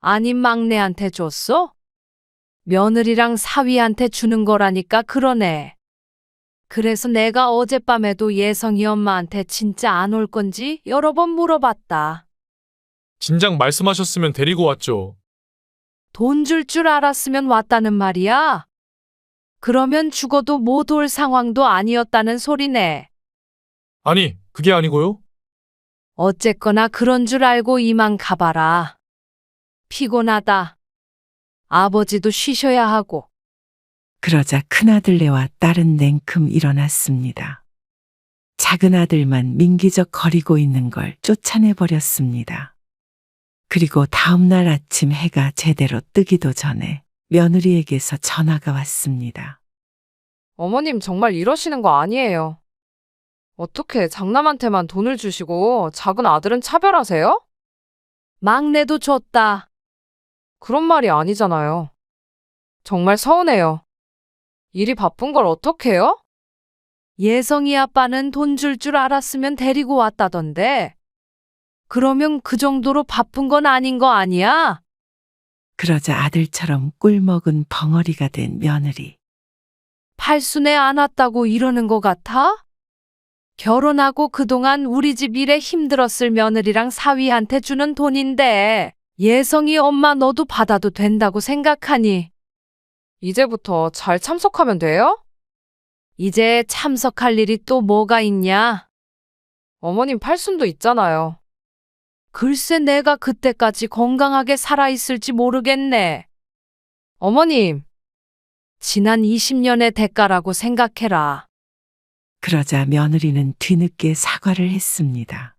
Speaker 9: 아님 막내한테 줬어? 며느리랑 사위한테 주는 거라니까 그러네. 그래서 내가 어젯밤에도 예성이 엄마한테 진짜 안 올 건지 여러 번 물어봤다.
Speaker 11: 진작 말씀하셨으면 데리고 왔죠.
Speaker 9: 돈 줄 줄 알았으면 왔다는 말이야? 그러면 죽어도 못 올 상황도 아니었다는 소리네.
Speaker 11: 아니, 그게 아니고요.
Speaker 9: 어쨌거나 그런 줄 알고 이만 가봐라. 피곤하다. 아버지도 쉬셔야 하고.
Speaker 3: 그러자 큰아들네와 딸은 냉큼 일어났습니다. 작은아들만 민기적 거리고 있는 걸 쫓아내버렸습니다. 그리고 다음날 아침 해가 제대로 뜨기도 전에 며느리에게서 전화가 왔습니다.
Speaker 8: 어머님 정말 이러시는 거 아니에요. 어떻게 장남한테만 돈을 주시고 작은 아들은 차별하세요?
Speaker 9: 막내도 줬다.
Speaker 8: 그런 말이 아니잖아요. 정말 서운해요. 일이 바쁜 걸 어떡해요?
Speaker 9: 예성이 아빠는 돈 줄 줄 알았으면 데리고 왔다던데. 그러면 그 정도로 바쁜 건 아닌 거 아니야?
Speaker 3: 그러자 아들처럼 꿀먹은 벙어리가 된 며느리.
Speaker 9: 팔순에 안 왔다고 이러는 거 같아? 결혼하고 그동안 우리 집 일에 힘들었을 며느리랑 사위한테 주는 돈인데 예성이 엄마 너도 받아도 된다고 생각하니?
Speaker 8: 이제부터 잘 참석하면 돼요?
Speaker 9: 이제 참석할 일이 또 뭐가 있냐?
Speaker 8: 어머님 팔순도 있잖아요.
Speaker 9: 글쎄 내가 그때까지 건강하게 살아있을지 모르겠네.
Speaker 8: 어머님,
Speaker 9: 지난 20년의 대가라고 생각해라.
Speaker 3: 그러자 며느리는 뒤늦게 사과를 했습니다.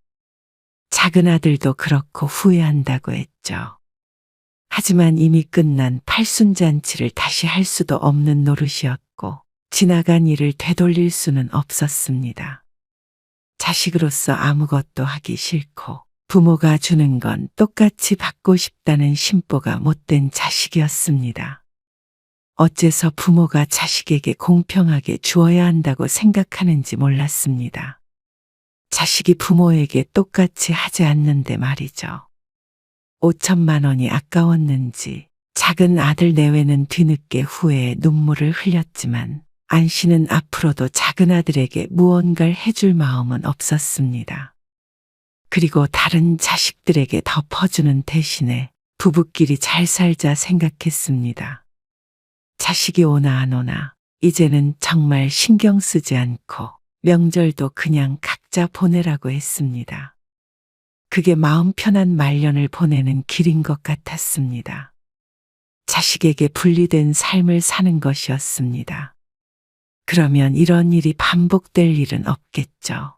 Speaker 3: 작은아들도 그렇고 후회한다고 했죠. 하지만 이미 끝난 팔순잔치를 다시 할 수도 없는 노릇이었고 지나간 일을 되돌릴 수는 없었습니다. 자식으로서 아무것도 하기 싫고 부모가 주는 건 똑같이 받고 싶다는 심보가 못된 자식이었습니다. 어째서 부모가 자식에게 공평하게 주어야 한다고 생각하는지 몰랐습니다. 자식이 부모에게 똑같이 하지 않는데 말이죠. 5천만 원이 아까웠는지 작은 아들 내외는 뒤늦게 후회에 눈물을 흘렸지만 안 씨는 앞으로도 작은 아들에게 무언가를 해줄 마음은 없었습니다. 그리고 다른 자식들에게 덮어주는 대신에 부부끼리 잘 살자 생각했습니다. 자식이 오나 안 오나 이제는 정말 신경 쓰지 않고 명절도 그냥 각자 보내라고 했습니다. 그게 마음 편한 말년을 보내는 길인 것 같았습니다. 자식에게 분리된 삶을 사는 것이었습니다. 그러면 이런 일이 반복될 일은 없겠죠.